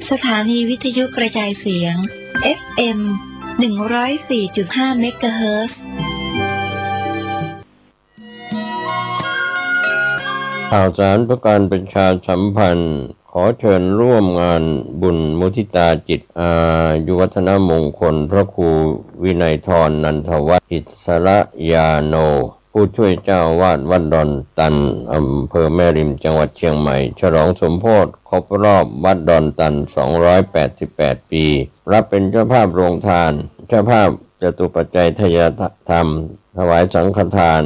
สถานีวิทยุกระจายเสียง FM 104.5 เมกะเฮิรตซ์ข่าวสารประการประชาสัมพันธ์ขอเชิญร่วมงานบุญมุทิตาจิตอายุวัฒนมงคลพระครูวินัยธรนันทวัฒน์อิสระยาโนผู้ช่วยเจ้าวาดวัดดอนตันอำเภอแม่ริมจังหวัดเชียงใหม่ฉลองสมโภชครบรอบวัดดอนตัน288 ปีรับเป็นเจ้าภาพโรงทานเจ้าภาพจตุปัจจัยทายธรรมถวายสังฆทาน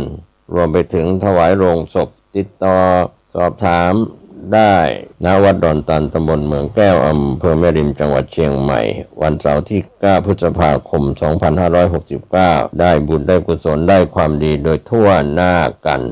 รวมไปถึงถวายโรงศพติดต่อสอบถามได้ณวัดดอนตันตำบลเมืองแก้วอำเภอแม่ริมจังหวัดเชียงใหม่วันเสาร์ที่9 พฤษภาคม 2569ได้บุญได้กุศลได้ความดีโดยทั่วหน้ากัน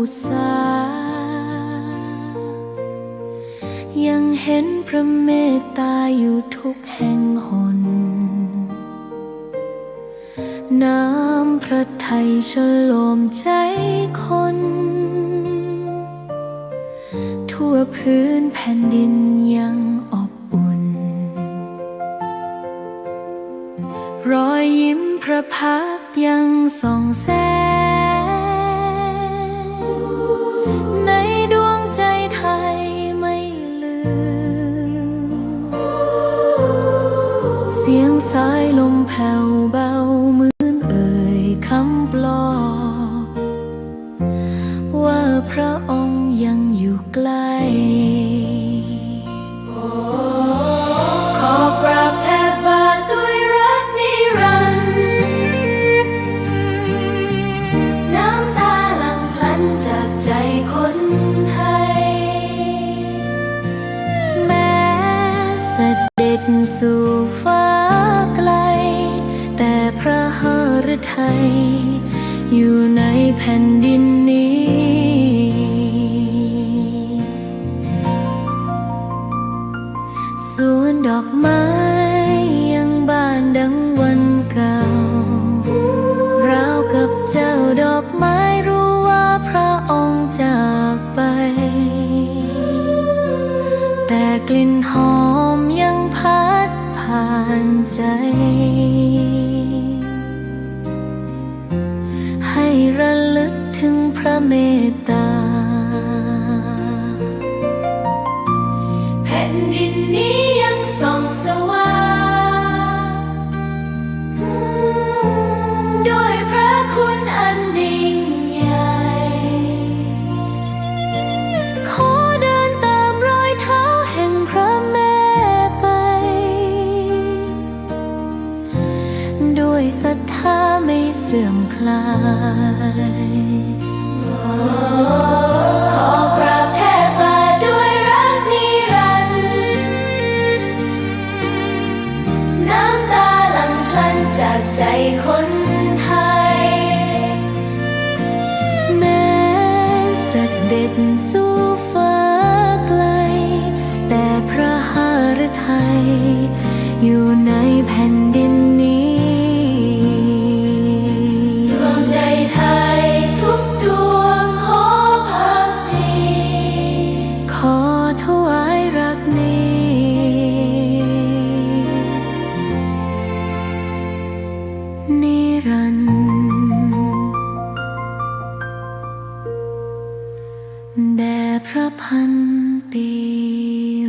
อุตสายังเห็นพระเมตตาอยู่ทุกแห่งหนน้ำพระทัยฉโลมใจคนทั่วพื้นแผ่นดินยังอบอุ่นรอยยิ้มพระพักตร์ยังส่องแสในดวงใจไทยไม่ลืมเสียงสายลมแผ่วเบาเหมือนเอ่ยคำปลอบว่าพระองค์ยังอยู่ใกล้ขอกราบแทบบาทด้วยรักนิรันดร์น้ำตาหลั่งพลันจากใจคนไทยแม้เสด็จสู่ฟ้าไกลแต่พระหฤทัยอยู่ในแผ่นดินนี้สวนดอกไม้ยังบานดังวันเก่าราวกับเจ้าดอกไม้รู้ว่าพระองค์จากไปแต่กลิ่นหอมยังพัดผ่านใจให้ระลึกถึงพระเมตตาแผ่นดินนี้ยังส่องสว่างด้วยพระคุณอันยิ่งใหญ่ขอเดินตามรอยเท้าแห่งพระแม่ไปด้วยศรัทธาไม่เสื่อมคลายขอกราบแทบบาทด้วยรักนิรันดร์น้ำตาหลั่งพลันจากใจคนไทยแม้เสด็จสู่ฟ้าไกลแต่พระหฤทัยอยู่ในแผ่นดินนี้ดวงใจไทยทุกดวงขอพักดีขอถวายรักนี้นิรันดร์แด่พระพันปี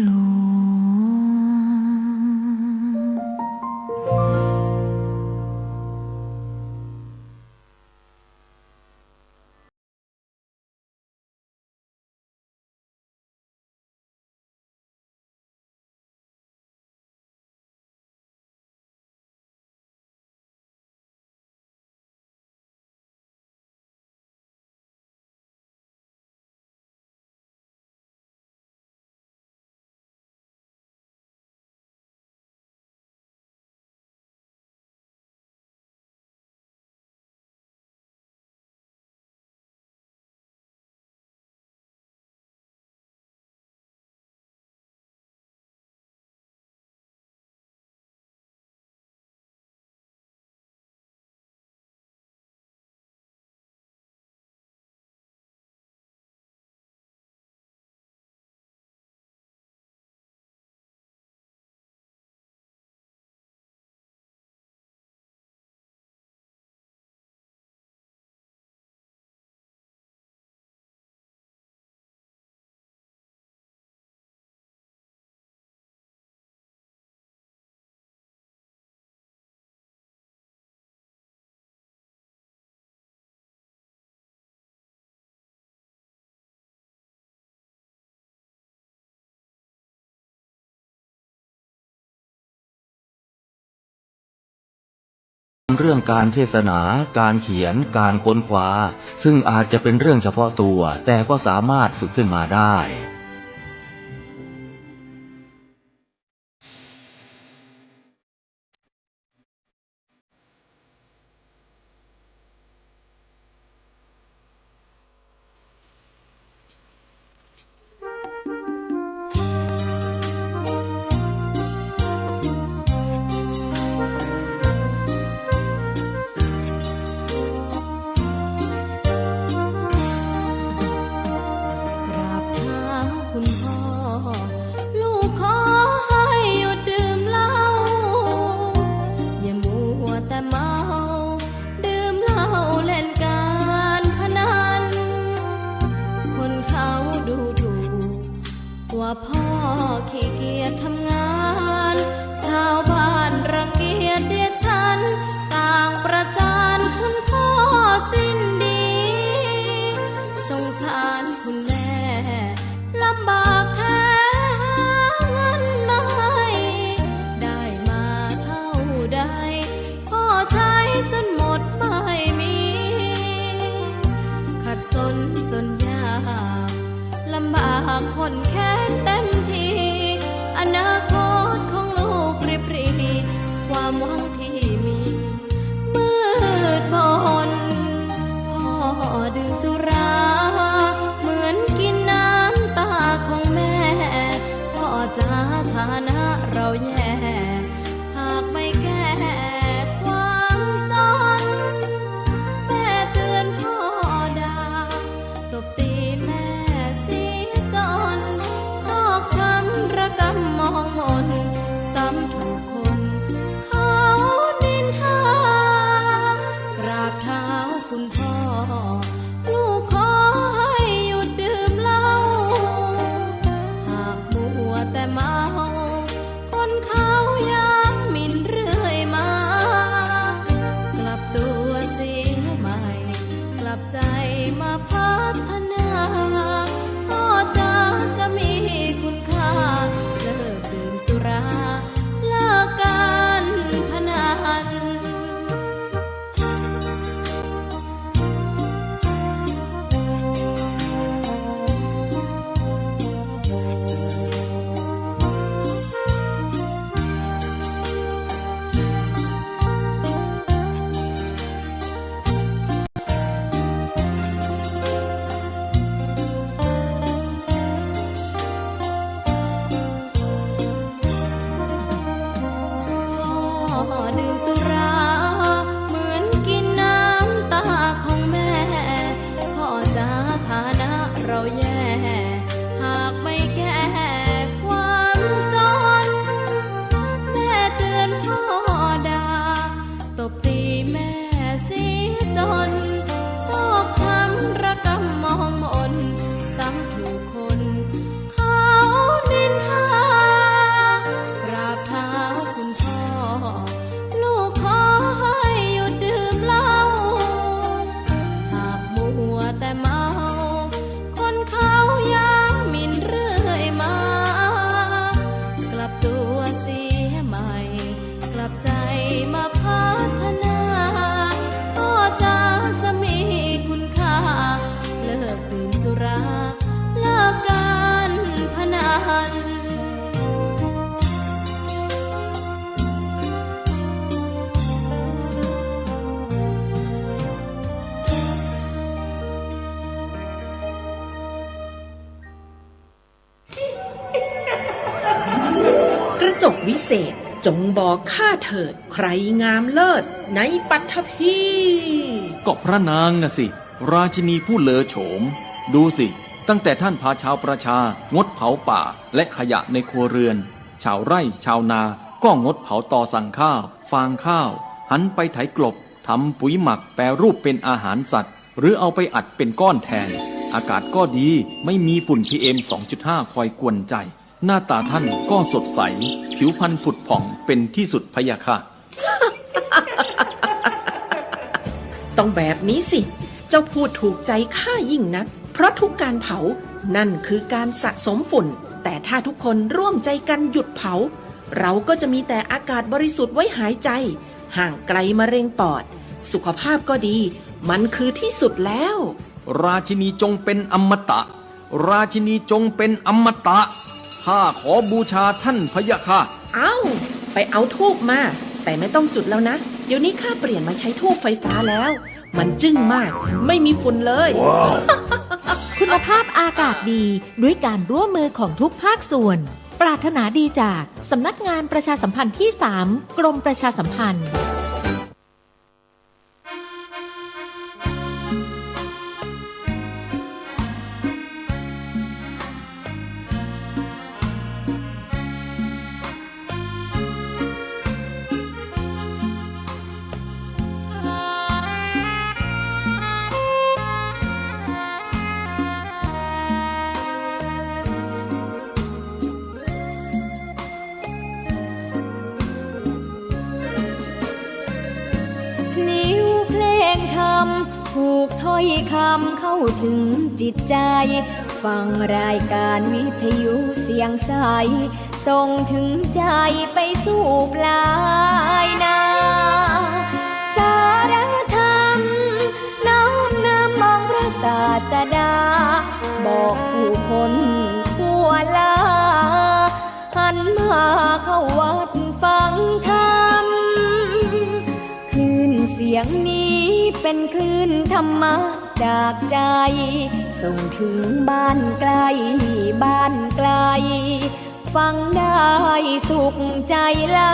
หลวง เรื่องการเทศนา การเขียน การค้นคว้าซึ่งอาจจะเป็นเรื่องเฉพาะตัว แต่ก็สามารถฝึกขึ้นมาได้กราบเท้าคุณพ่อ ลูกขอให้หยุดดื่มเหล้าอย่ามัวแต่เมาดื่มเหล้าเล่นการพนันคนเขาดูถูกว่าพ่อขี้เกียจทำงานชาวบ้านรังเกียจเดียดฉันต่างประจานคุณพ่อสิ้นดีสงสารคุณแม่ลำบากแท้หาเงินมาให้ได้มาเท่าใดพ่อใช้จนหมดไม่มีขัดสนจนยากลำบากคนแค้นเต็มทีอนาคตของลูกริบหรีความหวังที่มีมืดมนพ่อดื่มสุราเหมือนกินน้ำตาของแม่พ่อจ๋าฐานะเราแย่หากไม่แก้ความจนแม่เตือนพ่อด่าตบตีแม่เสียจนชอกช้ำระกำมองมนซ้ำถูกคนเขานินทากราบเท้าคุณพ่อ ลูกขอให้หยุดดื่มเหล้าหากมัวแต่เมาคนเขาย้ำหมิ่นเรื่อยมากลับตัวเสียใหม่กลับใจมาพัฒนาพ่อจะมีคุณค่าเลิกดื่มสุราเลิกการพนัน ดื่มสุราเหมือนกินน้ำตาของแม่พ่อจ๋าฐานะเราแย่หากไม่แก้ความจนแม่เตือนพ่อด่าตบตีแม่เสียจนชอกช้ำระกำมองมนซ้ำถูกคนเขานินทากราบเท้าคุณพ่อ ลูกขอให้หยุดดื่มเหล้าหากมัวแต่เมาคนเขาย้ำหมิ่นเรื่อยมากลับตัวเสียใหม่กลับใจมาพัฒนาพ่อจะมีคุณค่าเลิกดื่มสุราเลิกการพนัน กระจกวิเศษจงบอกข้าเถิดใครงามเลิศในปัทภี ก็พระนางน่ะสิ ราชินีผู้เลอโฉม ดูสิ ตั้งแต่ท่านพาชาวประชางดเผาป่าและขยะในครัวเรือน ชาวไร่ชาวนาก็งดเผาตอสั่งข้าว ฟางข้าว หันไปไถกลบทำปุ๋ยหมักแปรรูปเป็นอาหารสัตว์ หรือเอาไปอัดเป็นก้อนแทน อากาศก็ดีไม่มีฝุ่น PM 2.5 คอยกวนใจ หน้าตาท่านก็สดใส ผิวพรรณผุดผ่องเป็นที่สุดพะยะค่ะ ต้องแบบนี้สิ เจ้าพูดถูกใจข้ายิ่งนัก เพราะทุกการเผานั่นคือการสะสมฝุ่น แต่ถ้าทุกคนร่วมใจกันหยุดเผา เราก็จะมีแต่อากาศบริสุทธิ์ไว้หายใจ ห่างไกลมะเร็งปอด สุขภาพก็ดี มันคือที่สุดแล้ว ราชินีจงเป็นอมตะ ราชินีจงเป็นอมตะ ข้าขอบูชาท่านพะยะค่ะ ไปเอาธูปมา แต่ไม่ต้องจุดแล้วนะ เดี๋ยวนี้ข้าเปลี่ยนมาใช้ธูปไฟฟ้าแล้ว มันจึ้งมาก ไม่มีฝุ่นเลย คุณภาพอากาศดีด้วยการร่วมมือของทุกภาคส่วน ปรารถนาดีจากสำนักงานประชาสัมพันธ์ที่ 3 กรมประชาสัมพันธ์ พลิ้วเพลงธรรมถูกถ้อยคำเข้าถึงจิตใจ ฟังรายการวิทยุเสียงใสส่งถึงใจไปสู่ปลายนาสารธรรมน้อมนำมองพระศาสดา บอกผู้คนทั่วลาหันมาเข้าวัดฟังธรรม คลื่นเสียงนี้เป็นคลื่นธรรมะจากใจ ส่งถึงบ้านไกลบ้านไกล ฟังได้สุขใจล้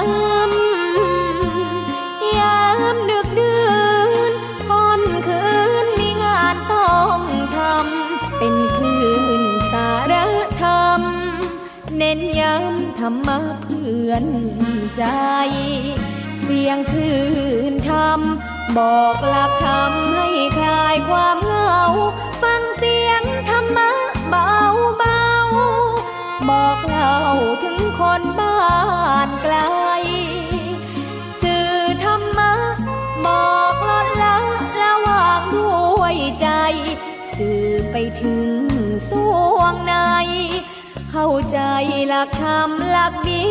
ำยามดึกดื่นค่ำคืนมีงานต้องทำเป็นคลื่นสารธรรม เน้นย้ำธรรมะเพื่อนใจ เสียงคลื่นธรรมบอกหลักธรรมให้คลายความเหงา ฟังเสียงธรรมะเบาเบาบอกเล่าถึงคนบ้านไกล สื่อธรรมะบอกลดละละวางด้วยใจ สื่อไปถึงสวงใน เข้าใจหลักธรรมหลักดี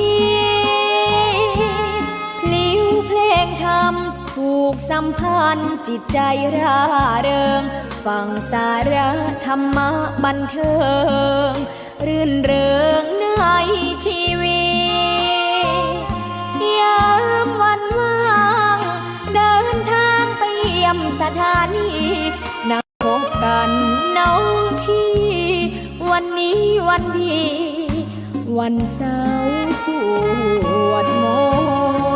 พลิ้วเพลงธรรมผูกสัมพันธ์จิตใจร่าเริง ฟังสาระธรรมะบันเทิง รื่นเริงในชีวิตยามวันว่างเดินทางไปเยี่ยมสถานีนัดพบกันน้องพี่ วันนี้วันดีวันเสาร์สวดม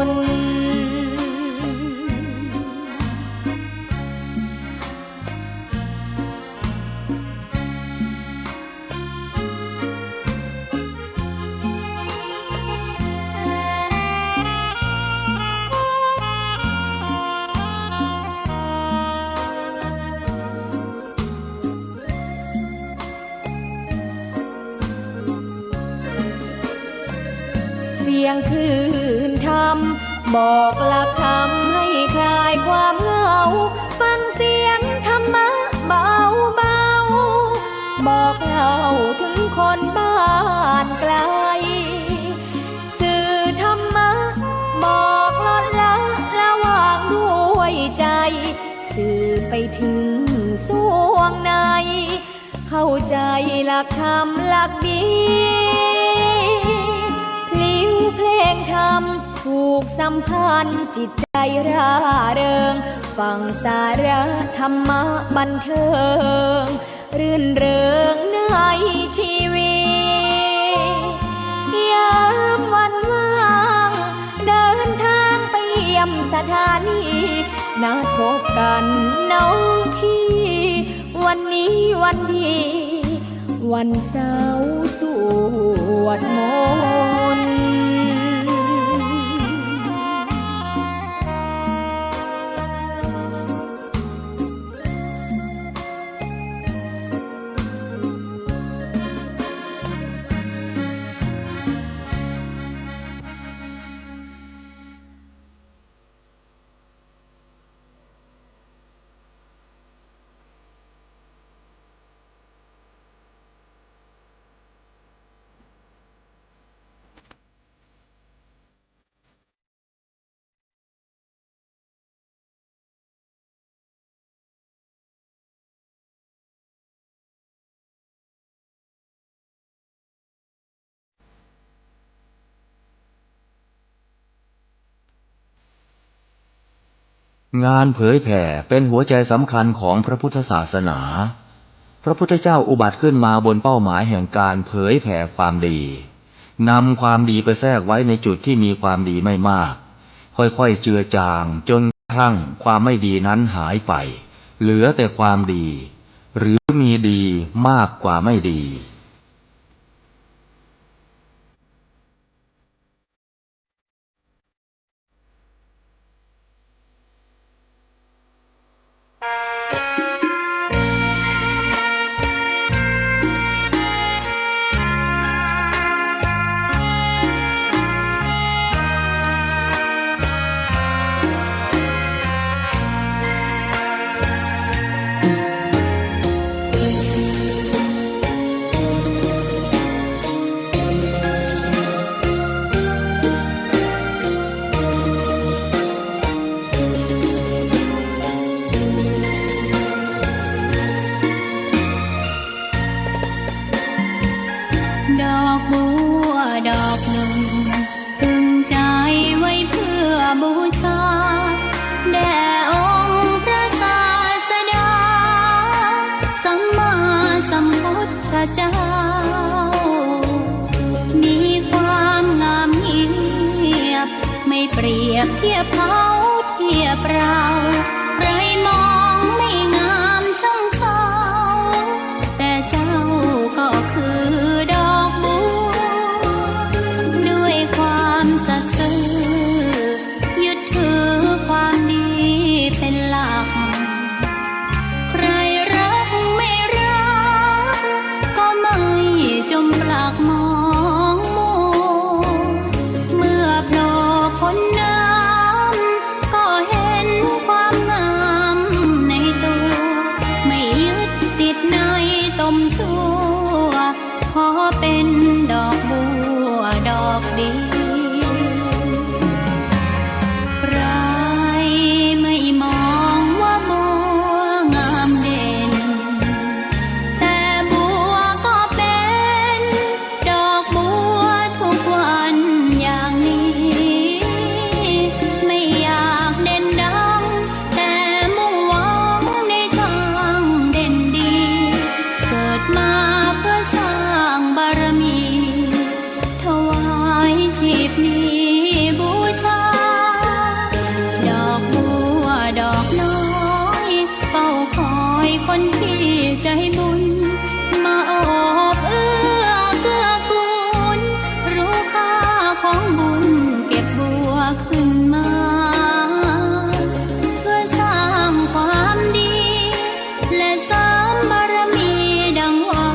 นต์ เสียงคลื่นธรรมบอกหลักธรรมให้คลายความเหงา ฟังเสียงธรรมะเบาเบาบอกเล่าถึงคนบ้านไกล สื่อธรรมะบอกลดละละวางด้วยใจ สื่อไปถึงสวงใน เข้าใจหลักธรรมหลักดีพลิ้วเพลงธรรมผูกสัมพันธ์จิตใจร่าเริง ฟังสาระธรรมะบันเทิง รื่นเริงในชีวิตยามวันว่างเดินทางไปเยี่ยมสถานีนัดพบกันน้องพี่ วันนี้วันดีวันเสาร์สวดมนต์ งานเผยแผ่เป็นหัวใจสำคัญของพระพุทธศาสนา พระพุทธเจ้าอุบัติขึ้นมาบนเป้าหมายแห่งการเผยแผ่ความดีนำความดีไปแทรกไว้ในจุดที่มีความดีไม่มากค่อยๆเจือจางจนกระทั่งความไม่ดีนั้นหายไปเหลือแต่ความดีหรือมีดีมากกว่าไม่ดีดอกบัวดอกหนึ่งพึงใจไว้เพื่อบูชาแด่องค์พระศาสดาสัมมาสัมพุทธเจ้ามีความงามเงียบไม่เปรียบเทียบเขาเทียบเราใครมองไม่งามช่างเขาแต่เจ้าก็คือดอกบัวด้วยความสัตย์ซื่อยึดถือความดีเป็นหลักใครรักไม่รักก็ไม่จมปลักมองมัวเมื่อโผล่พ้นน้ำก็เห็นความงามในตัวไม่ยึดติดในตมชั่วขอเป็นดอกบัวดอกดีใครไม่มองว่าบัวงามเด่นแต่บัวก็เป็นดอกบัวทุกวันอย่างนี้ไม่อยากเด่นดังแต่มุ่งหวังในทางเด่นดีเกิดมาเพื่อสร้างบารมีถวายชีพนี้บูชาดอกบัวดอกน้อยเฝ้าคอยคนที่ใจบุญมาโอบเอื้อเกื้อกูลรู้ค่าของบุญเก็บบัวขึ้นมาเพื่อสร้างความดีและเสริมบารมีดังว่า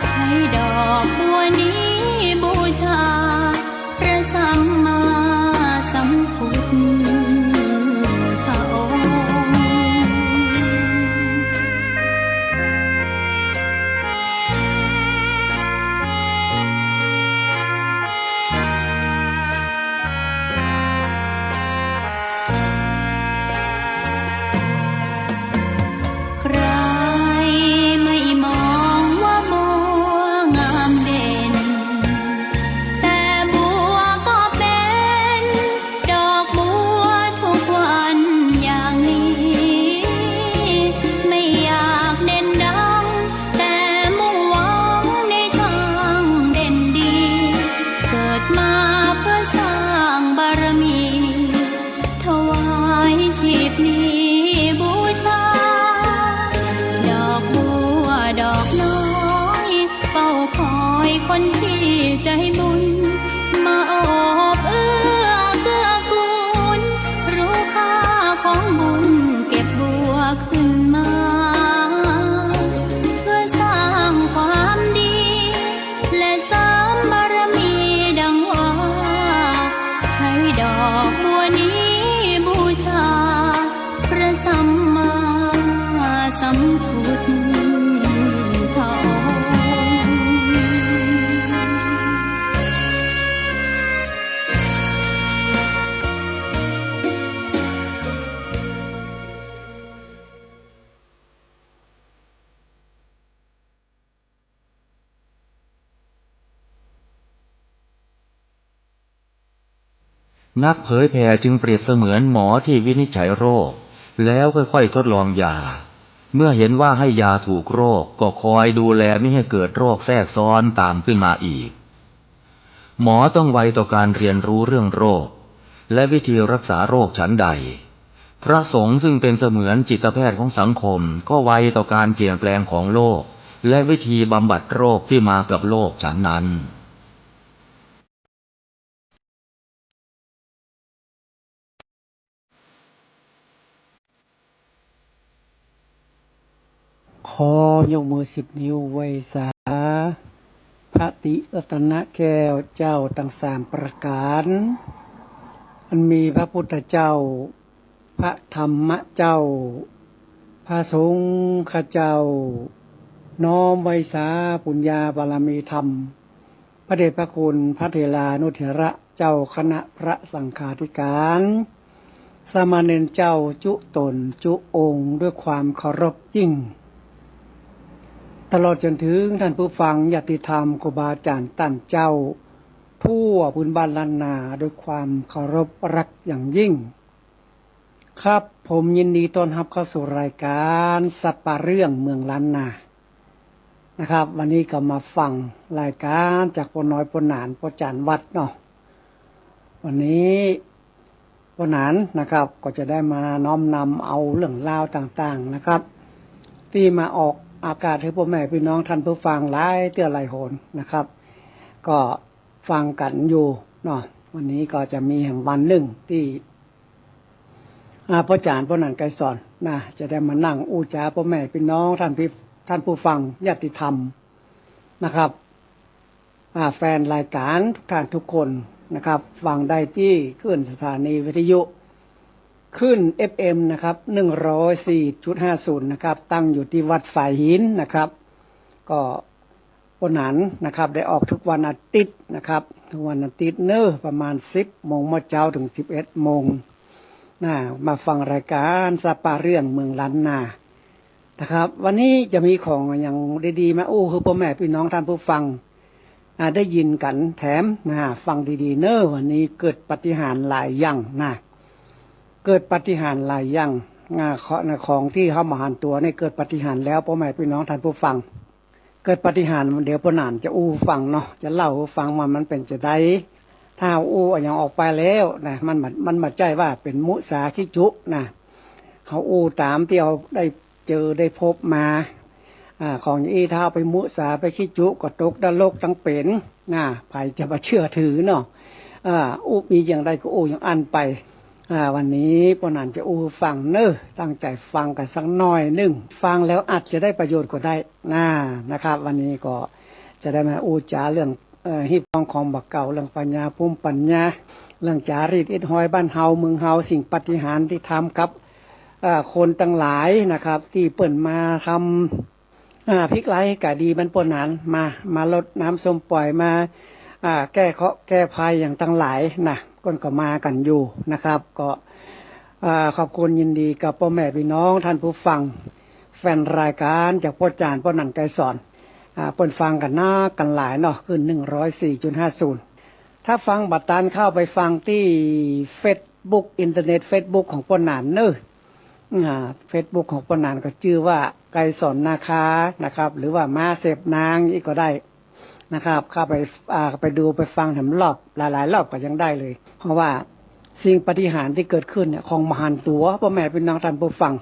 ใช้ดอกบัวนี้บูชาพระสัมมาสัมพุทธองค์ คนที่ใจบุญมาโอบเอื้อเกื้อกูลรู้ค่าของบุญเก็บบัวขึ้นมาเพื่อสร้างความดีและเสริมบารมีดังว่าใช้ดอกบัวนี้บูชาพระสัมมาสัมพุทธ นักเผยแผ่จึงเปรียบเสมือนหมอที่วินิจฉัยโรคแล้วค่อยๆทดลองยาเมื่อเห็นว่าให้ยาถูกโรคก็คอยดูแลไม่ให้เกิดโรคแทรกซ้อนตามขึ้นมาอีกหมอต้องไวต่อการเรียนรู้เรื่องโรคและวิธีรักษาโรคฉันใดพระสงฆ์ซึ่งเป็นเสมือนจิตแพทย์ของสังคมก็ไวต่อการเปลี่ยนแปลงของโลกและวิธีบำบัดโรคที่มากับโลกฉันนั้นขอยกมือ10 นิ้วไหว้สาพระติรัตนแก้วเจ้าทั้ง3ประการอันมีพระพุทธเจ้าพระธรรมเจ้าพระสงฆ์เจ้าน้อมไหว้สาปุญญาบารมีธรรมพระเดชพระคุณพระเถรานุเถระเจ้าคณะพระสังฆาธิการสามเณรเจ้าจุตนจุองค์ด้วยความเคารพยิ่งตลอดจนถึงท่านผู้ฟังญาติธรรมครูบาอาจารย์ท่านเจ้าผู้บุญบานล้านนาด้วยความเคารพรักอย่างยิ่งครับผมยินดีต้อนรับเข้าสู่รายการสัปปะเรื่องเมืองล้านนานะครับวันนี้ก็มาฟังรายการจากพ่อน้อยพ่อหนานพ่อจานวัดเนาะวันนี้พ่อหนานนะครับก็จะได้มาน้อมนำเอาเรื่องราวต่างๆนะครับที่มาออกอากาศให้พ่อแม่พี่น้องท่านผู้ฟังหลายเตื้อหลายโหนนะครับก็ฟังกันอยู่เนาะวันนี้ก็จะมีแห่งวันหนึ่งที่พ่อจานพ่อหนานไกรสอนนะจะได้มานั่งอู้จ้าพ่อแม่พี่น้องท่านผู้ฟังญาติธรรมนะครับแฟนรายการทุกท่านทุกคนนะครับฟังได้ที่ขึ้นสถานีวิทยุขึ้น FM นะครับ 104.50 นะครับตั้งอยู่ที่วัดฝ่ายหินนะครับก็พ่อหนานนะครับได้ออกทุกวันอาทิตย์นะครับทุกวันอาทิตย์ประมาณ 10 โมงมื้อเช้าถึง 11 โมงมาฟังรายการสัปปะเรื่องเมืองล้านนานะครับวันนี้จะมีของอย่างดีๆมาคือพ่อแม่พี่น้องท่านผู้ฟังได้ยินกันแถมฟังดีๆวันนี้เกิดปาฏิหาริย์หลายอย่างเกิดปาฏิหาริย์หลายอย่างของที่เข้ามาหันตัวนี่เกิดปาฏิหาริย์แล้วพ่อแม่พี่น้องท่านผู้ฟังเกิดปาฏิหาริย์เดี๋ยวพ่อหนานจะฟังเนาะจะเล่าฟังมันเป็นจะได้ถ้าอย่างออกไปแล้วนะมันมาใจว่าเป็นมุสาคิจุนะเขาตามที่เราได้เจอได้พบมาของถ้าไปมุสาไปคิจุก็ตกนรกทั้งเป็นไผจะมาเชื่อถือเนาะมีอย่างใดก็อย่างอันไปวันนี้พ่อหนานจะฟังตั้งใจฟังกันสักหน่อยนึงฟังแล้วอาจจะได้ประโยชน์ก็ได้นะครับวันนี้ก็จะได้มาจาเรื่องฮิปของบักเก่าเรื่องปัญญาภูมิปัญญาเรื่องจารีตอิฐหอยบ้านเฮาเมืองเฮาสิ่งปาฏิหาริย์ที่ทำกับคนตั้งหลายนะครับที่เปิ่นมาทำพลิกไล่กะดีมันพ่อหนานมาลดน้ำส้มปล่อยมาแก้เคราะห์แก้ภัยอย่างตั้งหลายก็มากันอยู่นะครับก็ขอบคุณยินดีกับพ่อแม่พี่น้องท่านผู้ฟังแฟนรายการจากพ่อจานพ่อหนันไกรสอนเปิดฟังกันกันหลายเนาะขึ้น 104.50 ถ้าฟังบัดตันเข้าไปฟังที่ Facebook อินเทอร์เน็ต Facebook ของพ่อหนานFacebook ของพ่อหนานก็ชื่อว่าไกรสอนนาคานะครับหรือว่ามาเสพนางอีกก็ได้นะครับเข้าไปดูไปฟังแถมรอบหลายๆรอบก็ยังได้เลยเพราะว่าสิ่งปาฏิหาริย์ที่เกิดขึ้นเนี่ยของมหันต์ตัวพ่อแม่พี่น้องท่านผู้ฟัง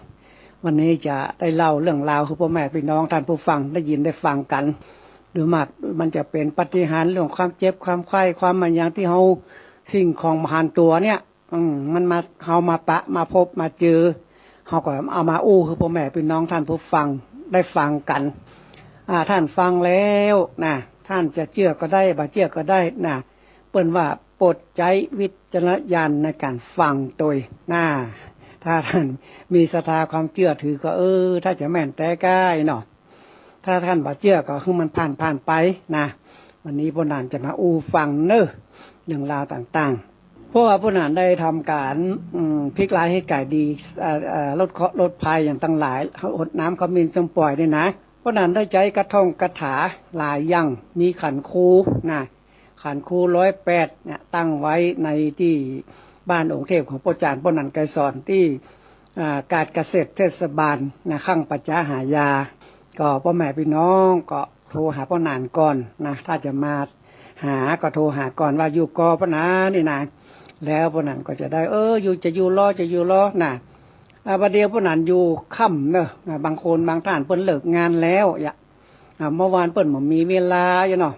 วันนี้จะได้เล่าเรื่องราวคือพ่อแม่พี่น้องท่านผู้ฟังได้ยินได้ฟังกันหรือมากมันจะเป็นปาฏิหาริย์เรื่องความเจ็บความไข้ความมันอย่างที่เฮาสิ่งของมหันต์ตัวเนี่ยมันมาเฮามาพบมาเจอเฮาก็เอามาคือพ่อแม่พี่น้องท่านผู้ฟังได้ฟังกันท่านฟังแล้วท่านจะเชื่อก็ได้บ่เชื่อก็ได้เปิ้นว่าโปรดใช้วิจารณญาณในการฟังโดยถ้าท่านมีศรัทธาความเชื่อถือก็ถ้าจะแม่นแต่ใกล้เนาะถ้าท่านบ่เชื่อก็คือมันผ่านไปวันนี้พ่อหนานจะมาฟังเรื่องราวต่างๆเพราะว่าพ่อหนานได้ทำการพลิกไล่ให้ไก่ดีลดภัยอย่างตั้งหลายอดน้ำขมิ้นส้มปล่อยด้วยพ่อหนานได้ใจกระท่องกระถาหลายอย่างมีขันคู ขันคู108เนี่ยตั้งไว้ในที่บ้านองค์เทพของพ่อจานพ่อนันไกรสอนที่การเกษตรเทศบาลนะข้างปัจจาหายาก็พ่อแม่พี่น้องก็โทรหาพ่อนานก่อนนะถ้าจะมาหาก็โทรหาก่อนว่าอยู่กอพ่อนานี่นะแล้วพ่อนันก็จะได้อยู่จะอยู่รอนะประเดี๋ยวพ่อนันอยู่ค่ำเนอะบางคนบางท่านเปิ้นเลิกงานแล้วเมื่อวานเปิ้นบ่มีเวลาเนาะ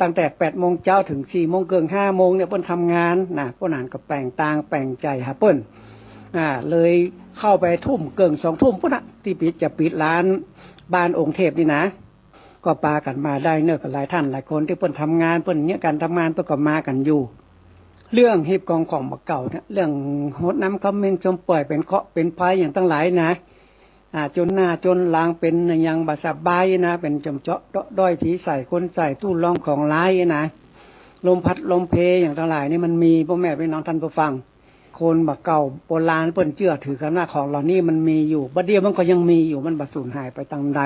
ตั้งแต่8 โมงเช้าถึง4 โมงเกิน5 โมงเนี่ยเปิ้นทำงานนะพ่อนันก็แปลงตางแปลงใจหาเปิ้นเลยเข้าไปทุ่มเกิน2 ทุ่มพุ่นน่ะที่จะปิดร้านบ้านองค์เทพนี่นะก็ปากันมาได้เนอะกับหลายท่านหลายคนที่เปิ้นทำงานเปิ้นเนี่ยการทำงานเปิ้นก็มากันอยู่เรื่องหีบกองของบักเก่าเนี่ยเรื่องโหดน้ำเขาเม่งจมป่วยเป็นเคาะเป็นภัยอย่างตั้งหลายนะจนหน้าจนหลังเป็นอย่างบาสบายนะเป็นจมเจาะด้อยผีใส่คนใส่ตู้รองของร้ายนะลมพัดลมเพอย่างทั้งหลายนี่มันมีพ่อแม่พี่น้องท่านผู้ฟังคนบักเก่าโบราณเปิ้นเชื่อถือกันว่าของเหล่านี้มันมีอยู่บัดเดียวมันก็ยังมีอยู่มันบ่สูญหายไปทางใด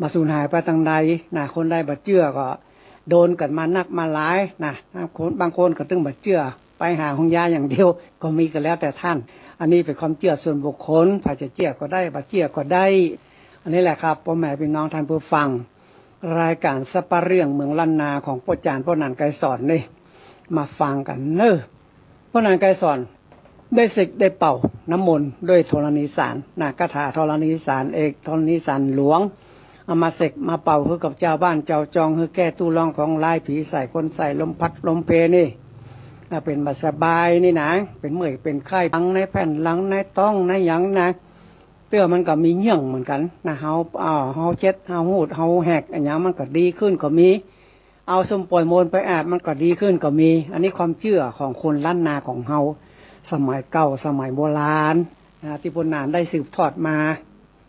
มาสูญหายไปทางใดนะคนใดบ่เชื่อก็โดนกันมานักมาหลายนะบางคนก็ตึงบ่เชื่อไปหาของยาอย่างเดียวก็มีกันแล้วแต่ท่านอันนี้เป็นความเชื่อส่วนบุคคลใครจะเชื่อก็ได้บ่เชื่อก็ได้อันนี้แหละครับพ่อแม่พี่น้องท่านผู้ฟังรายการสปาเรื่องเมืองล้านนาของพ่อจานพ่อนันไกรสอนนี่มาฟังกันเนอะพ่อนันไกรสอนได้ศึกได้เป่าน้ำมนต์ด้วยธรณีสารคาถาธรณีสารเอกธรณีสารหลวงเอามาเสกมาเป่าคือกับเจ้าบ้านเจ้าจองคือแก้ตู้รองของลายผีใส่คนใส่ลมพัดลมเพนี่เป็นบาสบายนี่นะเป็นเมื่อยเป็นไข้หลังในแผ่นหลังในต้องในหยังนะเตื้อมันก็มีเยื่องเหมือนกันนะเฮาเช็ดเฮาหูดเฮาแหกอันนี้มันก็ดีขึ้นก็มีเอาสมปล่อยโมนไปอาบมันก็ดีขึ้นก็มีอันนี้ความเชื่อของคนล้านนาของเฮาสมัยเก่าสมัยโบราณที่พ่อหนานได้สืบทอดมา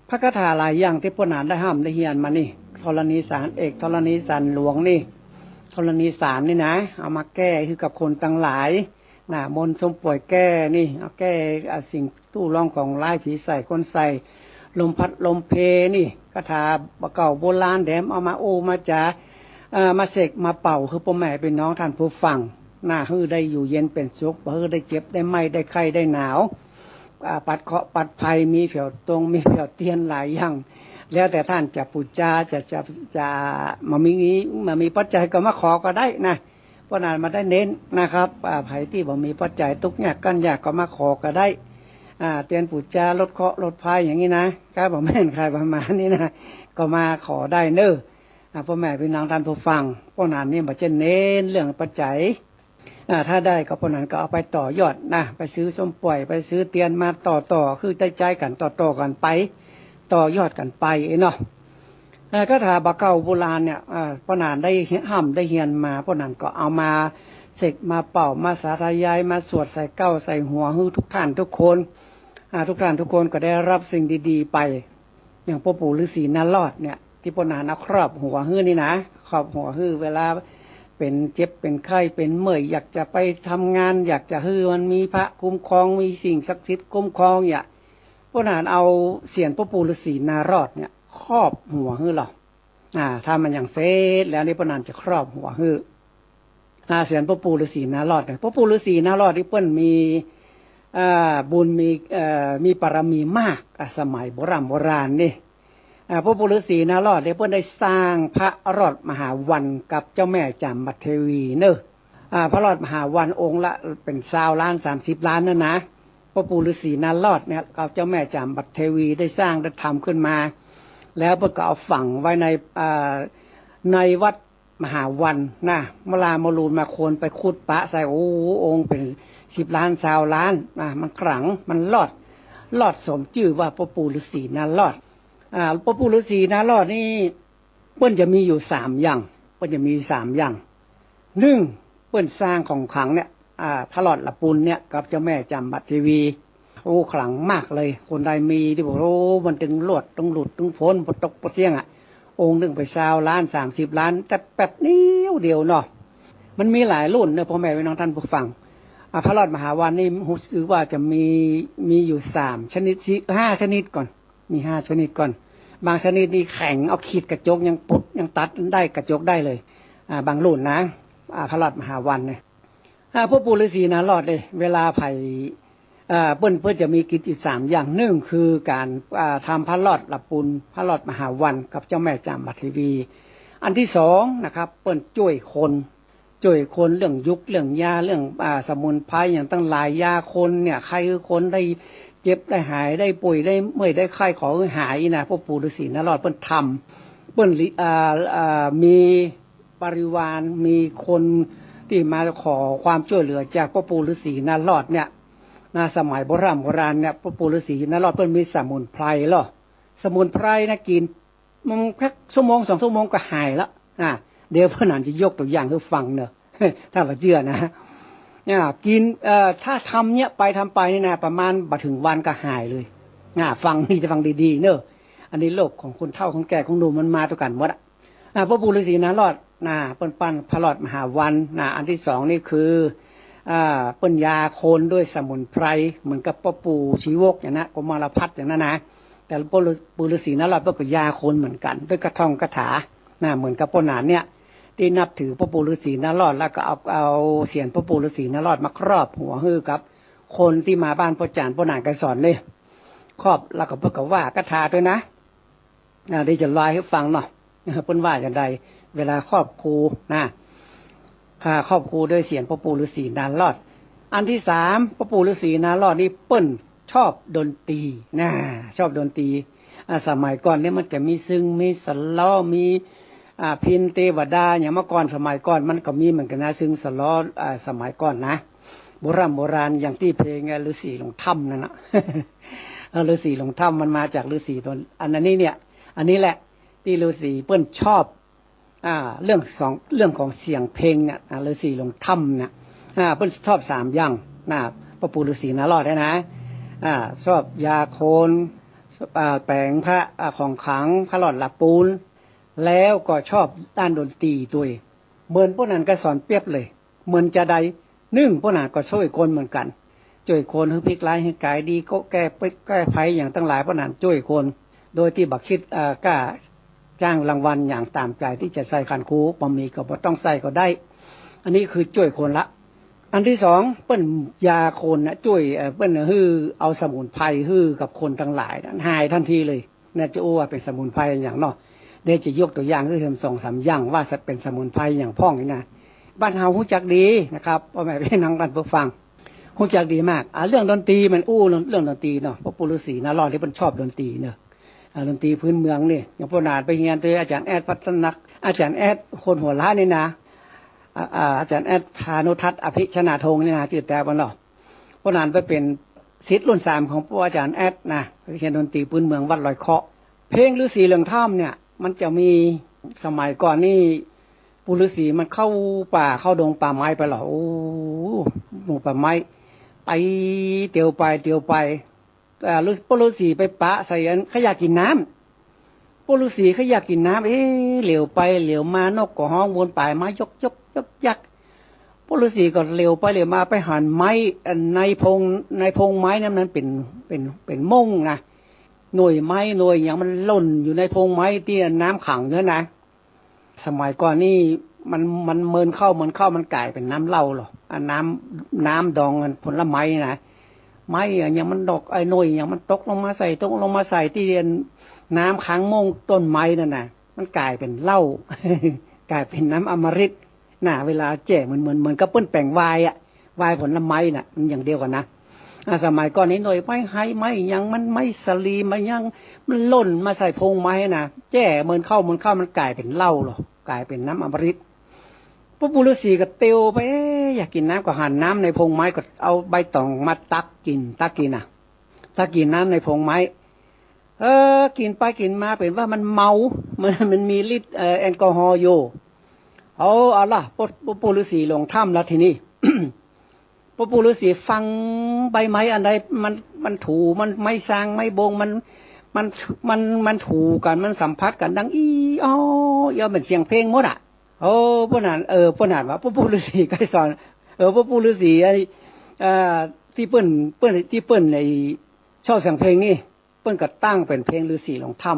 พระคาถาหลายอย่างที่พ่อหนานได้ห้ามได้เฮียนมานี่ธรณีสารเอกธรณีสารหลวงนี่ธรณีสารนี่นะเอามาแก้คือกับคนต่างหลายมนต์สมป่วยแก้นี่เอาแก้สิ่งตู้ร่องของลายผีใส่คนใส่ลมพัดลมเพนี่คาถาเก่าโบราณแดมเอามามาจามาเสกมาเป่าคือพ่อแม่เป็นน้องท่านผู้ฟังฮือได้อยู่เย็นเป็นสุขฮือได้เจ็บได้ไหม้ได้ไข้ได้หนาวปัดเคราะห์ปัดภัยมีเผียวตรงมีเผียวเตียนหลายอย่างแล้วแต่ท่านจะปูจาจะมามีปัจจัยก็มาขอก็ได้นะเพราะนั้นมาได้เน้นนะครับภัยที่บ่มีปัจจัยทุกอย่างกันยากก็มาขอก็ได้เตียนปูจาลดเคราะห์ลดภัยอย่างนี้นะก็บ่แม่นใครประมาณนี้นะก็มาขอได้เน้อพ่อแม่พี่น้องท่านผู้ฟังเพราะนั้นนี่บ่จะเน้นเรื่องปัจจัยถ้าได้ก็พอนั้นก็เอาไปต่อยอดไปซื้อส้มป่วยไปซื้อเตียนมาต่อคือใจกันต่อกันไปต่อยอดกันไปเนาะก็ถ้าบักเก่าโบราณเนี่ยพอนันได้ห้ามได้เฮียนมาพอนันก็เอามาเสกมาเป่ามาสาธยายมาสวดใส่เก้าใส่หัวฮือทุกท่านทุกคนทุกท่านทุกคนก็ได้รับสิ่งดีๆไปอย่างพ่อปู่ฤาษีนารอดเนี่ยที่พอนันเอาครอบหัวฮือนี่นะครอบหัวฮือเวลาเป็นเจ็บเป็นไข้เป็นเมื่อยอยากจะไปทำงานอยากจะฮือมันมีพระคุ้มครองมีสิ่งศักดิ์สิทธิ์คุ้มครองพวกนั้นเอาเสียนพ่อปู่ฤาษีนารอดเนี่ยครอบหัวฮือหรอถ้ามันอย่างเสร็จแล้วนี่พวกนั้นจะครอบหัวฮือเสียนพ่อปู่ฤาษีนารอดเนี่ยพ่อปู่ฤาษีนารอดที่เพิ่นมีบุญมีปรมีมากสมัยโบราณนี่พระปู่ฤาษีนารอดเพิ่นได้สร้างพระรอดมหาวันกับเจ้าแม่จามเทวีเนอะพระรอดมหาวันองค์ละเป็น20 ล้าน30 ล้านนั่นนะพระปู่ฤาษีนารอดเนี่ยกับเจ้าแม่จามเทวีได้สร้างได้ทำขึ้นมาแล้วเพิ่นก็เอาฝังไว้ในวัดมหาวันเวลามารูนมาโคนไปขุดปะใส่องค์เป็น10 ล้าน20 ล้านมันขลังมันรอดสมชื่อว่าพระปู่ฤาษีนารอดพระปู่ฤาษีนารอดนี่เปิ้นจะมีอยู่3อย่างเปิ้นจะมี3อย่าง1เปิ้นสร้างของขลังเนี่ยพระรอดละปุนเนี่ยกับเจ้าแม่จามเทวีขลังมากเลยคนใดมีที่บอกมันถึงลวดต้องหลุดต้องพ้นปตกปเสียงองค์นึงไป20 ล้าน30 ล้านแต่แป๊บเดียวเนาะมันมีหลายรุ่นเนอะพ่อแม่พี่น้องท่านผู้ฟังพระรอดมหาวันนี่รู้สึกว่าจะมีอยู่3ชนิด5ชนิดก่อนมี5ชนิดก่อนบางชนิดนี่แข็งเอาขีดกระจกยังปุดยังตัดได้กระจกได้เลยบางรุ่นนะ พระรอดมหาวันเนี่ยพ่อปู่ฤาษีนารอดเลยเวลาไผ่เปิ้นจะมีกิจอีก3อย่างหนึ่งคือการทำพระรอดหลับปูนพระรอดมหาวันกับเจ้าแม่จามเทวีอันที่2นะครับเปิ้นช่วยคนเรื่องยุกเรื่องยาเรื่องสมุนไพรอย่างตั้งหลายยาคนเนี่ยใครคือคนได้เจ็บได้หายได้ป่วยได้เมื่อยได้ไข้ขอหายนะพ่อปู่ฤาษีนารอดเปิ้นทำเปิ้นมีบริวารมีคนที่มาขอความช่วยเหลือจากพ่อปู่ฤาษีนารอดเนี่ยสมัยโบราณเนี่ยพ่อปู่ฤาษีนารอดเปิ้นมีสมุนไพรเหรอสมุนไพรนะกินมันแค่ชั่วโมง2 ชั่วโมงก็หายแล้วเดี๋ยวเพื่อนอาจจะยกตัวอย่างให้ฟังเนอะ ถ้าว่าเชื่อนะกินถ้าทำเนี่ยทำไปนี่นะประมาณบ่ถึงวันก็หายเลยฟังนี่จะฟังดีๆเนอะอันนี้โลกของคนเฒ่าคนแก่ของหนุ่มมันมาตัวกันหมดพระปู่ฤาษีนารอดเปิ้นปั้นพระรอดมหาวันอันที่2นี่คือเปิ้นยาโคนด้วยสมุนไพรเหมือนกับพ่อปู่ชีวกอย่างนั้นกมารพัฒน์อย่างนั้นนะแต่พ่อปู่ฤาษีนารอดก็ยาโคนเหมือนกันด้วยกระท่องกระถาเหมือนกับพ่อหนานเนี่ยที่นับถือพ่อปู่ฤาษีนารอดแล้วก็เอาเสียนพ่อปู่ฤาษีนารอดมาครอบหัวฮือกับคนที่มาบ้านพ่อจานพ่อหนานก็สอนเลยครอบแล้วก็เพิ่นก็ว่ากระถาด้วยนะได้จะลอยให้ฟังเนาะเพิ่นว่าอย่างใดเวลาครอบครูครอบครูด้วยเสียนพ่อปู่ฤาษีนารอดอันที่3พ่อปู่ฤาษีนารอดนี่เปิ้นชอบดนตรีชอบดนตรีสมัยก่อนเนี่ยมันจะมีซึ้งมีสล้อมีพินเทวดาอย่างเมื่อก่อนสมัยก่อนมันก็มีเหมือนกันนะซึ่งสล้อสมัยก่อนนะโบราณอย่างที่เพลงฤาษีลงถ้ำนั่นนะ ฤาษีลงถ้ำมันมาจากฤาษีตัวอันนี้เนี่ยอันนี้แหละที่ฤาษีเปิ้นชอบเรื่องของเสียงเพลงเนี่ยฤาษีลงถ้ำเนี่ยเปิ้นชอบ3อย่างพระปู่ฤาษีนารอดนะชอบยาโคนแปลงพระของขลังพระหลอดหลับปูนแล้วก็ชอบด้านดนตรีด้วยเหมือนพวกนั้นก็สอนเปรียบเลยเหมือนจะใดพวกนั้นก็ช่วยคนเหมือนกันช่วยคนให้พลิกร้ายให้กายดีก็แก้ภัยอย่างตั้งหลายพวกนั้นช่วยคนโดยที่บักคิดกล้าจ้างรางวัลอย่างตามใจที่จะใส่ขันคูบ่มีก็บ่ต้องใส่ก็ได้อันนี้คือช่วยคนละอันที่2เปิ้นยาคนนะช่วยเปิ้นฮื้อเอาสมุนไพรฮื้อกับคนทั้งหลายหายทันทีเลยน่าจะว่าเป็นสมุนไพรอย่างเนาะเดี๋ยวจะยกตัวอย่างคือ2-3อย่างว่าจะเป็นสมุนไพรอย่างพ้องนี่นะบ้านเฮาฮู้จักดีนะครับพ่อแม่พี่น้องท่านผู้ฟังฮู้จักดีมากเรื่องดนตรีมันเรื่องดนตรีเนาะพระปู่ฤาษีนารอดที่เพิ่นชอบดนตรีเนาะดนตรีพื้นเมืองนี่อย่างพ่อหนานไปเรียนโดยอาจารย์แอดพัฒนักอาจารย์แอดคนหัวล้านนี่นะอาจารย์แอดพานุทัศน์อภิชนาธงนี่นะชื่อแต่บ่เนาะพ่อหนานไปเป็นศิษย์รุ่น3ของพ่ออาจารย์แอดนะเรียนดนตรีพื้นเมืองวัดลอยเคาะเพลงฤาษีเรื่องถ้ำเนี่ยมันจะมีสมัยก่อนนี่ปู่ฤาษีมันเข้าป่าเข้าดงป่าไม้ไปหรอดงป่าไม้ไปเตียวไปปู่ฤาษีไปปะใส่เขาอยากกินน้ำปู่ฤาษีเขาอยากกินน้ำเหลียวไปเหลียวมานกก็ห้องวนป่าไม้ยกยักปู่ฤาษีก็เหลียวไปเหลียวมาไปหันไม้ในพงไม้นั้นเป็นม่งนะหน่วยไม้หน่วยอย่างมันหล่นอยู่ในพงไม้ที่น้ำขังเยอะนะสมัยก่อนนี่มันเมินเข้ามันกลายเป็นน้ำเหล้าหรอน้ำดองผลไม้นะไม้อย่างมันดอกหน่วยอย่างมันตกลงมาใส่ที่น้ำค้างม่งต้นไม้นั่นน่ะมันกลายเป็นเหล้า กลายเป็นน้ำอมฤตเวลาแจ่เหมือนกับเปิ้นแป้งวายผลไม้น่ะมันอย่างเดียวกันนะสมัยก่อนนี้หน่วยไม่ยังมันไม่สลีมันยังมันล่นมาใส่พงไม้นะแจ้เหมือนเข้ามันกลายเป็นเหล้าหรอกลายเป็นน้ำอมฤตพระปู่ฤาษีก็เตียวไปอยากกินน้ำก็หั่นน้ำในพงไม้ก็เอาใบตองมาตักกินน้ำในพงไม้กินไปกินมาเป็นว่ามันเมามันมีฤทธิ์แอลกอฮอล์อยู่เอาล่ะพระปู่ฤาษีลงถ้ำแล้วทีนี้ พระปู่ฤาษีฟังใบไม้อันใดมันถูมันไม่สร้างไม่บงมันถูกันมันสัมผัสกันดังย่อเป็นเสียงเพลงหมดพวกนั้นว่าพระปู่ฤาษีก็สอนพระปู่ฤาษีที่เปิ้นในชอบเสียงเพลงนี่เปิ้นก็ตั้งเป็นเพลงฤาษีลงถ้ำ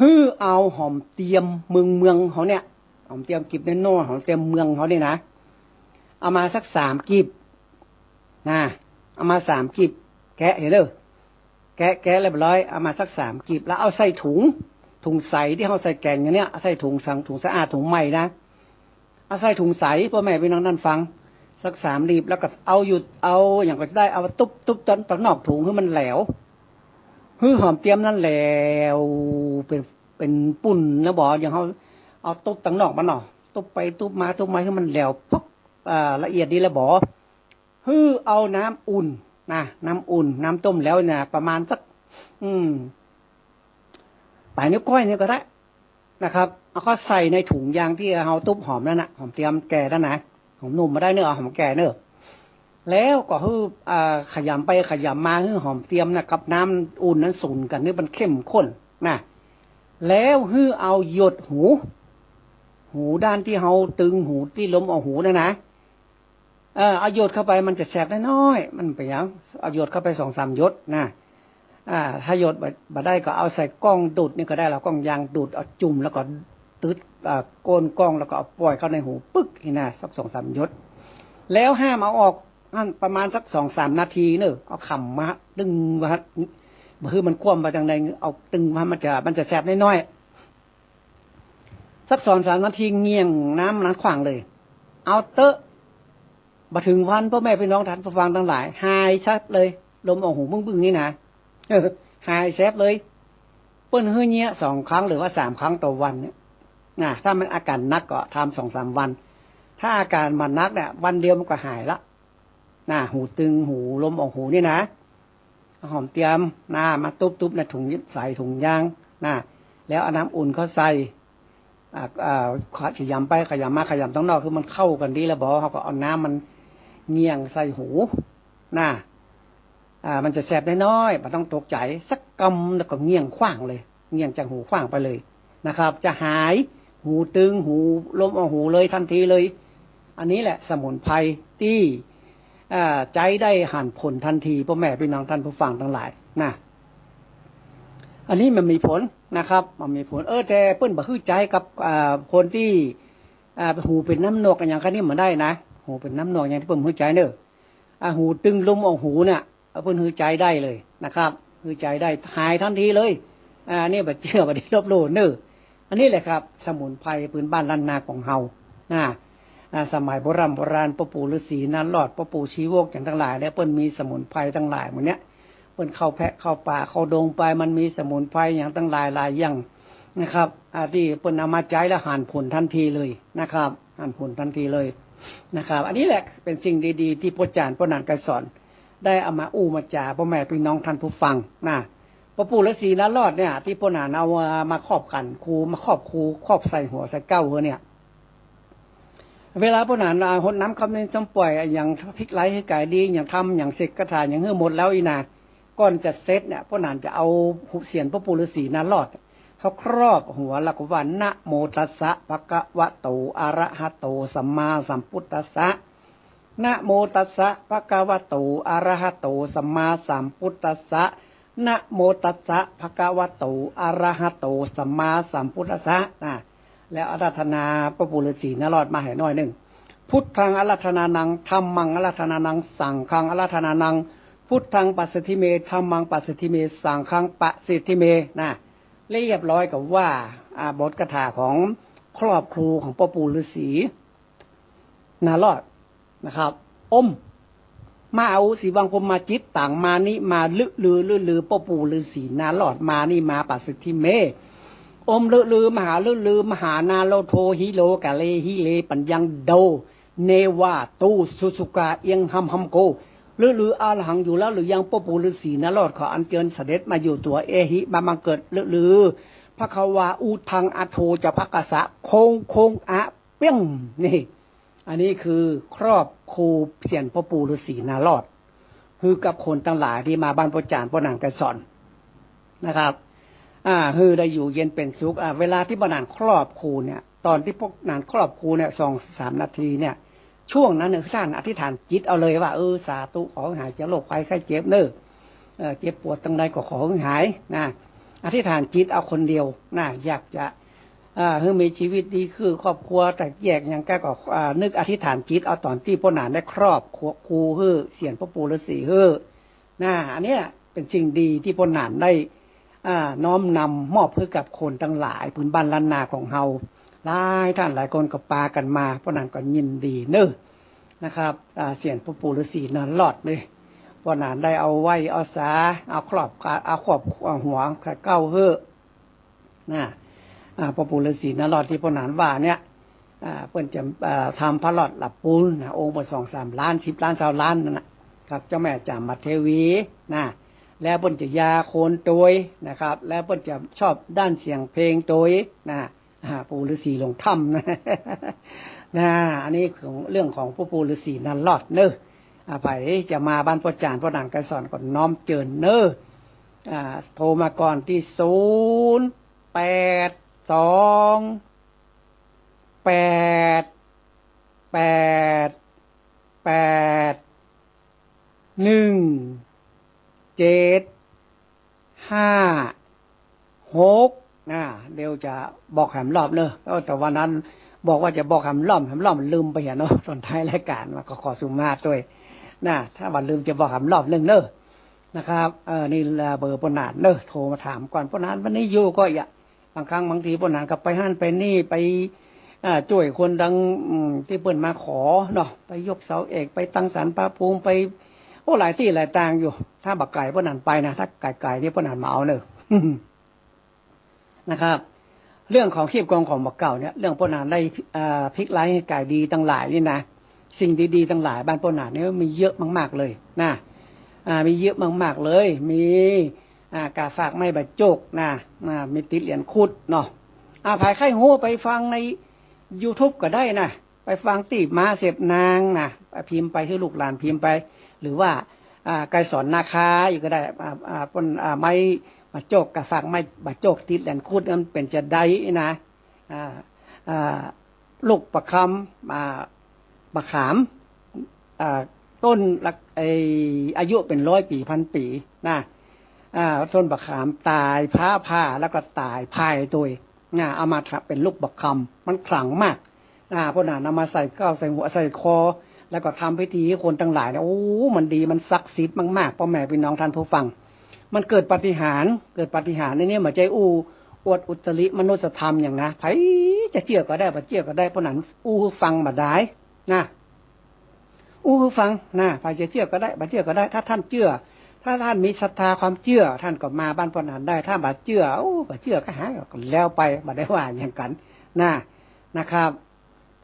ฮือเอาหอมเตรียมเมืองเขาเนี่ยหอมเตรียมกิบน้อยๆหอมเตรียมเมืองเขาเนี่ยนะเอามาสัก3 กิบนะเอามา3 กิบแกะเห็นเด้อแกะเรียบร้อยเอามาสัก3 กิบแล้วเอาใส่ถุงใสที่เขาใส่แกงอย่างเนี้ยใส่ถุงสะอาดถุงใหม่นะเอาใส่ถุงใสพ่อแม่พี่น้องท่านฟังสัก3 ลีบแล้วก็เอาอย่างก็ได้เอาตุ๊บตอนนอกถุงให้มันแหลวฮือหอมเตรียมนั่นแหลวเป็นปุ่นนะบอกอย่างเขาเอาตุ๊บตั้งนอกมันเนาะตุ๊บไปตุ๊บมาให้มันแหลวปุ๊บละเอียดดีแล้วบอกฮือเอาน้ำอุ่นนะน้ำอุ่นน้ำต้มแล้วเนี่ยประมาณสักปลายนิ้วก้อยนี่ก็ได้นะครับเอาก็ใส่ในถุงยางที่เราตุ๊บหอมนั่นนะหอมเตรียมแก่นั่นนะหอมหนุ่มมาได้เนื้อหอมแก่เนื้อแล้วก็ฮือขยำไปขยำมาฮือหอมเตรียมนะกับน้ำอุ่นนั้นสูนกันนี่มันเข้มข้นนะแล้วฮือเอาหยดหูด้านที่เราตึงหูที่ล้มเอาหูนั่นนะเอาหยดเข้าไปมันจะแสบน้อยมันไปยังเอาหยดเข้าไป2-3 หยดนะถ้าหยดบ่ได้ก็เอาใส่กล้องดูดนี่ก็ได้เรากล้องยางดูดเอาจุ่มแล้วก็ตืดโกนกล้องแล้วก็เอาปล่อยเข้าในหูปึ๊กนี่นะสัก2-3 หยดแล้วห้ามเอาออกประมาณสัก2-3 นาทีเนอะเอาขำมาดึงมาคือมันคว่ำมาจังใดเอาตึงมามันจะแสบน้อยสัก2-3 นาทีเงี่ยงน้ำนั้นขวางเลยเอาเตอะมาถึงวันพ่อแม่พี่น้องท่านผู้ฟังทั้งหลายหายชัดเลยลมออกหูบึ้งนี่นะหายแสบเลยเปิ้นฮื้อเนี้ย2 ครั้งหรือว่า3 ครั้งต่อวันเนี่ยนะถ้ามันอาการนักก็ทำ2-3 วันถ้าอาการมันนักเนี่ยวันเดียวมันก็หายละนะหูตึงหูลมออกหูนี่นะหอมเตรียมมาตุ๊บในถุงใส่ถุงยางนะแล้วเอาน้ำอุ่นเขาใส่ขยำไปขยำมาขยำต้องนอกคือมันเข้ากันดีแล้วบอกเขาก็เอาน้ำมันเงี่ยงใส่หูนะมันจะแสบน้อยๆมันต้องตกใจสักกำแล้วก็เงี่ยงขว้างเลยเงี่ยงจากหูขว้างไปเลยนะครับจะหายหูตึงหูลมออกหูเลยทันทีเลยอันนี้แหละสมุนไพรที่ใจได้หันผลทันทีพ่อแม่พี่น้องท่านผู้ฟังทั้งหลายนะอันนี้มันมีผลนะครับมันมีผลแต่เปิ้นบ่คือใจกับคนที่หูเป็นน้ำหนวกอย่างคันนี้มันได้นะหูเป็นน้ำหนวกอย่างที่เปิ้นฮือใจเด้อหูตึงลมออกหูเนี่ยเปิ้นฮือใจได้เลยนะครับฮือใจได้หายทันทีเลยนี่บ่เชื่อบ่ได้ลบหลู่เด้ออันนี้แหละครับสมุนไพรพื้นบ้านล้านนาของเฮาสมัยโบราณพ่อปู่ฤาษีนารอดพ่อปู่ชีวกอย่างทั้งหลายเนี่ยเปิ้นมีสมุนไพรทั้งหลายหมดเนี้ยเปิ้นเข้าแพะเข้าป่าเข้าดงไปมันมีสมุนไพรอย่างทั้งหลายอย่างนะครับที่เปิ้นเอามาใช้แล้วหันผลทันทีเลยนะครับหันผลทันทีเลยนะครับอันนี้แหละเป็นสิ่งดีๆที่พ่อจารย์พ่อนานไกรสอนได้เอามาอู้มาจ่าพ่อแม่พี่น้องท่านผู้ฟังนะพ่อปู่ฤาษีนารอดเนี่ยที่พ่อนานเอามาครอบกันครูมาครอบใส่หัวใส่เก้าหัวเนี่ยเวลาพ่อหนานหดน้ำคำนึงจำปล่อยอย่างพริกไหลให้ไก่ดีอย่างทำอย่างเสกกระถาอย่างเฮือหมดแล้วอีนาก่อนจะเซตเนี่ยพ่อหนานจะเอาหุบเสียนพ่อปู่ฤาษีนารอดเขาครอบหัวแล้วก็ว่านะโมตัสสะภะคะวะโตอะระหะโตสัมมาสัมพุทธัสสะนะโมตัสสะภะคะวะโตอะระหะโตสัมมาสัมพุทธัสสะนะโมตัสสะภะคะวะโตอะระหะโตสัมมาสัมพุทธัสสะแล้วอาราธนาพระปู่ฤาษีนารอดมาให้น้อยหนึ่งพุทธังอาราธนานังธัมมังอาราธนานังสังฆังอาราธนานังพุทธังปัสสิทธิเมธัมมังปัสสิทธิเมสังฆังปัสสิทธิเมเรียบร้อยกับว่าบทคาถาของครอบครูของพระปู่ฤาษีนารอดนะครับมาเอาสีวังพรหมจิตต่างมานี่มาลือพระปู่ฤาษีนารอดมานี่มาปัสสิทธิเมลือมหาลือมหานาโลโทฮิโลกะเลฮิเลปัญญังโดเนวาตูสุสุกาเอียงหัมโกลืออาหังอยู่แล้วหรือยังพ่อปู่ฤาษีนารอดขออัญเชิญเสด็จมาอยู่ตัวเอหิมาบังเกิดลือพระควาอูทังอโทจะภักกะสะโคงอะเปี้ยงนี่อันนี้คือครอบครูเสียนพ่อปู่ฤาษีนารอดคือกับคนทั้งหลายที่มาบ้านพ่อจารย์พ่อนางไกรสอนนะครับคือได้อยู่เย็นเป็นสุขเวลาที่บ้านนานครอบครูเนี่ยตอนที่พวกนานครอบครูเนี่ย2-3 นาทีเนี่ยช่วงนั้นเนี่ยท่านอธิษฐานจิตเอาเลยว่าสาธุขอหายจากโรคภัยไข้เจ็บเจ็บปวดตรงใดก็ขอหายนะ อธิษฐานจิตเอาคนเดียวนะอยากจะให้มีชีวิตดีคือครอบครัวแต่แยกอย่างแกก็นึกอธิษฐานจิตเอาตอนที่พ่อหนานได้ครอบครูเฮ้อเสียนพ่อปู่ฤาษีเฮ้อนะอันเนี้ยเป็นสิ่งดีที่พ่อหนานได้น้อมนำมอบเพื่อกับคนทั้งหลายพื้นบ้านล้านนาของเฮาหลายท่านหลายคนก็ปากันมาพ่อหนานก็ยินดีเนอะนะครับเสียนพ่อปู่ฤาษีนอนรอดเลยพ่อหนานได้เอาไว้เอาสาเอาครอบหัวเก้าเฮ้อนะพ่อปู่ฤาษีนรอดที่พ่อหนานว่าเนี่ยเพิ่นจะทำพระหลอดหลับปูนนะองค์ละ2-3 ล้าน10 ล้าน20 ล้านนั่นนะครับเจ้าแม่จามัทเทวีนะแล้วเพิ่นจะยาโคนโดยนะครับแล้วเพิ่นจะชอบด้านเสียงเพลงโดยนะปู่ฤาษีลงถ้ำนะอันนี้ของเรื่องของพ่อปู่ฤาษีนรอดเนอะไปจะมาบ้านพ่อจานพ่อหนานไกรสอนก่อนน้อมเจิญเนอะโทรมาก่อนที่เดี๋ยวจะบอกแหมรอบเนอะแต่วันนั้นบอกว่าจะบอกแหมรอบมันลืมไปเนาะตอนท้ายรายการมาก็ขอสุมาด้วยนะถ้าวันลืมจะบอกแหมรอบเรื่องเนอะนะครับนี่เบอร์ปนานเนอะโทรมาถามก่อนปนานวันนี้อยู่ก็บางครั้งบางทีปนานกับไปหั่นไปนี่ไปช่วยคนดังที่เปิ้นมาขอเนาะไปยกเสาเอกไปตั้งศาลพระภูมิไปหลายที่หลายต่างอยู่ถ้าบักไก่ปนานไปนะถ้าไก่ที่ปนานมาเอาเนอะนะครับเรื่องของขีบกองของบักเก่าเนี่ยเรื่องปนานได้พลิกไล่ให้ไก่ดีตั้งหลายนี่นะสิ่งดีๆตั้งหลายบ้านปนานเนี่ยมีเยอะมากๆเลยนะมีเยอะมากๆเลยมีกาฝากไม่บรรจกนะมีติดเหรียญคุดเนาะภายไข่หูไปฟังใน YouTube ก็ได้นะไปฟังตีมาเสพนางนะพิมพ์ไปให้ลูกหลานพิมพ์ไปหรือว่าไกรสอนนาคาอยู่ก็ได้ต้นไม้บรรจกกาฝากไม่บรรจกติดเหรียญคุดมันเป็นจะได้นะลูกประคำบะขามต้นอายุเป็น100 ปี1,000 ปีนะต้นบะขามตายผ้าแล้วก็ตายพายตัวเอามาเป็นลูกบะคำมันขลังมากพวกนั้นเอามาใส่ก้าวใส่หัวใส่คอแล้วก็ทำพิธีให้คนทั้งหลายโอ้มันดีมันศักดิ์สิทธิ์มากๆพ่อแม่พี่น้องท่านผู้ฟังมันเกิดปาฏิหาริย์ในนี้มาใจอวดอุตริมนุสธรรมอย่างนะไผจะเชื่อก็ได้บ่เชื่อก็ได้เพราะนั้นฟังบ่ได้นะฟังนะใครจะเชื่อก็ได้บ่เชื่อก็ได้ถ้าท่านเชื่อถ้าท่านมีศรัทธาความเชื่อท่านก็มาบ้านปนานได้ถ้าบ่เชื่อบ่เชื่อก็หาก็แล้วไปบ่ได้ว่าอย่างกันนะครับ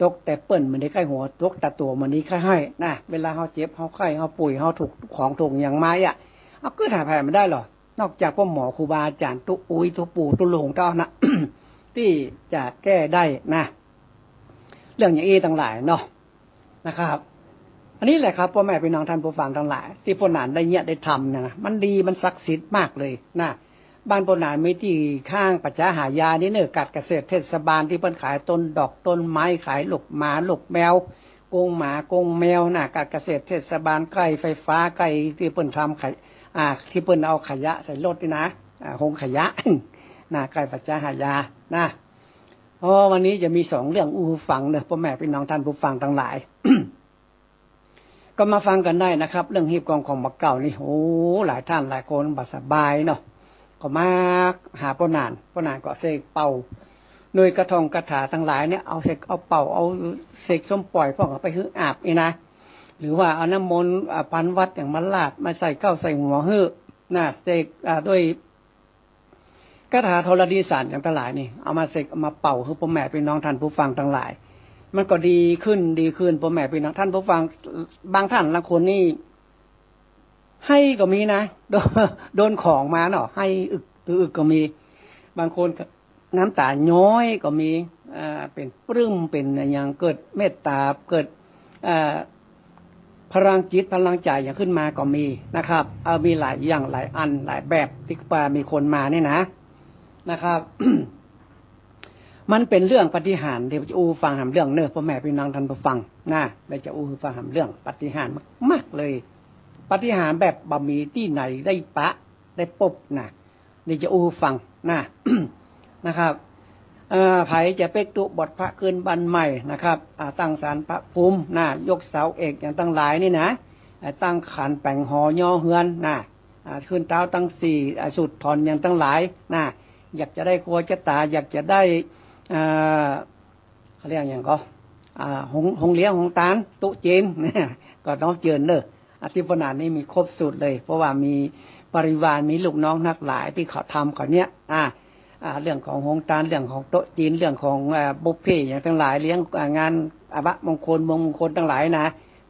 ตกแต่เปิ้นมันได้ใกล้หัวตกแต่ตัวมันนี้แค่ให้นะเวลาเฮาเจ็บเฮาไข้เฮาป่วยเฮาถูกของถูกอย่างไม้เอาก็หาแผ่ไม่ได้หรอนอกจากพ่อหมอครูบาอาจารย์ตุอุ้ยตุปู่ตุหลวงเจ้านะ ที่จะแก้ได้นะเรื่องอย่างต่างหลายเนาะนะครับอันนี้แหละครับพ่อแม่พี่น้องท่านผู้ฟังทั้งหลายที่พ่อหนานได้ได้ทำนะมันดีมันศักดิ์สิทธิ์มากเลยนะบ้านพ่อหนานมีที่ข้างปัจจาหายานี่เนอะกัดเกษตรเทศบาลที่เพิ่นขายต้นดอกต้นไม้ขายลูกหมาลูกแมวกงหมากงแมวนะกัดเกษตรเทศบาลไก่ไฟฟ้าไก่ที่เพิ่นทำที่เพิ่นเอาขยะใส่รถนี่นะหงขยะ นะไก่ปัจจาหายานะวันนี้จะมี2 เรื่องฟังเนอะพ่อแม่พี่น้องท่านผู้ฟังทั้งหลาย ก็มาฟังกันได้นะครับเรื่องหีบกองของบักเก่านี่หลายท่านหลายคนบ่สบายเนาะก็มาหาพ่อนานก็เสกเป่าโดยกระทงกระถาทั้งหลายเนี่ยเอาเสกเอาเป่าเอาเสกส้มปล่อยพวกเอาไปหื้ออาบนี่นะหรือว่าเอาน้ำมนต์พันวัดอย่างมาลาดมาใส่ใส่หัวหื้อนะเสกด้วยกระถาธรณีสารอย่างทั้งหลายนี่เอามาเสกเอามาเป่าคือพ่อแม่พี่น้องท่านผู้ฟังทั้งหลายมันก็ดีขึ้นพ่อแม่พี่น้องท่านผู้ฟังบางท่านบางคนนี่ให้ก็มีนะโดนของมาเนาะให้อึกก็มีบางคนน้ำตาย้อยก็มีเป็นปลื้มเป็นอย่างเกิดเมตตาเกิดพลังจิตพลังใจอย่างขึ้นมาก็มีนะครับมีหลายอย่างหลายอันหลายแบบที่มีคนมานี่นะครับ มันเป็นเรื่องปาฏิหาริย์เดี๋ยวจะฟังหามเรื่องเนอะพ่อแม่พี่น้องท่านผู้ฟังนะเดี๋ยวจะฟังหามเรื่องปาฏิหาริย์มากเลยปาฏิหาริย์แบบบ่มีที่ไหนได้ได้พบนะ นี่จะอู้ฟังนะ นะครับไผจะเป็กตุบทพระคืนบันใหม่นะครับตั้งศาลพระภูมินะยกเสาเอกอย่างตั้งหลายนี่นะตั้งขันแป่งหอย่อเฮือนนะขึ้นเท้าตั้งสี่สุดถอนอย่างตั้งหลายนะอยากจะได้ครัวจะตาอยากจะได้เขาเรียกอย่างก็หงเลี้ยงหงตาลตุจีนเนี่ยก็น้องเจิญเนอะอธิปนานี้มีครบสูตรเลยเพราะว่ามีบริวารมีลูกน้องนักหลายที่เขาทำเขาเนี้ยเรื่องของหงตาลเรื่องของโต๊ะจีนเรื่องของบุฟเฟ่อย่างทั้งหลายเลี้ยงงานอบะมงคลทั้งหลายนะ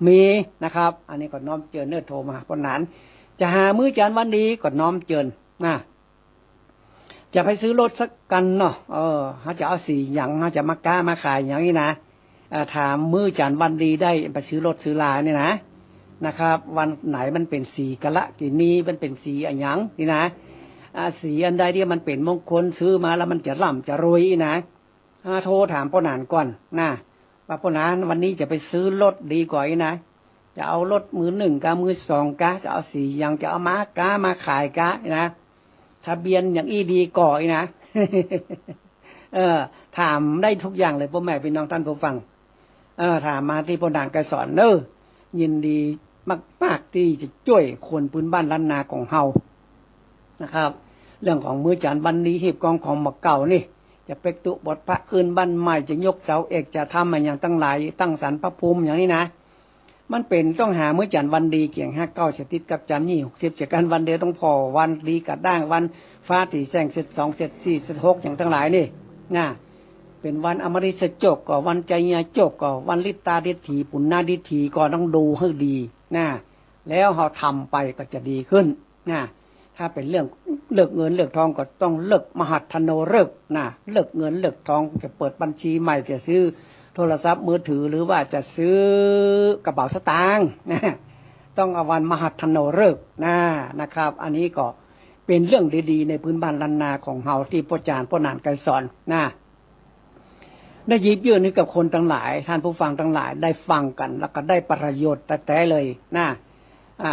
มีนะครับอันนี้ก็น้อมเจิญเนอะโทรมาคนนั้นจะหามื้อจานวันดีก็น้อมเจิญนะจะไปซื้อรถสักกันเนาะเขาจะเอาสีอย่างเขาจะมาก้ามาขายอย่างนี้นะถามมื้อจานวันดีได้ไปซื้อรถซื้อลาเนี่ยนะครับวันไหนมันเป็นสีกะละกินีมันเป็นสีอะไรอย่างนี่นะสีอันใดที่มันเป็นมงคลซื้อมาแล้วมันจะร่ำจะรวยนะโทรถามพ่อหนานก่อนนะว่าพ่อหนานวันนี้จะไปซื้อรถดีกว่านะจะเอารถมือหนึ่งกะมือสองกะจะเอาสีอย่างจะเอามากะมาขายกะนะทะเบียนอย่างอีดีก่อยนะ ถามได้ทุกอย่างเลยพ่อแม่พี่น้องท่านผู้ฟังถามมาที่พ่อหนานก็สอนยินดีมากๆที่จะช่วยคนพื้นบ้านล้านนาของเฮานะครับเรื่องของมื้อจานบันนี้หีบกองของหมกเก่านี่จะเป็กตุบทพระคืนบ้านใหม่จะยกเสาเอกจะทำอะไรอย่างตั้งหลายตั้งศาลพระภูมิอย่างนี้นะมันเป็นต้องหามื้อจานวันดีเกี่ยง59จะติดกับจานนี่60จากการวันเดียวต้องพอวันดีกระด้างวันฟ้าตีแสง12 14 16อย่างทั้งหลายนี่นะเป็นวันอมฤตจบก็วันใจญาจบก็วันลิตาดิถีปุณณาดิถีก็ต้องดูให้ดีนะแล้วเราทำไปก็จะดีขึ้นนะถ้าเป็นเรื่องเลิกเงินเลิกทองก็ต้องเลิกมหัฒโนฤกษ์นะเลิกเงินเลิกทองจะเปิดบัญชีใหม่จะซื้อโทรศัพท์มือถือหรือว่าจะซื้อกระเป๋าสตางค์นะต้องเอาวันมหัฒโนฤกษ์นะครับอันนี้ก็เป็นเรื่องดีๆในพื้นบ้านล้านนาของเฮาที่พ่อจารย์พ่อนานไกรสอนนะได้ยิบยื่นให้กับคนทั้งหลายท่านผู้ฟังทั้งหลายได้ฟังกันแล้วก็ได้ประโยชน์แต่เลยนะ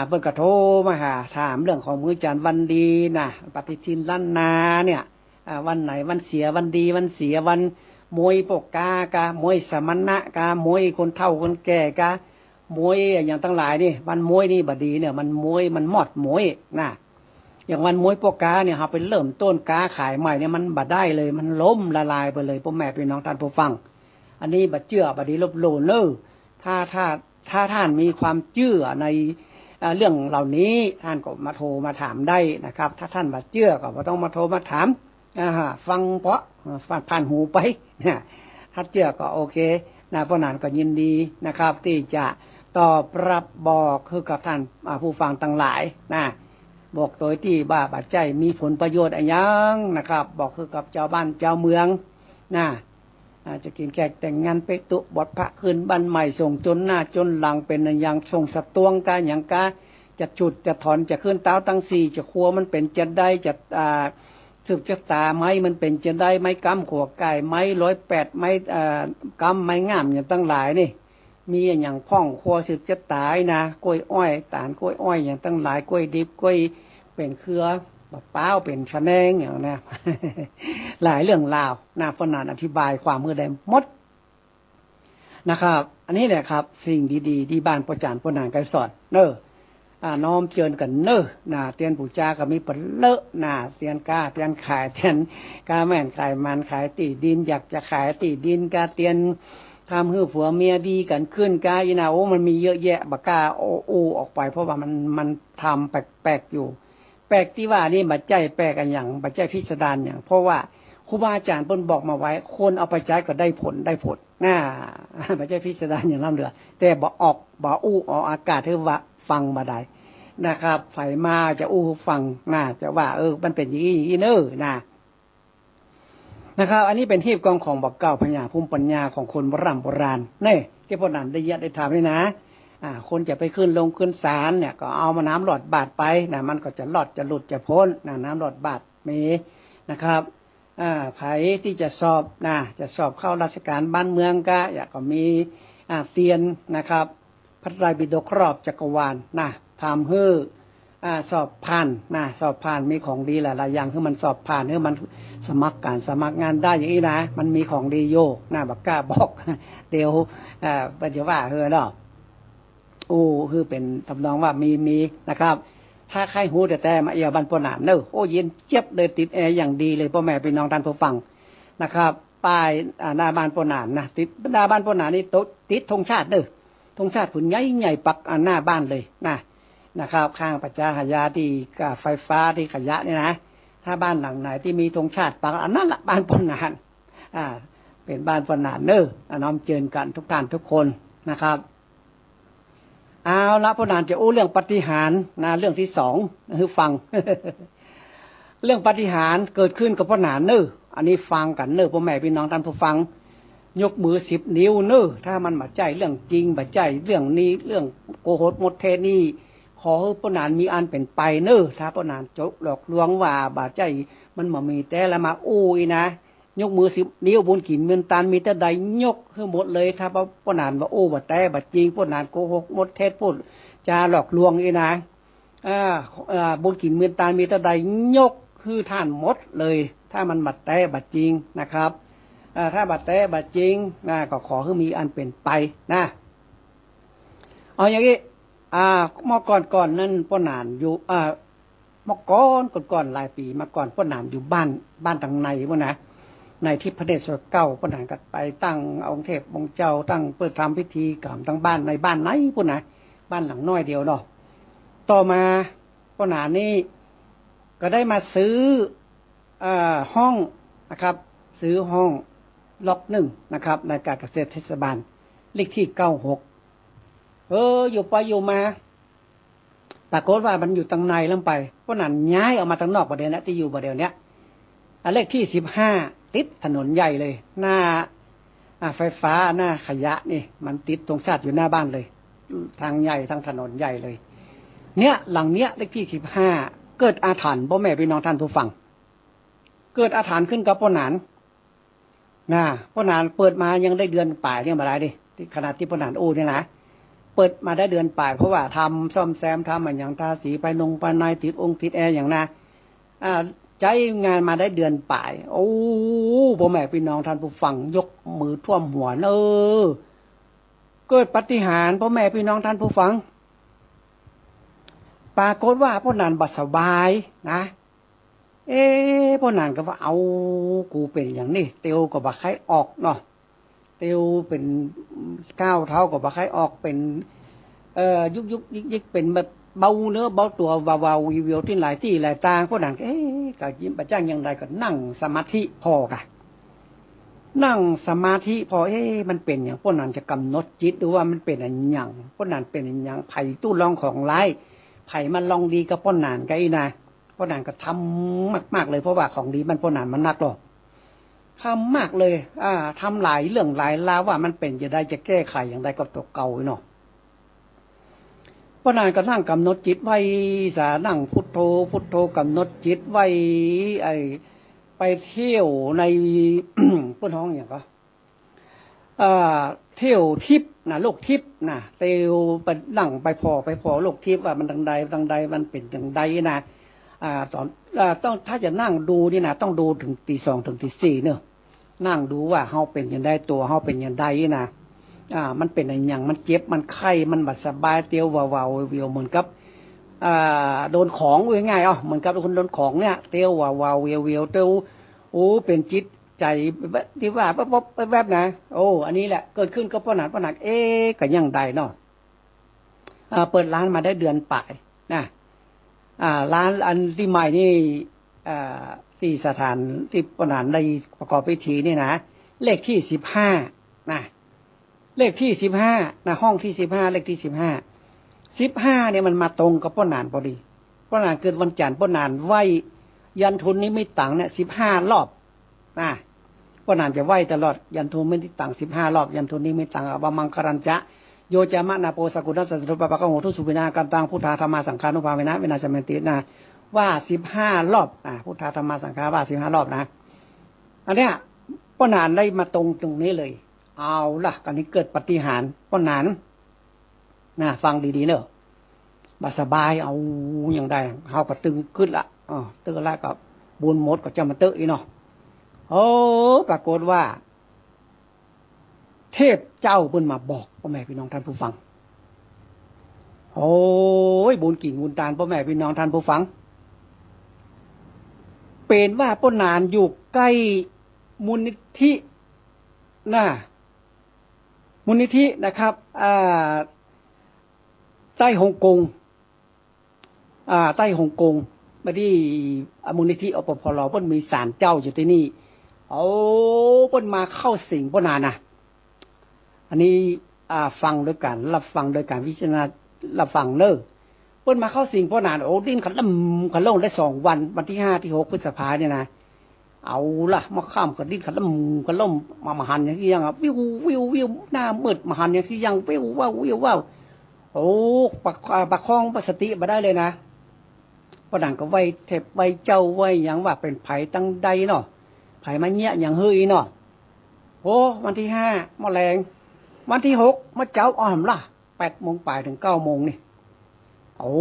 เพิ่นก็โทรมาหาถามเรื่องของมื้อจานวันดีนะปฏิทินล้านนาเนี่ยวันไหนวันเสียวันดีวันเสียวันมวยปกกากามวยสมณะกามวยคนเฒ่าคนแก่กามวยอย่างทั้งหลายนี่วันมวยนี่บดีเนี่ยมันมวยมันหมดมวยนะอย่างวันมวยปกกาเนี่ยเราไปเริ่มต้นกาขายใหม่เนี่ยมันบ่ได้เลยมันล้มละลายไปเลยพ่อแม่พี่น้องท่านผู้ฟังอันนี้บ่เชื่อบ่ดีลบหลู่ถ้าท่านมีความเชื่อในเรื่องเหล่านี้ท่านก็มาโทรมาถามได้นะครับถ้าท่านบ่เชื่อก็บ่ต้องมาโทรมาถามฟังเพราะผ่านหูไปถ้าเชื่อก็โอเคนะพ่อหนานก็ยินดีนะครับที่จะตอบรับบอกคือกับท่านผู้ฟังทั้งหลายนะบอกโดยที่บ้าปัจจัยมีผลประโยชน์อะไรยังนะครับบอกคือกับเจ้าบ้านเจ้าเมืองนะจะกินแขกแต่งงานไปตุบทพระคืนบ้านใหม่ส่งจนหน้าจนหลังเป็นอย่างส่งสตวงกาอย่างกาจะจุดจะถอนจะขึ้นเต้าตั้งสี่จะครัวมันเป็นจะได้จะสืบจะตาไม้มันเป็นจะได้ไม้กำขวไก่ไม้108ไม้กำไม้งามอย่างตั้งหลายนี่มีอย่างพ่องครัวสืบจะตายนะกล้วยอ้อยตาลกล้วยอ้อยอย่างตั้งหลายกล้วยดิบกล้วยเป็นเครือมะพร้าวเป็นชะแนงอย่างนี้ หลายเรื่องราวน่าพนานอธิบายความเมื่อใดหมดนะครับอันนี้แหละครับสิ่งดีๆที่บ้านพ่อจารย์พ่อนานไกรสอนน้อมเจิญกันเตียนปู่จ้าก็มีปเลอะเตียนกาเตียนขายเตียนกาแม่นขายมันขายตีดินอยากจะขายตีดินกาเตียนทำให้ผัวเมียดีกันขึ้นกาอีนาโอ้มันมีเยอะแยะบักกาโอ้ออกไปเพราะว่ามันทำแปลกๆอยู่แปลกที่ว่านี่บัจจัยแปลกกันอย่างบัจจัยพิสดารอย่างเพราะว่าครูบาอาจารย์เพิ่นบอกมาไว้คนเอาไปใช้ก็ได้ผลบัจจัยพิสดารอย่างล้ำเหลือแต่บ่ออกอากาศให้ว่าฟังมาได้นะครับไฟมาจะฟังจะว่ามันเป็นอย่างนี้นะครับอันนี้เป็นที่กองของบอกเก่าพญาภูมิปัญญาของคนโบราณนี่ที่พ่อนันได้ยัดได้ทำนี่นะคนจะไปขึ้นศาลเนี่ยก็เอามาน้ำหลอดบาดไปมันก็จะหลอดจะหลุดจะพ้นน้ำหลอดบาดมีนะครับไผที่จะสอบจะสอบเข้าราชการบ้านเมืองก็มีเตียนนะครับพระไตรปิฎกครอบจักรวาลทำให้ สอบผ่านสอบผ่านมีของดีหลายๆอย่างคือมันสอบผ่านคือมันสมัครงานได้อย่างนี้นะมันมีของดีโยบักกล้าบอกเดี๋ยวปัจจุบันเนาะคือเป็นทำนองว่ามีนะครับถ้าใครหูแต่มาเอี่ยวบันปนานเนอะเย็นเจี๊ยบเลยติดแอร์อย่างดีเลยพ่อแม่พี่น้องท่านผู้ฟังนะครับป้ายหน้าบ้านปนานนะติดหน้าบ้านปนานนี่ติดธงชาติเนอะธงชาติผุนใหญ่ปักหน้าบ้านเลยนะครับข้างประจาหายาที่ไฟฟ้าที่ขยะเนี่ยนะถ้าบ้านหลังไหนที่มีธงชาติปักอันนั้นละบ้านปนานเป็นบ้านปนานเนอะน้อมเชิญกันทุกท่านทุกคนนะครับเอาละพ่อนานจะเรื่องปาฏิหาริย์เรื่องที่สองคือฟัง เรื่องปาฏิหาริย์เกิดขึ้นกับพ่อนานเนออันนี้ฟังกันเนอพ่อแม่พี่น้องท่านผู้ฟังยกมือ10 นิ้วเนอถ้ามันมาใจเรื่องจริงมาใจเรื่องนี้เรื่องโกหกหมดเทนี่ขอให้พ่อนานมีอันเป็นไปเนอถ้าพ่อนานจกหลอกลวงว่าบาใจมันมามีแต่ละมานะยกมือ10 นิ้วบุญกินเงินตานมีแต่ใดยกคือหมดเลยถ้าพ่อนานว่าบ่แต่บ่จริงพ่อนานโกหกหมดเท็จพูดจาหลอกลวงนะบุญกินเงินตานมีแต่ใดยกคือท่านหมดเลยถ้ามันบัดแต่บัดจริงนะครับถ้าบัดแต่บัดจริงก็ขอให้มีอันเป็นไปนะเอาอย่างนี้เมื่อก่อนนั้นพ่อนานอยู่เมื่อก่อนหลายปีมาก่อนพ่อนานอยู่บ้านทางในพวกนะในที่พระเดชเก้าพ่อนานก็ไปตั้งองค์เทพองค์เจ้าตั้งเปิดทำพิธีกรรมทั้งบ้านในบ้านไหนพวกนะบ้านหลังน้อยเดียวเนาะต่อมาพ่อนานนี่ก็ได้มาซื้อห้องนะครับซื้อห้องล็อก1นะครับในการเกษตรเทศบาลเลขที่96อยู่ไปอยู่มาปรากฏว่ามันอยู่ทางในลงไปเพราะนั้นย้ายออกมาทางนอกประเดี๋ยวนี้ที่อยู่ประเดี๋ยวนี้เลขที่15ติดถนนใหญ่เลยหน้าไฟฟ้าหน้าขยะนี่มันติดธงชาติอยู่หน้าบ้านเลยทางใหญ่ทางถนนใหญ่เลยเนี่ยหลังเนี้ยเลขที่15เกิดอาถรรพ์พ่อแม่พี่น้องท่านผู้ฟังเกิดอาถรรพ์ขึ้นกับพ่อหนานพ่อหนานเปิดมายังได้เดือนป่ายเนี่ยมาได้ดิที่ขนาดที่พ่อหนานเนี่ยนะเปิดมาได้เดือนป่ายเพราะว่าทำซ่อมแซมทำอย่างทาสีภายในติดองค์ติดแอร์อย่างนะใจงานมาได้เดือนป่ายพ่อแม่พี่น้องท่านผู้ฟังยกมือท่วมหัวเกิดปาฏิหาริย์พ่อแม่พี่น้องท่านผู้ฟังปรากฏว่าพ่อหนานบัดสบายนะพ่อหนานก็ว่ากูเป็นอย่างนี้เตียวก็บักให้ออกเนาะเตียวเป็น9 เท่าก็บักให้ออกเป็นยุกยิกเป็นแบบเบาเนื้อเบาตัววาววิวที่หลายที่หลายตางพ่อหนานก็ยิ้มประจ้างอย่างไรก็นั่งสมาธิพอกะนั่งสมาธิพอมันเป็นอย่างพ่อหนานจะกำหนดจิตดูว่ามันเป็นอย่างพ่อหนานเป็นอย่างไผ่ตู้รองของร้ายไผ่มันลองดีกับพ่อหนานก็นะพ่อหนานก็ทำมากๆเลยเพราะว่าของดีมันพ่อหนานมันนักหรอกทำมากเลยทำหลายเรื่องหลายราวว่ามันเป็นจะได้จะแก้ไขอย่างไรกับตัวเก่าเนาะพ่อหนานก็นั่งกำหนดจิตไว้นั่งพุทโธกำหนดจิตไว้ไปเที่ยวในพุทท้องอย่างก็เที่ยวทิพย์โลกทิพย์เที่ยวไปนั่งไปพอโลกทิพย์ว่ามันทางใดมันเป็นทางใดนะต้องถ้าจะนั่งดูนี่นะต้องดูถึงตี 2 ถึงตี 4เนอะนั่งดูว่าเฮาเป็นอย่างใดตัวเฮาเป็นอย่างใดนะมันเป็นอย่างมันเจ็บมันไข้มันบัดสบายเตียววาวๆวิวเหมือนกับโดนของง่ายๆเหมือนกับคนโดนของเนี่ยเตียววาวๆวิวเตียวเป็นจิตใจที่ว่าแวบๆนะอันนี้แหละเกิดขึ้นกับพ่อหนานก็ยังใดเนาะเปิดร้านมาได้เดือนป่ายนะร้านอันที่ใหม่นี่ที่สถานที่พ่อหนานได้ประกอบพิธีนี่นะเลขที่15นะเลขที่15ห้องที่15เลขที่15เนี่ยมันมาตรงกับพ่อหนานพอดีพ่อหนานเกิดวันจันทร์พ่อหนานไหวยันทุนนี้ไม่ต่างเนี่ย15 รอบพ่อหนานจะไหวตลอดยันทุนไม่ต่าง15 รอบยันทุนนี้ไม่ต่างอบามังคารัญจะโยจามะนาโปสกุณัสสะปะปะกะโหทุสุวินากันตังพุทธาธรรมาสังฆานุภาเวนะเวนะจเมตินะว่า15 รอบพุทธาธรรมาสังฆาว่า15 รอบนะอันเนี้ยพ่อหนานได้มาตรงนี้เลยเอาล่ะกันนี้เกิดปาฏิหาริย์พ่อหนานฟังดีๆเนอะ บาสบายเอาอย่างใดเฮาก็ตึงขึ้นละตึงแล้วก็บุญหมดก็จะมาเตอะอีเนาะโอ้ปรากฏว่าเทพเจ้าเพิ่นมาบอกพ่อแม่พี่น้องท่านผู้ฟังโอ้ยบุญกิ่งบุญตาลพ่อแม่พี่น้องท่านผู้ฟังเป็นว่าป้นนานอยู่ใกล้มูลนิธิมูลนิธินะครับใต้ฮ่องกงใต้ฮ่องกงมาที่มูลนิธิอปพลเพิ่นมีศาลเจ้าอยู่ที่นี่เอาเพิ่นมาเข้าสิงป้นนานนะอันนี้ฟังด้วยกันรับฟังโดยการพิจารณารับฟังเนอะเพิ่นมาเข้าสิงป้นนานโอ้ดิ้นขันลงได้2 วันที่5ที่6พฤษภาเนี่ยนะเอาล่ะมาข้ามกันดิ้นขันล่มมาหันอย่างที่ยังวิวหน้ามืดมาหันอย่างที่ยังวิวว้าวโอ้ประคองสติมาได้เลยนะป้นนานก็ไว้เทพไว้เจ้าไว้อย่างว่าเป็นไผตั้งใดเนาะไผมาเงี้ยอย่างเฮ้ยเนาะโอ้วันที่5มะแรงวันที่6มาเจ้าอ้อมล่ะ8 โมงถึง 9 โมงนี่โอ้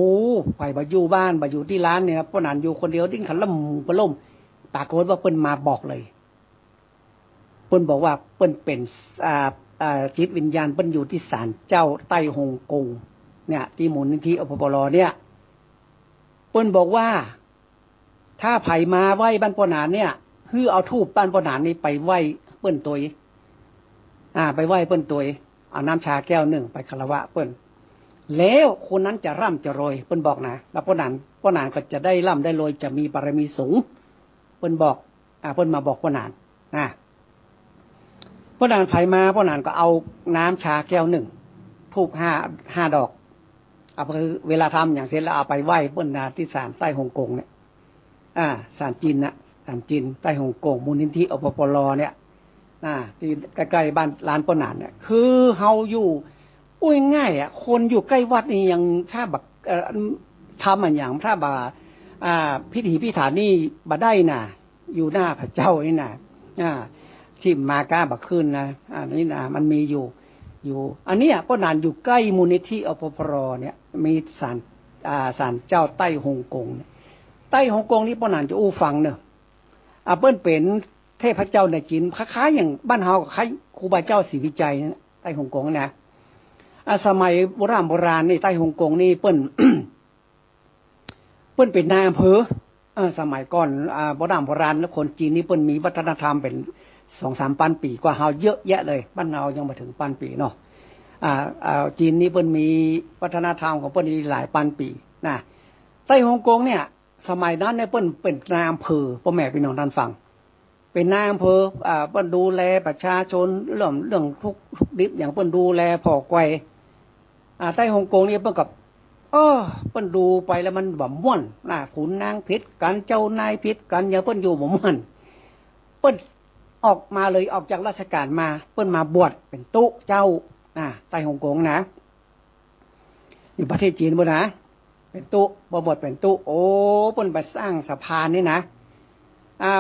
ไปบ่อยู่บ้านบ่อยู่ที่ร้านเนี่ยป้นนานอยู่คนเดียวดิ้นขันล่มปรากฏว่าเปิ้นมาบอกเลยเปิ้นบอกว่าเปิ้นเป็นจิตวิญญาณเปิ้นอยู่ที่ศาลเจ้าใต้ฮ่องกงเนี่ยที่มูลนิธิอปพลเนี่ยเปิ้นบอกว่าถ้าไผมาไหว้บ้านป้นนานเนี่ยคือเอาธูปบ้านป้นนานนี่ไปไหว้เปิ้นตัวไปไหว้เปิ้นตัวเอาน้ำชาแก้ว1ไปคารวะเปิ้นแล้วคนนั้นจะร่ำจะรวยเปิ้นบอกนะแล้วป้นนานก็จะได้ร่ำได้รวยจะมีบารมีสูงเปิ้นบอกเปิ้นมาบอกป้นนานป้นนานไผมาป้นนานก็เอาน้ำชาแก้ว1ธูป5 ดอกเอาเวลาทำอย่างเสร็จแล้วเอาไปไหว้เปิ้นนาที่ศาลใต้ฮ่องกงเนี่ยศาลจีนนะศาลจีนใต้ฮ่องกงมูลนิธิอปพลเนี่ยที่ใกล้ๆบ้านร้านป้นนานเนี่ยคือเฮาอยู่ง่ายคนอยู่ใกล้วัดนี่ยังถ้าบักทำอย่างถ้าบ่พิธีพิธานนี่บ่ได้น่ะอยู่หน้าพระเจ้านี่น่ะที่มากล้าบักขึ้นนะนี่น่ะมันมีอยู่อันนี้ป้นนานอยู่ใกล้มูลนิธิอปพลเนี่ยมีศาลเจ้าใต้ฮ่องกงใต้ฮ่องกงนี่ป้นนานจะฟังเนอะเปิ้นเป็นเทพเจ้าในจีนคล้ายๆอย่างบ้านเฮาคล้ายครูบาเจ้าศรีวิจัยใต้ฮ่องกงนะสมัยโบราณนี่ใต้ฮ่องกงนี่เปิ้น เปิ้นเป็นนายอำเภอสมัยก่อนโบราณแล้วคนจีนนี่เปิ้นมีวัฒนธรรมเป็น 2-3 พันปีกว่าเฮาเยอะแยะเลยบ้านเฮายังบ่ถึงพันปีเนาะจีนนี่เปิ้นมีวัฒนธรรมของเปิ้นหลายพันปีนะใต้ฮ่องกงเนี่ยสมัยนั้นเนี่ยเปิ้นเป็นนายอำเภอพ่อแม่พี่น้องท่านฟังเป็นนายอำเภอเปิ้นดูแลประชาชนเรื่องทุกดิบอย่างเปิ้นดูแลพ่อไกวใต้ฮ่องกงนี่เปิ้นกับเปิ้นดูไปแล้วมันบ่ม่วนขุนนางผิดกันเจ้านายผิดกันอย่าเปิ้นอยู่บ่ม่วนเปิ้นออกมาเลยออกจากราชการมาเปิ้นมาบวชเป็นตุเจ้าใต้ฮ่องกงนะอยู่ประเทศจีนบ่นะเป็นตุบ่บวชเป็นตุโอ้เปิ้นไปสร้างสะพานนี่นะ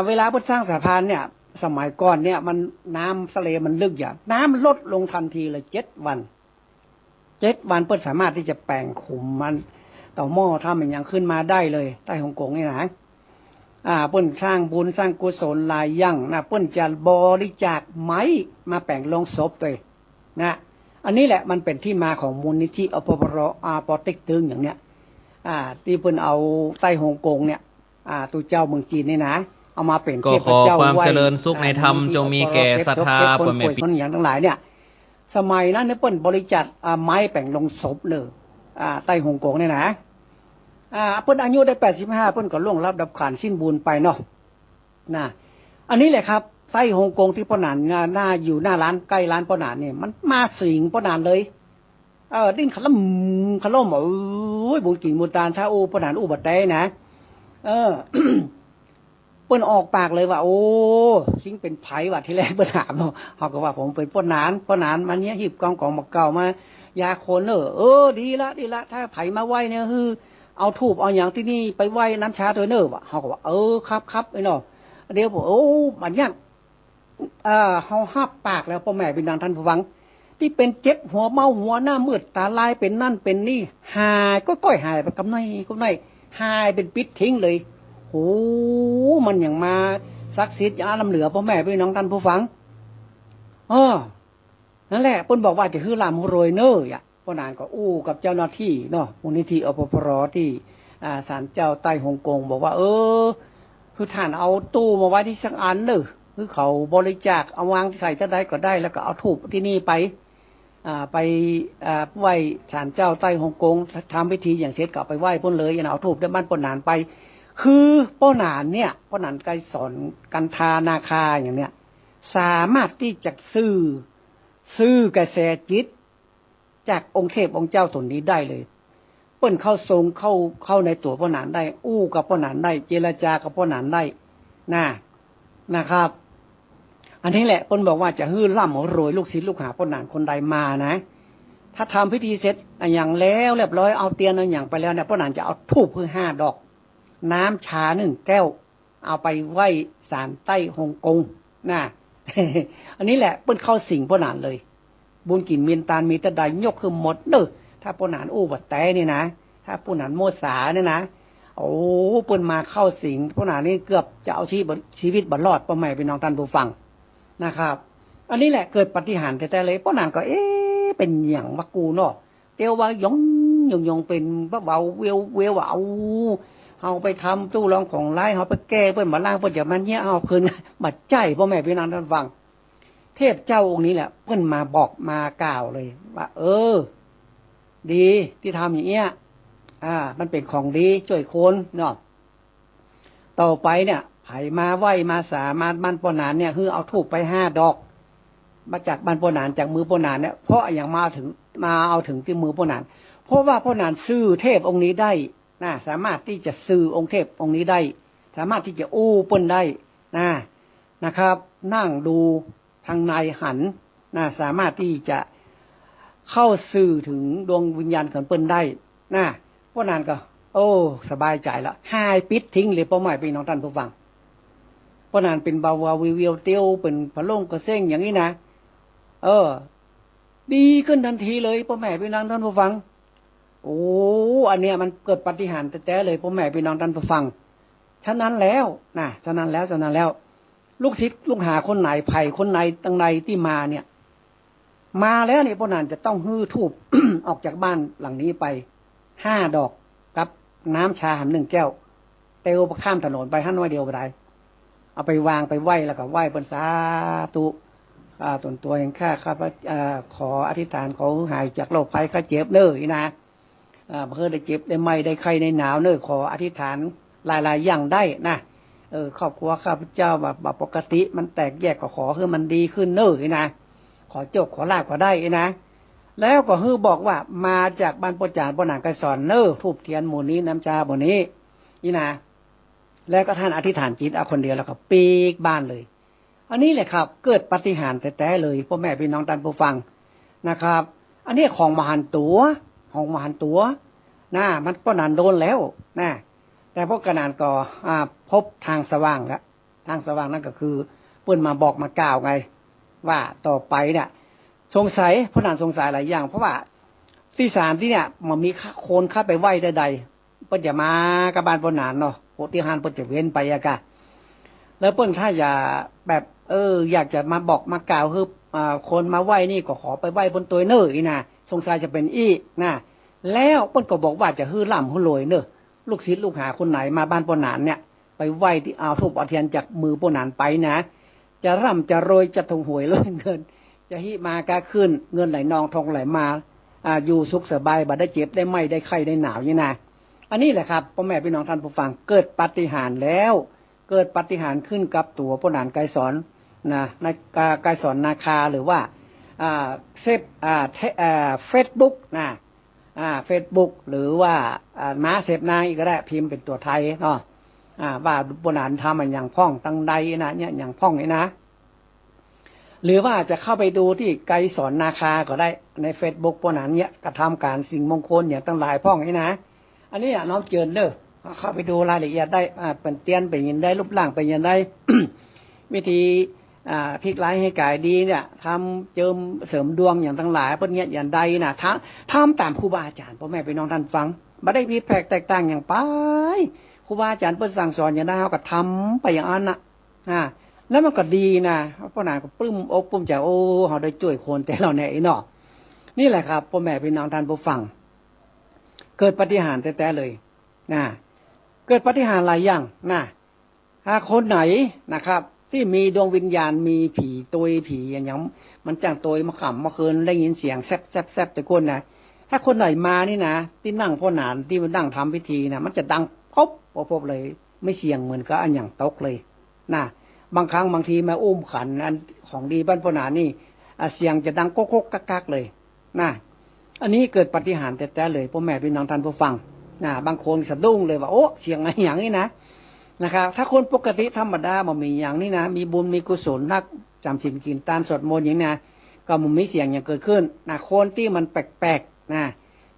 เวลาเพิ่นสร้างสะพานเนี่ยสมัยก่อนเนี่ยมันน้ำทะเลมันลึกอย่างน้ำมันลดลงทันทีเลย7 วันเพิ่นสามารถที่จะแปลงขุมมันต่อหม้อทำอย่างขึ้นมาได้เลยใต้ฮ่องกงนี่นะเปิ้นสร้างบุญสร้างกุศลหลายอย่างเปิ้นจะบริจาคไม้มาแปลงลงศพด้วยอันนี้แหละมันเป็นที่มาของมูลนิธิอปพลปอเต็กตึงอย่างเนี้ยที่เปิ้นเอาใต้ฮ่องกงเนี่ยตัวเจ้าเมืองจีนนี่นะเอามาเป็นเทพเจ้าความเจริญสุขในธรรมจงมีแก่ศรัทธาพ่อแม่พี่น้องอย่างทั้งหลายเนี่ยสมัยนั้นเนี่ยเปิ้นบริจาคไม้แปลงลงศพเลยใต้ฮ่องกงเนี่ยนะเปิ้นอายุได้85เปิ้นก็ล่วงลับดับขันสิ้นบุญไปเนาะอันนี้แหละครับใต้ฮ่องกงที่ป้นนานหน้าอยู่หน้าร้านใกล้ร้านป้นนานเนี่ยมันมาสิงป้นนานเลยดิ้นขล่มโอ้ยบุญกิ่งบุญตาลถ้าป้นนานบัดได้นะเปิ้นออกปากเลยว่าโอ้สิงเป็นไผว่าที่แรกเปิ้นถามเฮาก็ว่าผมเป็นป้นนานมันเนี้ยหีบกองบักเก่ามายาคนดีละถ้าไผมาไหว้เนี่ยคือเอาธูปเอาหยังที่นี่ไปไหว้น้ำชาตัวเนอว่ะเฮาก็ว่าครับไอ้เนาะเดี๋ยวผมบัดเนี้ยเฮาฮับปากแล้วพ่อแม่พี่น้องท่านผู้ฟัง ที่เป็นเจ็บหัวเมาหัวหน้ามืดตาลายเป็นนั่นเป็นนี่หายก็ก้อยหายไปกับไหนหายเป็นปิดทิ้งเลยโอ้มันอย่างมาศักดิ์สิทธิ์อาลำเหลือพ่อแม่พี่น้องท่านผู้ฟังนั่นแหละเพิ่นบอกว่าจะฮื้อลำโรยเนอร์พ่อนานก็อู้กับเจ้าหน้าที่เนาะมูลนิธิอปปรที่ศาลเจ้าใต้ฮ่องกงบอกว่าคือท่านเอาตู้มาไว้ที่สักอันเนอะคือเขาบริจาคเอาวางใส่ที่ใดก็ได้แล้วก็เอาถูกที่นี่ไปไหว้ศาลเจ้าใต้ฮ่องกงทำพิธีอย่างเสร็จก็ไปไหว้พ่นเลยเอาถูกได้บ้านพ่นนานไปคือพ่อนานเนี่ยพ่อนานไกสอนกันทานาคาอย่างเนี้ยสามารถที่จะซื้อกระแสจิตจากองค์เทพองค์เจ้าตนนี้ได้เลยเปิ้นเข้าทรงเข้าในตัวพ่อนานได้อู้กับพ่อนานได้เจรจากับพ่อนานได้นะครับอันนี้แหละเปิ้นบอกว่าจะฮื้อล่ำโรยลูกศิษย์ลูกหาพ่อนานคนใดมานะถ้าทำพิธีเสร็จอย่างแล้วเรียบร้อยเอาเตียนเอาอย่างไปแล้วเนี่ยพ่อนานจะเอาธูปเพื่อ5 ดอกน้ำชา1 แก้วเอาไปไหว้ศาลใต้ฮ่องกงอันนี้แหละเปิ้นเข้าสิงพ่อนานเลยบุญกินเมียนตาลมีตะไดยกคือหมดเด้อถ้าพ่อนานอู้บัดแต่นี่นะถ้าพ่อนานโมสาเนี่ยนะโอ้เปิ้นมาเข้าสิงพ่อนานนี่เกือบจะเอาชีวิตบัดรอดพ่อแม่พี่น้องท่านผู้ฟังนะครับอันนี้แหละเกิดปาฏิหาริย์แต่เลยพ่อนานก็เป็นอย่างวักกูเนาะเตียวว่ายงเป็นเบาเววเอาไปทำตู้รองของไร้เอาไปแก้เปิ้นมาล้างเปิ้นจะมันเนี้ยเอาคืนมาใจพ่อแม่พี่น้องท่านฟังเทพเจ้าองค์นี้แหละเปิ้นมาบอกมากล่าวเลยว่าดีที่ทำอย่างเงี้ยมันเป็นของดีช่วยคนเนาะต่อไปเนี่ยไผมาไหว้มาสามาบ้านปนานเนี่ยคือเอาธูปไป5 ดอกมาจากบ้านปนานจากมือปนานเนี่ยเพราะอย่างมาเอาถึงที่มือปนานเพราะว่าปนานซื้อเทพองค์นี้ได้สามารถที่จะซื้อองค์เทพองค์นี้ได้สามารถที่จะอู้เปิ้นได้นะครับนั่งดูทางในหันสามารถที่จะเข้าสื่อถึงดวงวิญญาณของเปิ้นได้เพราะนั้นก็สบายใจแล้วหายปิดทิ้งเลยเป้าหมายพี่น้องท่านผู้ฟังเพราะนั้นเป็นเบาวิวเตียวเป็นพะโล่งกระเซ้งอย่างนี้นะดีขึ้นทันทีเลยเป้าหมายพี่น้องท่านผู้ฟังอันเนี้ยมันเกิดปาฏิหาริย์แท้ๆเลยพ่อแม่พี่น้องท่านผู้ฟังฉะนั้นแล้วลูกศิษย์ลูกหาคนไหนไผ่คนไหนตั้งใดที่มาเนี่ยมาแล้วเนี่ยพ่อนานจะต้องฮื้อธูป ออกจากบ้านหลังนี้ไป5 ดอกกับน้ำชา1 แก้วเตวข้ามถนนไปหั่นไว้เดียวบ่ได้เอาไปวางไปไหว้แล้วก็ไหว้เปิ้นสาธุตนตัวเองข้าขออธิษฐานขอหายจากโรคภัยไข้เจ็บเด้อนี่นะเพื่อได้เจ็บได้ไหมได้ไข้ได้หนาวเนอะขออธิษฐานหลายๆอย่างได้นะครอบครัวข้าพเจ้าแบบปกติมันแตกแยกก็ขอให้มันดีขึ้นเนอะนะขอโจกขอลาบก็ได้นะแล้วก็ฮือบอกว่ามาจากบ้านปจานปนานไกสอนเนอะทูบเทียนหมู่นี้น้ำชาหมู่นี้นี่นะแล้วก็ท่านอธิษฐานจิตเอาคนเดียวแล้วก็ปีกบ้านเลยอันนี้แหละครับเกิดปาฏิหาริย์แท้ๆเลยพ่อแม่พี่น้องท่านผู้ฟังนะครับอันนี้ของมหันตัวมันก็นานโดนแล้วแต่พวกกระนานก็พบทางสว่างแล้วทางสว่างนั่นก็คือเปิ้นมาบอกมากล่าวไงว่าต่อไปเนี่ยสงสัยพระนานสงสัยหลายอย่างเพราะว่าที่ศาลที่เนี่ยมันมีคนเข้าไปไหว้ใดๆเปิ้นจะมากระบาลพระนานเนาะโหติหานเปิ้นจะเว้นไปอะกะแล้วเปิ้นถ้าอย่าแบบอยากจะมาบอกมากล่าวคือคนมาไหว้นี่ก็ขอไปไหว้บนตัวเนออีนะสงสัยจะเป็นแล้วเปิ้นก็บอกว่าจะฮื้อล่ำฮื้อรวยเนอะลูกศิษย์ลูกหาคนไหนมาบ้านปนานเนี่ยไปไหว้ที่เอาธูปเอาเทียนจากมือปนานไปนะจะร่ำจะรวยจะถูกหวยเลยเงินจะหิมากาขึ้นเงินไหลนองทองไหลมาอยู่สุขสบายบ่ได้เจ็บได้ไหมได้ไข้ได้หนาวนี่นะอันนี้แหละครับพ่อแม่พี่น้องท่านผู้ฟังเกิดปาฏิหาริย์แล้วเกิดปาฏิหาริย์ขึ้นกับตัวปนานไกสอนในไกสอนนาคาหรือว่าFacebook Facebook หรือว่าม้าเสพนางอีกก็ได้พิมพ์เป็นตัวไทยเนาะว่าปนานทำมันอย่างพ่องตั้งใดนะเนี่ยอย่างพ่องนี่นะหรือว่าจะเข้าไปดูที่ไกสอนนาคาก็ได้ใน Facebook ปนานเนี่ยกระทำการสิ่งมงคลอย่างตั้งหลายพ่องนี่นะอันนี้น้องเจิญเด้อเข้าไปดูรายละเอียดได้เป็นเตียนเป็นยังได้รูปร่างเป็นยังได้ วิธี พลิกไล่ให้กายดีเนี่ยทำเจิมเสริมดวงอย่างทั้งหลายเพิ่นเนี่ยอย่างใดนะทำตามครูบาอาจารย์พ่อแม่พี่น้องท่านฟังบ่ได้ผิดแปลกแตกต่างอย่างไปครูบาอาจารย์เพิ่นสั่งสอนอย่างนั้นเฮาก็ทำไปอย่างนั้นน่ะแล้วมันก็ดีนะพ่อหนานก็ปลื้มอกปลื้มใจโอ้เฮาได้ช่วยคนแต่เราเนี่ยไอ้เนาะนี่แหละครับพ่อแม่พี่น้องท่านผู้ฟังเกิดปาฏิหาริย์แท้ๆเลยนะเกิดปาฏิหาริย์หลายอย่างนะถ้าคนไหนนะครับที่มีดวงวิญญาณมีผีตัวผีอย่างมันจ้างตัวมาขำมาคืนได้ยินเสียงแซ่บแต่คนนะถ้าคนไหนมานี่นะที่นั่งพ่อหนานที่มันนั่งทำพิธีนะมันจะดังพบเลยไม่เสียงเหมือนกับอันอย่างตกเลยนะบางครั้งบางทีมาอุ้มขันอันของดีบ้านพ่อหนานนี่เสียงจะดังก๊กกักเลยนะอันนี้เกิดปาฏิหาริย์แท้ๆเลยพ่อแม่พี่น้องท่านผู้ฟังนะบางคนสะดุ้งเลยว่าโอ้เสียงอะไรอย่างนี้นะครับถ้าคนปกติธรรมดามันมีอย่างนี้นะมีบุญมีกุศลนักจำศีลกินทานสวดมนต์อย่างนี้นะก็มันไม่เสียงอย่างเกิดขึ้นนะคนที่มันแปลกๆนะ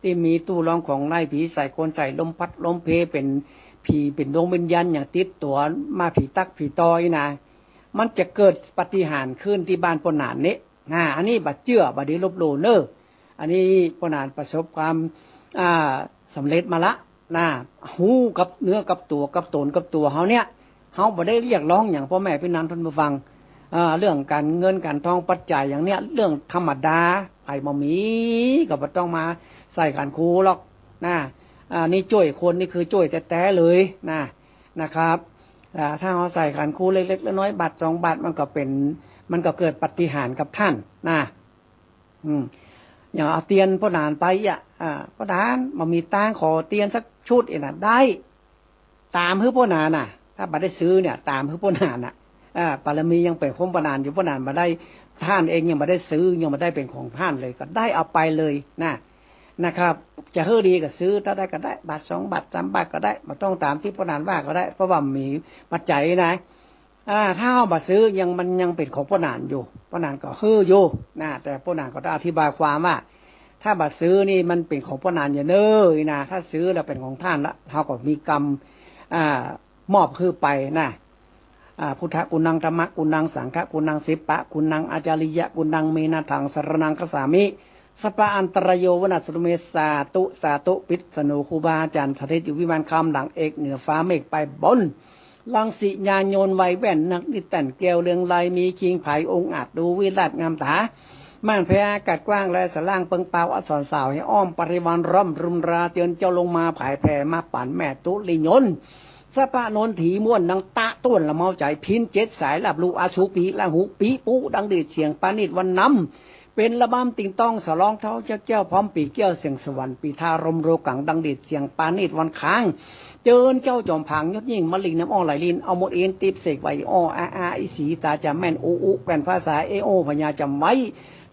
ที่มีตู้ร้องของไล่ผีใส่คนใส่ลมพัดลมเพเป็นผีเป็นดวงวิญญาณอย่างติดตัวมาผีตักผีตอยนะมันจะเกิดปาฏิหาริย์ขึ้นที่บ้านปนานนี้อันนี้บัดเชื่อบัดนี้ลบหลู่เนออันนี้ปนานประสบความสำเร็จมาละหูกับเนื้อกับตัวกับตนกับตัวเฮาเนี่ยเฮาบ่ได้เรียกร้องอย่างพ่อแม่พี่น้องท่านผู้ฟังเรื่องการเงินการทองปัจจัยอย่างเนี้ยเรื่องธรรมดาไผบ่มีก็บ่ต้องมาใส่การครูหรอกนี่ช่วยคนนี่คือช่วยแท้ๆเลยนะครับถ้าเฮาใส่การครูเล็กๆน้อยๆบาท2 บาทมันก็เกิดปาฏิหาริย์กับท่านอย่างเอาเตียนพ่อหนานไปพ่อหนานมันมีตังขอเตียนสักชุดได้ตามพ่อหนานถ้าบ่ได้ซื้อเนี่ยตามพ่อหนานปารมียังเป็นของพ่อหนานอยู่พ่อหนานบ่ได้ท่านเองยังบ่ได้ซื้อยังบ่ได้เป็นของท่านเลยก็ได้เอาไปเลยนะครับจะเฮอดีก็ซื้อถ้าได้ก็ได้บาท2 บาท3 บาทก็ได้บ่ต้องตามที่พ่อหนานว่าก็ได้เพราะว่ามีปัจจัยนะถ้าเอาบ่ซื้อมันยังเป็นของพ่อหนานอยู่พ่อหนานก็เฮ้ออยู่แต่พ่อหนานก็ได้อธิบายความว่าถ้าบ่ซื้อนี่มันเป็นของพ่อหนานอย่าเน้อถ้าซื้อแล้วเป็นของท่านละเฮาก็มีกรรมมอบคือไปพุทธกุณังธรรมกุณังสังฆกุณังสิปะกุณังอาจาริยะกุณังเมนะถังสรณังคัสสามิสัพพะอันตรโยวนัสสุเมสาตุปิสโนครูบาอาจารย์สถิตอยู่วิมานคำหลังเอกเหนือฟ้าเมฆไปบนลังสิญาโยนไวแว่นนักนิแต่นแก้วเรืองลายมีคิงไผองค์อาจดูวิราชงามตาม่านแพอากาศกว้างและสล่างเปิงเปล่าอักษรสาวให้อ้อมปริวารร่อมรุมราเจือนเจ้าลงมาผายแผ่มาป่านแม่ตุลิยนสะปะนนถีม้วนดังตะต้วนละเมาใจพิน7 สายลับลูอาสุปีละหูปีปูดังเดือดเสียงปานิดวันน้ำเป็นระบำติงต้องสลองเท้าเจ้าพร้อมปีเกี้ยวเสียงสวรรค์ปีทารมโรกังดังเดือดเสียงปานิดวันค้างเจิญเจ้าจอมผังยศยิ่งมะลิงน้ำอ้อไหลลินเอาหมดเอ็นติบเสกไว้อ้ออาอีสีตาจะแม่นอุแก่นภาษาโอพญาจำไว้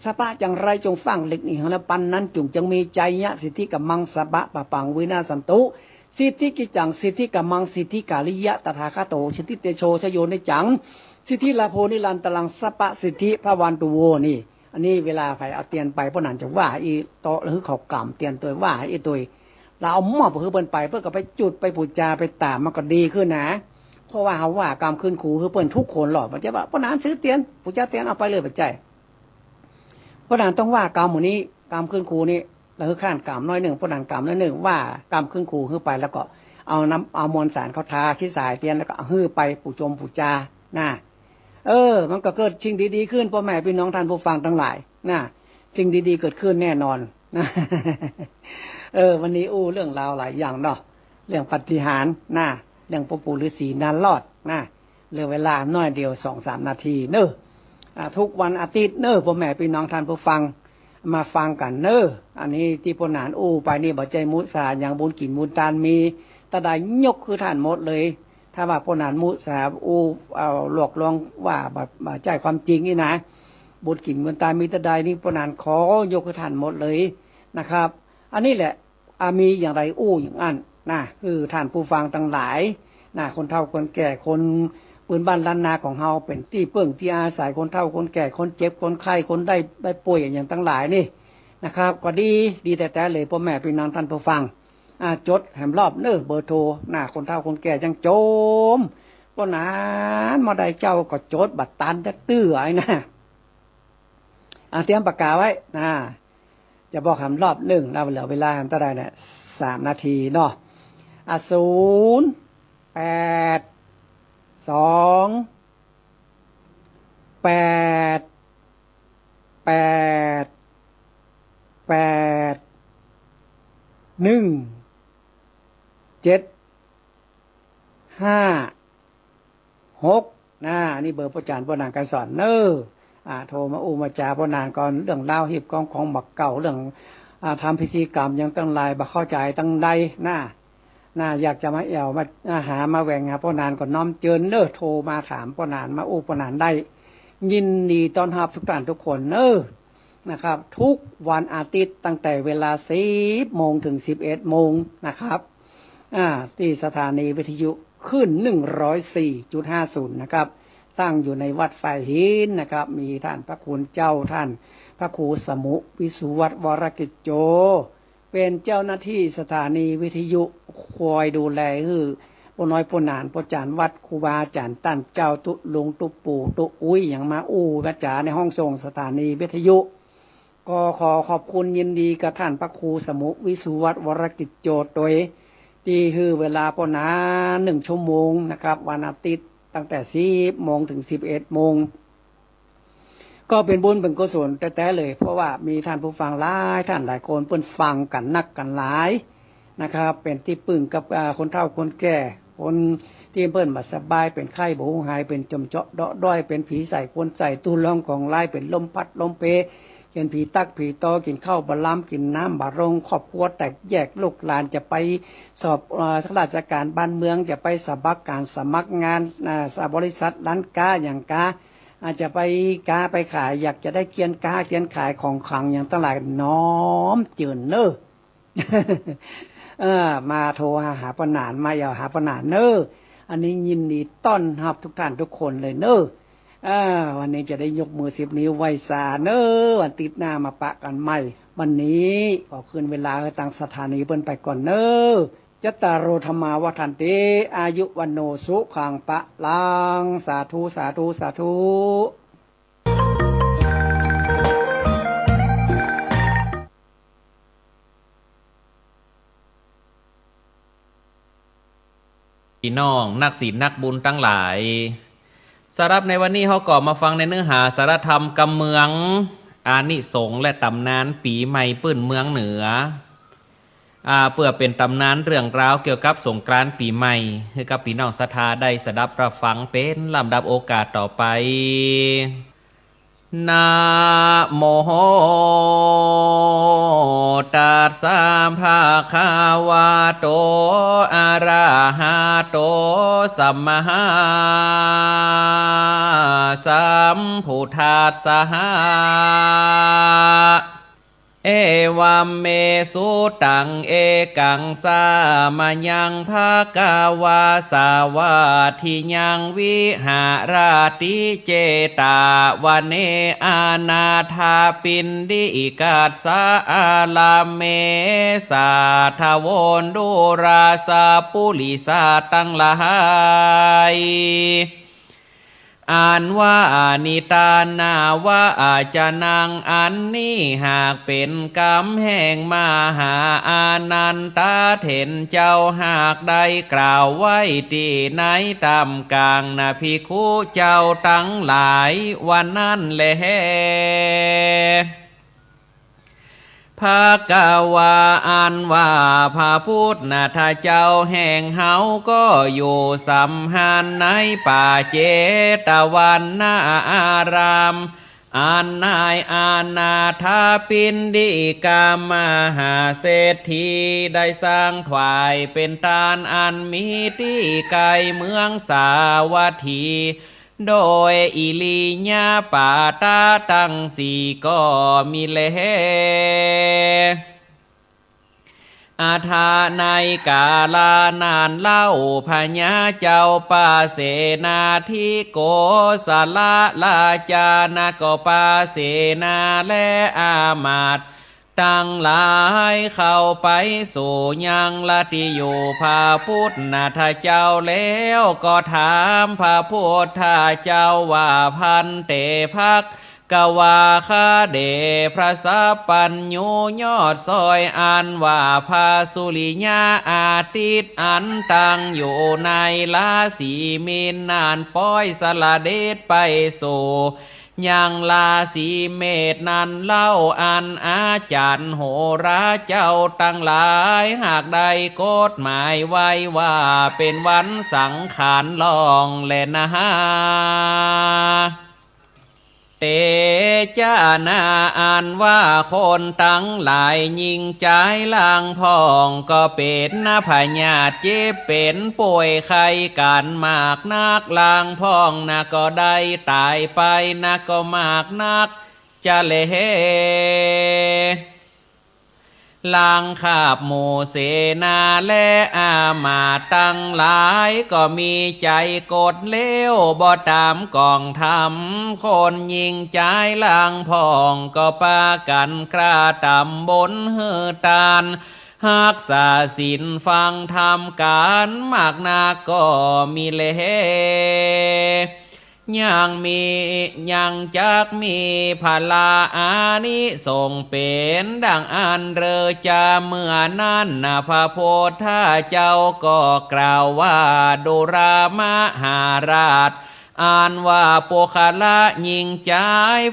สปะจังไรจงฟังเล็กนี่หันปันนั้นจุงจังมีใจยะสิทธิกัมมังสบะปะปังวินาสันตุสิทธิกิจังสิทธิกัมมังสิทธิกาลิยะตถาคโตสิทธิเตโชชโยในจังสิทธิลาโพนิรันตลังสปะสิทธิพระวันตุโวนี่อันนี้เวลาใครเอาเตียนไปเพราะนั้นจะว่าอีโตหรือเขากำเตียนตัวว่าอีตัวเราเอาหม้อเพื่อเปิ้นไปเพื่อก็ไปจุดไปปูจาไปตามมันก็ดีขึ้นนะเพราะว่าเขาว่ากรรมขึ้นครูคือเปิ้นทุกคนหรอกมันจะว่าเพราะนั้นซื้อเตียนปูจาเตียนเอาไปเลยปัจจัยเพราะนั้นต้องว่ากรรมหมู่นี้กรรมขึ้นครูนี่เราคือข้านกรรมน้อยหนึ่งเพราะนั้นกรรมน้อยหนึ่งว่ากรรมขึ้นครูขึ้นไปแล้วก็เอามวลสารเขาทาขี้สายเตียนแล้วก็ฮื้อไปปูจมปูจามันก็เกิดสิ่งดีๆขึ้นพ่อแม่พี่น้องท่านผู้ฟังทั้งหลายสิ่งดีๆเกิดขึ้นแน่นอนวันนี้เรื่องราวหลายอย่างเนาะเรื่องปาฏิหาริย์เรื่องปู่ฤาษีนานรอดเหลือเวลาน้อยเดียว 2-3 นาทีเนอะทุกวันอาทิตย์เนอะพ่อแม่พี่น้องท่านผู้ฟังมาฟังกันเนอะอันนี้ที่พ่อหนานไปนี่บ่ใจมุสาอย่างบุญกินบุญทานมีตาได้ยกคือท่านหมดเลยถ้าว่าพ่อหนานมุสาเอาหลอกลวงว่าบ่ใจความจริงนี่นะบุญกินบุญทานมีตาได้นี่พ่อหนานขอยกคือท่านหมดเลยนะครับอันนี้แหละมีอย่างไรอย่างนั้นคือท่านผู้ฟังทั้งหลายคนเฒ่าคนแก่คนปืนบ้านล้านนาของเฮาเป็นที่เปิ้งที่อาศัยคนเฒ่าคนแก่คนเจ็บคนไข้คนได้ป่วยอย่างทั้งหลายนี่นะครับก็ดีแต่เลยพ่อแม่พี่น้องท่านผู้ฟังจดแหมรอบเบอร์โทรคนเฒ่าคนแก่จังโจม ก็นานมาได้เจ้าก็โจทย์บัตรตันจะตื้อไอ้นะเตรียมปากกาไว้จะบอกคำรอบหนึ่งเราเหลือเวลาเท่าไหร่เนี่ย3 นาทีเนาะ0 8 2 8 8 8 1 7 5 6นี่เบอร์ประจานพ่อนางการสอนโทรมามาจาพ่อนางก่อนเรื่องเล่าฮิบของบักเก่าเรื่องทำพิธีกรรมยังตั้งลายบักเข้าใจตั้งใดอยากจะมาแอวมาหามาแหวงหาพ่อนานก่อนน้อมเจิญโทรมาถามพ่อนานมาพ่อนานได้ยินดีต้อนรับทุกท่านทุกคนนะครับทุกวันอาทิตย์ตั้งแต่เวลา10 โมงถึง 11 โมงนะครับที่สถานีวิทยุขึ้น 104.50 นะครับตั้งอยู่ในวัดไฟหินนะครับมีท่านพระคุณเจ้าท่านพระครูสมุวิสุวัตรวรกิจโจเป็นเจ้าหน้าที่สถานีวิทยุคอยดูแลผู้น้อยผู้นานผู้จานวัดครูบาอาจารย์ตั้นเจ้าตุลุงตุปู่ตุอุ้ยอย่างมาวัดจ๋าในห้องส่งสถานีวิทยุก็ขอขอบคุณยินดีกับท่านพระครูสมุวิสุวัตรวรกิจโจโดยที่เวลาปนา1 ชั่วโมงนะครับวันอาทิตย์ตั้งแต่10 โมงถึง 11 โมงก็เป็นบุญเป็นกุศลแต่เลยเพราะว่ามีท่านผู้ฟังหลายท่านหลายคนเพิ่นฟังกันนักกันหลายนะครับเป็นที่ปึ้งกับคนเฒ่าคนแก่คนที่เพิ่นบ่สบายเป็นไข้บ่ฮู้หายเป็นจมเจาะเดาะด้อยเป็นผีใส่คนใส่ตู้ร้องของลายเป็นลมพัดลมเพเป็นผีตักผีตอกินข้าวบะล้ำกินน้ำบะรงครอบครัวแตกแยกลูกหลานจะไปสอบราชการบ้านเมืองจะไปสมัครการสมัครงานบริษัทร้านค้าอย่างค้าอาจจะไปค้าไปขายอยากจะได้เกียนค้าเกียนขายของขลังอย่างตลาดน้อมจืนมาโทรหาปนานมาอย่าหาปนานอันนี้ยินดีต้อนรับทุกท่านทุกคนเลยวันนี้จะได้ยกมือ10 นิ้วไหว้สาวันติดหน้ามาปะกันใหม่วันนี้ขอคืนเวลาให้ตั้งสถานีเปิ้นไปก่อนจัตตารโอธรรมาวัฏันติอายุวันโนสุขังปะลังสาธุสาธุสาธุ พี่น้องนักศีลนักบุญทั้งหลายสำหรับในวันนี้เขาก็มาฟังในเนื้อหาสารธรรมกำเมืองอานิสงส์และตำนานปีใหม่ปื้นเมืองเหนือเพื่อเป็นตำนานเรื่องราวเกี่ยวกับสงกรานต์ปีใหม่ให้กับพี่น้องศรัทธาได้สดับรับฟังเป็นลำดับโอกาสต่อไปนะโมตัสสะภะคะวะโตอะระหะโตสัมมาสัมพุทธัสสะเอวัมเมสุตังเอกังสามายังภะคะวะสาวาทิยังวิหาราติเจตาวะเนอานาถาปินดิกาสาอาลาเมสาทาวนดุราสาปุลิสาตังลายอ่านว่านิตานาว่าอาจานังอันนี้หากเป็นกรรมแห่งมหาอานันตาเถนเจ้าหากได้กล่าวไว้ที่ไหนตามกลางนะภิกขุเจ้าทั้งหลายวันนั้นแลภะคะวะอันว่าพระพุทธนะถ้าเจ้าแห่งเฮาก็อยู่สัมหันในป่าเจตวันนาอารามอันนายอานาถาปินดิกามหาเศรษฐีได้สร้างถวายเป็นทานอันมีที่ไกลเมืองสาวัตถีโดยอิลิญาปาตาตั้งสี่ก็มีเลอาทาในกาลานานเล่าพญาเจ้าป่าเสนาธิโกสลาลาจานาก็ป่าเสนาและอามาตย์ ตั้งหลายเข้าไปสู่ยังละติอยู่พระพุทธเจ้าแล้วก็ถามพระพุทธเจ้าว่าพันเตภักกวาคาเดพระสัพปัญญูยอดซอยอันว่าพาสุริยาอาทิตย์อันตั้งอยู่ในราศีมีนนานป้อยสละเดชไปสู่ยังราศีเมษนั้นเล่าอันอาจารย์โหราเจ้าตั้งหลายหากใดกฎหมายไว้ว่าเป็นวันสังขารลองแลนะฮะเตจานาอันว่าคนตั้งหลายยิงใจลางพองก็เป็นนะพญาติเจ็บเป็นป่วยไข้กันมากนักลางพองนะก็ได้ตายไปนะก็มากนักจะเลลางขาบหมู่เสนาและอามาตย์ตั้งหลายก็มีใจกดเลี้ยวบ่ตามกองทำคนยิงใจลางพองก็ปากันกล้าตำบนเฮือตานหักษาศีลฟังธรรมการมากนาก็มีเลยังจักมีพลาอานิสงส์เป็นดังอันเรอจาเมื่อนั้นนะพระโพธเจ้าก็กล่าวว่าดุรามหาราชอ่านว่าโปคาละยิงใจ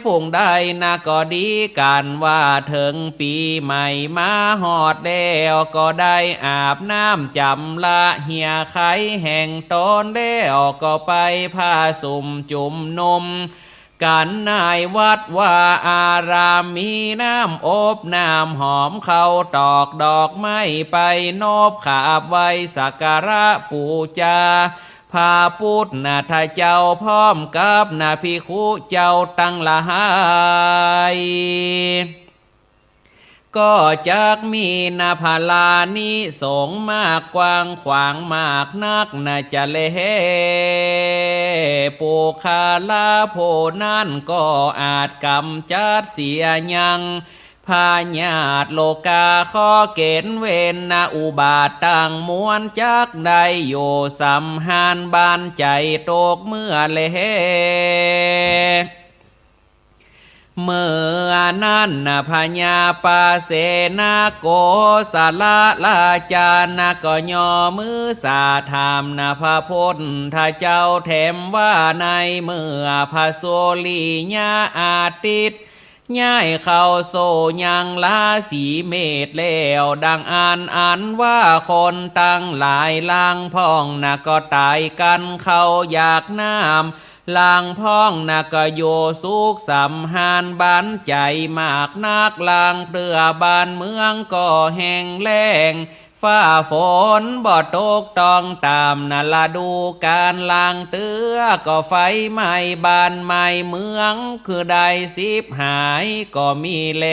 ฝูงใดนะก็ดีกันว่าถึงปีใหม่มาหอดแล้วก็ได้อาบน้ำจำละเหียไขแห่งตนแล้วก็ไปผ้าสุ่มจุ่มนมกันนายวัดว่าอารามมีน้ำอบน้ำหอมเข้าตอกดอกไม้ไปนบขาบไว้สักการะปูจาพาพุทธเจ้าพร้อมกับนาภิกขุเจ้าตั้งหลายก็จักมีนาภาลานิสงส์มากกว้างขวางมากนักนาจะเลปูคาลาโพนั่นก็อาจกำจัดเสียยังพาญาติโลกาข้อเกณฑ์เวนนาอุบาทต่างมวลจักได้โยสัมหานบานใจตกเมื่อเลเมื่อนั้นนะพญาปาเสนาโกสาลาลาจานะก็ย่อมือสาธามนะพระพุทธเจ้าแถมว่าในเมื่อพระโสลีญาอาทิตย์ย้ายเข้าโซยังราศีเมษแล้วดังอันว่าคนตั้งหลายลางพองนะก็ตายกันเขาอยากน้ำลางพองนะก็โยสุขสัมหานบ้านใจมากนักลางเปลือบ้านเมืองก็แห้งแล้งฟ้าฝนบ่ตกต้องตามนาลาดูการลางเตือก็ไฟไหม้บ้านไหม้เมืองคือได้สิบหายก็มีเล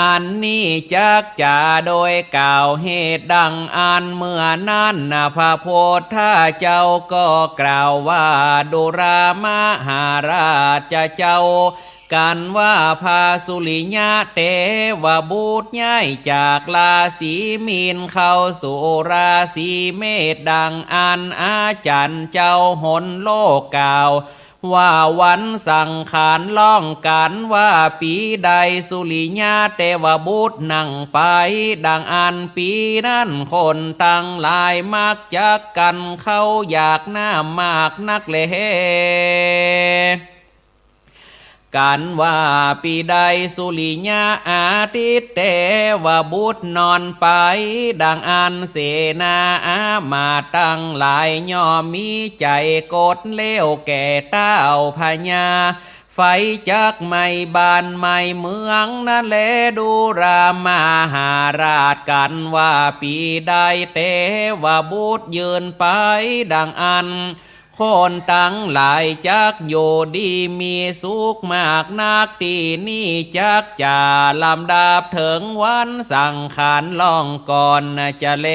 อันนี้จักจ่าโดยกล่าวเหตุดังอันเมื่อนั้นนะพระโพธเจ้าก็กล่าวว่าดุรามหาราชเจ้ากันว่าพาสุริยะเตวบุตรย้ายจากราศีมีนเข้าสู่ราศีเมษดังอันอาจารย์เจ้าหนโลกกล่าวว่าวันสังขารล่องกันว่าปีใดสุริยะเทวบุตรนั่งไปดังอันปีนั้นคนตั้งหลายมักจักกันเขาอยากหน้ามากนักเลกันว่าปีใดสุริยะอาทิตย์เทวบุตรนอนไปดังอันเสนาอามาตย์ตั้งหลายย่อมมีใจกดเลี้ยวแก่เต้าพญาไฟจักไม่บานไม่เมืองนั่นแลดูรามหาราชกันว่าปีใดเทวบุตรยืนไปดังอันคนตั้งหลายจักโยดีมีสุขมากนักที่นี่จักจะลำดับถึงวันสังขารล่องก่อนจะเล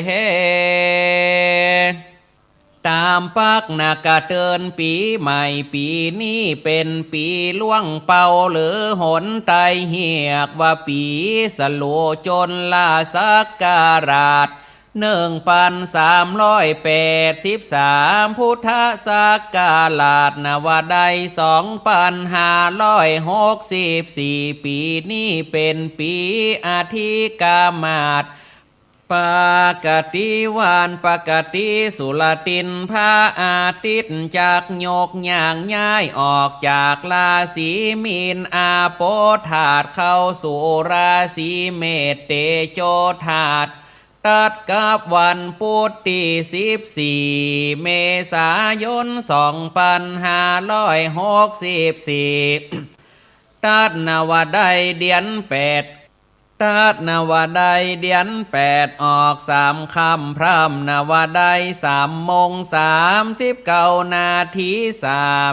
ตามปักนากะเตือนปีใหม่ปีนี้เป็นปีล่วงเป่าหรือหนไตเหียกว่าปีสโลจนลาสักการาช1383พุทธศักราชนวใด2564ปีนี้เป็นปีอาทิกามาศปกติวันปกติสุลตินพระอาทิตย์จากโยกย่างย้ายออกจากราศีมีนอาโปธาตุเข้าสู่ราศีเมษเตโจธาตุตัดกับวันพุธที่14เมษายน2564ตัดนวใดเดือน8ตัดนวใดเดือน8ออก3ค่ำพร่ำนวใด3:39นาที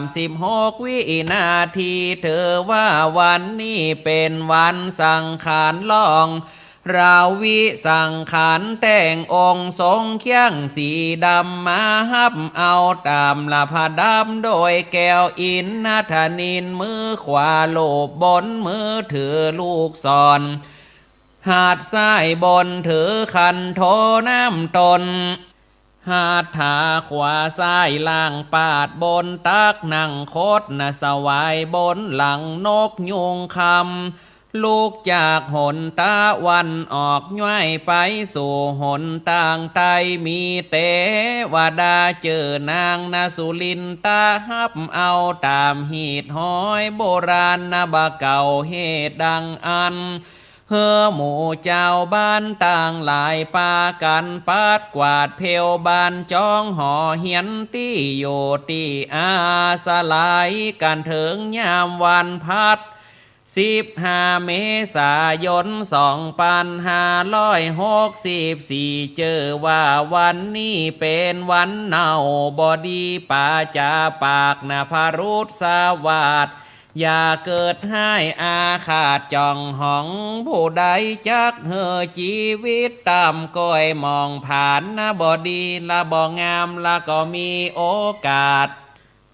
36วินาทีเธอว่าวันนี้เป็นวันสังขารล่องราวิสังขารแต่งองค์ทรงเคียงสีดำมาฮับเอาตามละพดำโดยแก้วอินนาธนินมือขวาโลบบนมือถือลูกศรหาดซ้ายบนถือคันโทน้ำตนหาดขาขวาซ้ายล่างปาดบนตักนั่งโคดนะสวายบนหลังนกยุงคำลูกจากหนตะวันออกย้อยไปสู่หนต่างไตมีเตวดาเจอนางนาสุลินตาฮับเอาตามหีดห้อยโบราณนาบะเก่าเหตุดังอันเฮอหมู่เจ้าบ้านต่างหลายปากันปัดกวาดเพลบ้านจ้องหอเหียนตี้โยตีอาสลายกันถึงยามวันพัด15เมษายน2564เจอว่าวันนี้เป็นวันเนาบอดีปาจาปากนาพารุษสวัสดอย่าเกิดให้อาฆาตจองหองผู้ใดจักเฮอชีวิตตามก้อยมองผ่านนะบอดีละบ่งามละก็มีโอกาส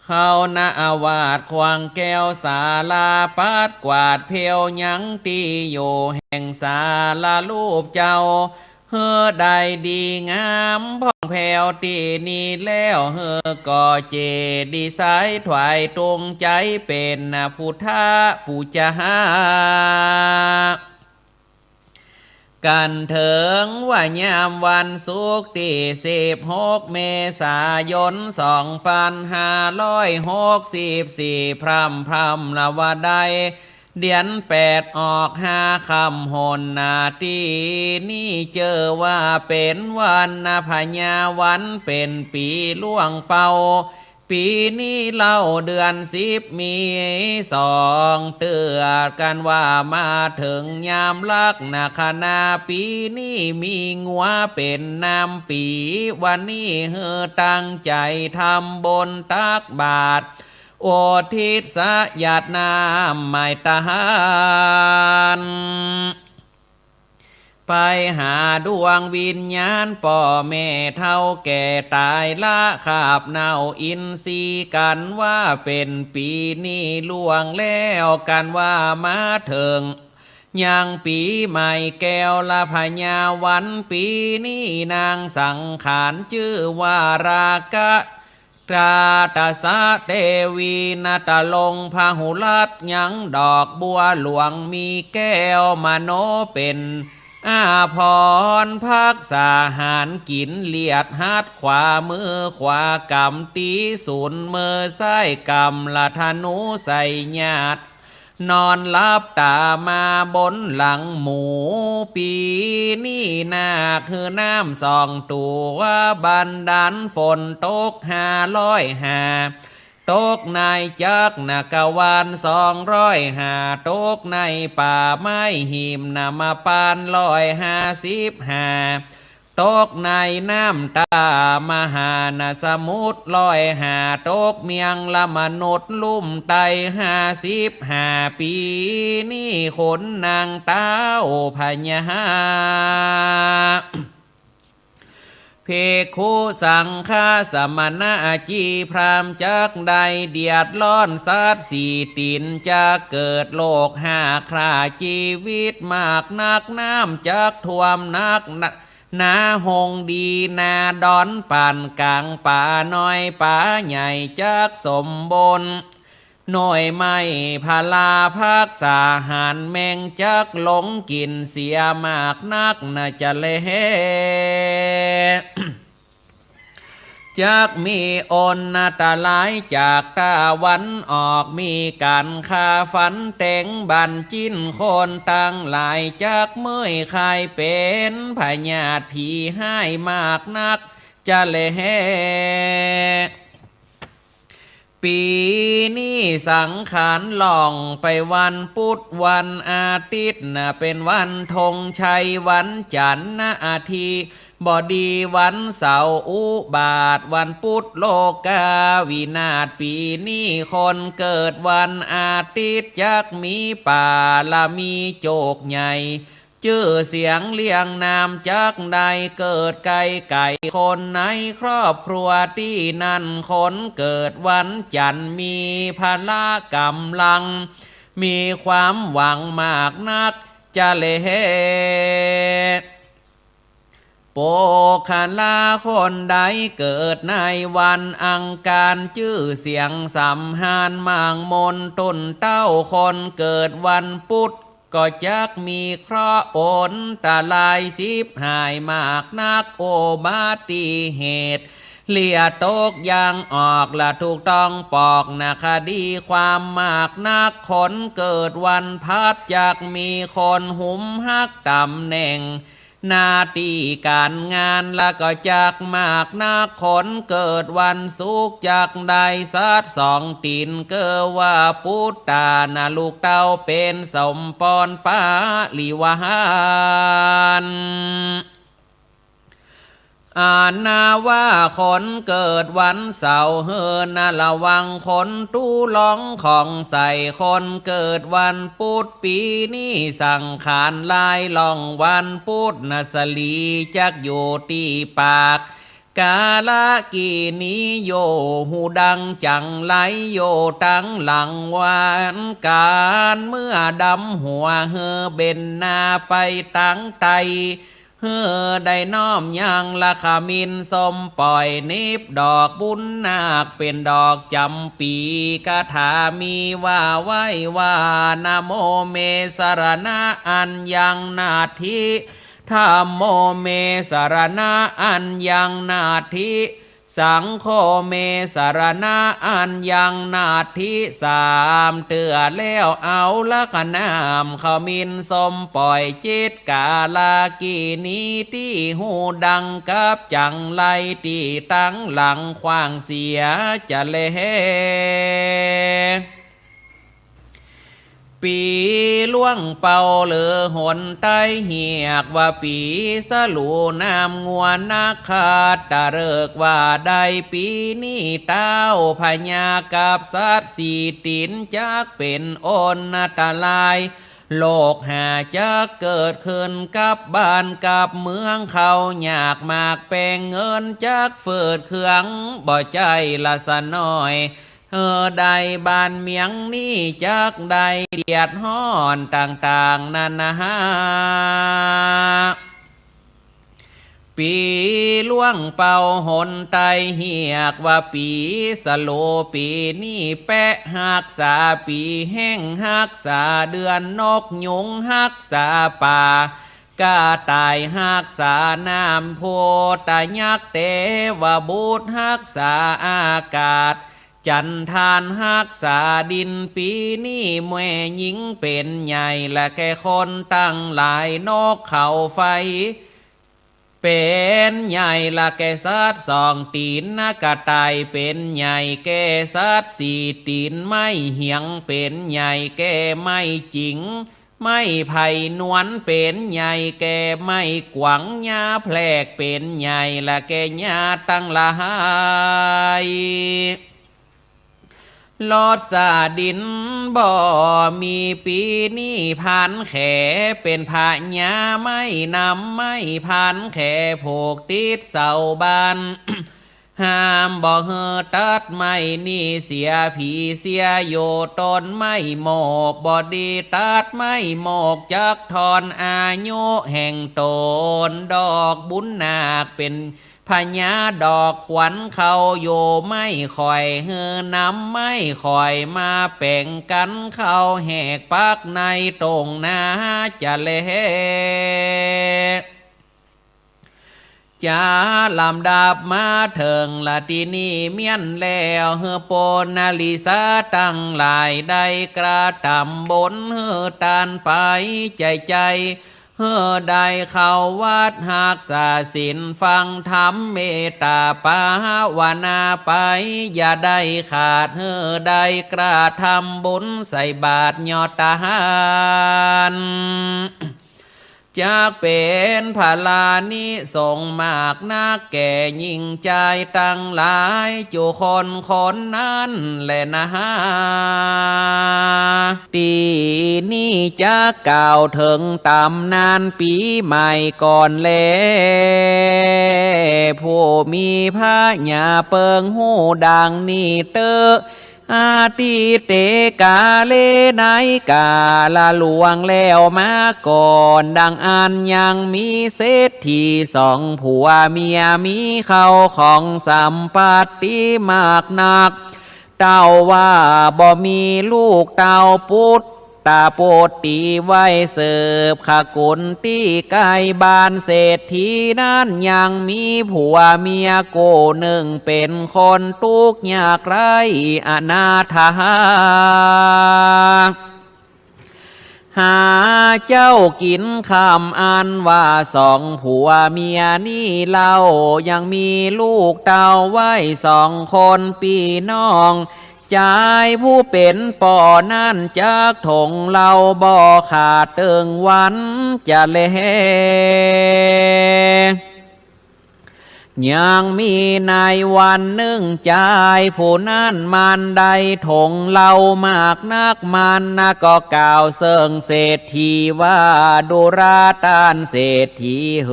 เข้านาอาวาสควางแก้วศาลาปัดกวาดเพลยังตีโยแห่งศาลารูปเจ้าเฮอได้ดีงามพ่องแผวตีนี้แล้วเฮอก่อเจดีสายถวายตรงใจเป็นพุทธะปูจากันเถิงว่ายามวันศุกร์ที่16เมษายน2564พร่ำละว่าใดเดือน8ออก5ค่ำหนนาทีนี่เจอว่าเป็นวันนาพญาวันเป็นปีล่วงเป่าปีนี้เล่าเดือน10มี2เตือนกันว่ามาถึงยามลักนาคนาปีนี้มีงัวเป็นนำปีวันนี้เฮอตั้งใจทำบนตักบาทโอทิศญาตินามหมายทหารไปหาดวงวิญญาณป่อแม่เท่าแก่ตายละขาบเนาอินทรีกันว่าเป็นปีนี้ล่วงแล้วกันว่ามาถึงยังปีใหม่แก้วละพญาวันปีนี้นางสังขารชื่อว่าราคะตราตาสะเทวีนาตาลงพาหุลัดยังดอกบัวหลวงมีแก้วมโนเป็นอาพรพักษาหารกินเลียดหัดขวามือขวากำตีศูนย์มือซ้ายกำละธนูใส่ญาตินอนลับตามาบนหลังหมูปีนี่นาคือน้ำส่องตัวบันดาลฝนตก505ตกในจักนักวาน205ตกในป่าไม้หิมนามาปาน155ตกในน้ำตามหานสมุทร105ตกเมียงละมนุษย์ลุ่มไต55ปีนี่ขนนางเต้าพญา เพคุสังฆาสมณะจีพรามจักใดเดียดร้อนสัตว์สี่ตินจะเกิดโลกหาคราชีวิตมากนักน้ำจักท่วมนักนาหงดีนาดอนป่านกลางป่าน้อยป่าใหญ่จักสมบูรณ์หน่อยไม่พาลาพักษาหารแมงจักหลงกินเสียมากนักน่าจะเล จักมีอนนาตาลายจากตาวันออกมีการคาฝันแต่งบันจิ้นคนตั้งหลายจักเมื่อยคายเป็นพญาติผีให้มากนักจะเล ปีนี้สังขารล่องไปวันพุธวันอาทิตย์น่ะเป็นวันธงชัยวันจันทร์นะอาทิบดีวันเสาร์อุบาทวันพุธโลกาวินาศปีนี้คนเกิดวันอาทิตย์จักมีป่าละมีโจกใหญ่ชื่อเสียงเลี้ยงนามจักใดเกิดไก่คนในครอบครัวที่นั่นคนเกิดวันจันทร์มีพละกำลังมีความหวังมากนักจะเลโปคาลาคนใดเกิดในวันอังคารชื่อเสียงสำหานมางมนต้นเต้าคนเกิดวันพุธก็จักมีเคราะห์อนตาลายสิบหายมากนักโอบาติเหตุเลียตกยางออกละถูกต้องปอกนะคดีความมากนักคนเกิดวันพัดจักมีคนหุมหักตำแหน่งหน้าที่การงานละก็จักมากนักคนเกิดวันสุกจักได้สัตว์สองตีนเกอว่าพุทธานะลูกเต้าเป็นสมปอนปาลิวหานอ่านนาว่าคนเกิดวันเสาร์เฮินะระวังคนตู้ร้องของใส่คนเกิดวันพุธปีนี้สังขารลายล่องวันพุธนะสลีจักอยู่ที่ปากกาลกีนิโยหูดังจังไหลโยตั้งหลังวันการเมื่อดำหัวเฮอเบนนาไปตั้งไตเฮือได้น้อมยังละขมินสมปล่อยนิบดอกบุญนาคเป็นดอกจำปีคาถามีว่าไว้ว่านะโมเมสรณะอันยังนาทิธัมโมเมสรณะอันยังนาทิสังโฆเมสรณะอันยังนาทิสามเตือแล้วเอาละขนามขมินสมปล่อยจิตกาลากีนี้ที่หูดังกับจังไลที่ตั้งหลังขวางเสียจะเลปีล่วงเป่าเหลือหนใต้เหียกว่าปีสลูนามงัวนักขาดตะเริกว่าได้ปีนี้เต้าพญากับสัตว์สีตินจักเป็นอนนาตาลายโลกหาจะเกิดขึ้นกับบ้านกับเมืองเขาอยากมากแปลงเงินจักเฟิดเครื่องบ่ใจละสะน้อยใดบ้านเมียงนี่จักใดเดียดฮ้อนต่างๆนานาปีล่วงเป่าหนไตเหียกว่าปีสโลปีนี่แปะหักษาปีแห้งหักษาเดือนนกยุงหักษาป่ากาตายหักษาน้ำโพตายักเตวบุตรหักษาอากาศจันทานหักษาดินปีนี้แม่หญิงเป็นใหญ่และแก่คนตั้งหลายนกเขาไฟเป็นใหญ่ละแก่สัตว์สองตีนนะกระต่ายเป็นใหญ่แก่สัตว์สี่ตีนไม่เหียงเป็นใหญ่แก่ไม่จริงไม่ไผ่นวลเป็นใหญ่แก่ไม่กวางญาแพลกเป็นใหญ่ละแก่ญาตั้งหลาย ลอดสาดินบ่มีปีนี้ผ่านแขเป็นพระญาไม่นำไม่ผ่านแขโผกติดเสาบ้าน ห้ามบ่เฮอตัดไม่นี่เสียผีเสียโยตนไม่โมกบ่ดีตัดไม่โมกจักทอนอายุแห่งตนดอกบุญนาคเป็นพญาดอกขวัญเขาโยไม่คอยเฮือนำไม่คอยมาแป่งกันเขาแหกปักในตรงนาจะเลจะลำดับมาเถิงละทีนี้เมียนแล้วเฮอโปนาลิสาตั้งหลายได้กระทำบนเฮอตานไปใจเฮอได้เข้าวัดหักษาศีลฟังธรรมเมตตาภาวนาไปอย่าได้ขาดเฮอได้กระทำบุญใส่บาตรยอดทหารจากเป็นพลานิสงส์มากนักแก่ยิ่งใจตั้งหลายจุคนนั้นแหละนะฮะปีนี้จะกล่าวถึงตำนานปีใหม่ก่อนแลผู้มีพระญาเปิงหูดังนี่เตออาติเตกาเลไนกาละหลวงแล้วมาก่อนดังอันยังมีเศรษฐีสองผัวเมียมีเข้าของสัมปัตติมากนักเต้าว่าบ่มีลูกเต้าปุตตาโปตีไว้เสิบขกุลตีไก่บานเศรษฐีนั้นยังมีผัวเมียโกหนึ่งเป็นคนทุกข์ยากไร้อนาถาหาเจ้ากินคำอันว่าสองผัวเมียนี่เล่ายังมีลูกเต้าไว้สองคนพี่น้องใจผู้เป็นป่อนั่นจากถงเราบ่ขาดเติงวันจะเลยังมีในวันหนึ่งใจผู้นั้นมันได้ถงเล่ามากนักมันนะก็กล่าวเสิงเศรษฐีว่าดูราตานเศรษฐีเฮ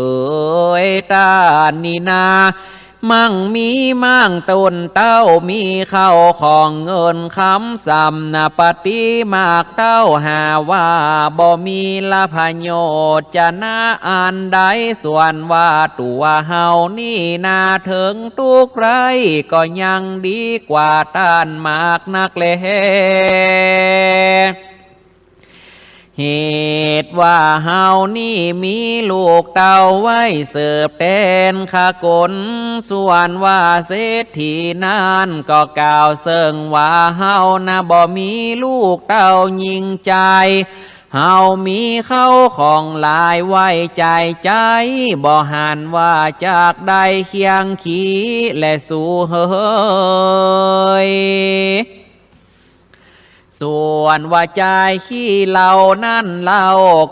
ยตานนี่นามั่งมีมั่งตนเต้ามีเข้าของเงินคำสำนาปฏิมากเต้าหาว่าบ่มีละพโยชน์จะน่าอันใดส่วนว่าตัวเฮานี่นาถึงทุกไรก็ยังดีกว่าต้านมากนักเลยเหตุว่าเฮานี่มีลูกเต้าไว้เสิร์ฟแทนขากลส่วนว่าเศรษฐีนั้นก็กล่าวเสิงว่าเฮานะบ่มีลูกเต้ายิงใจเฮามีเข้าของหลายไว้ใจบ่หันว่าจากใดเคียงขีและสู่เฮยส่วนว่าใจขี้เหล่านั้นเล่า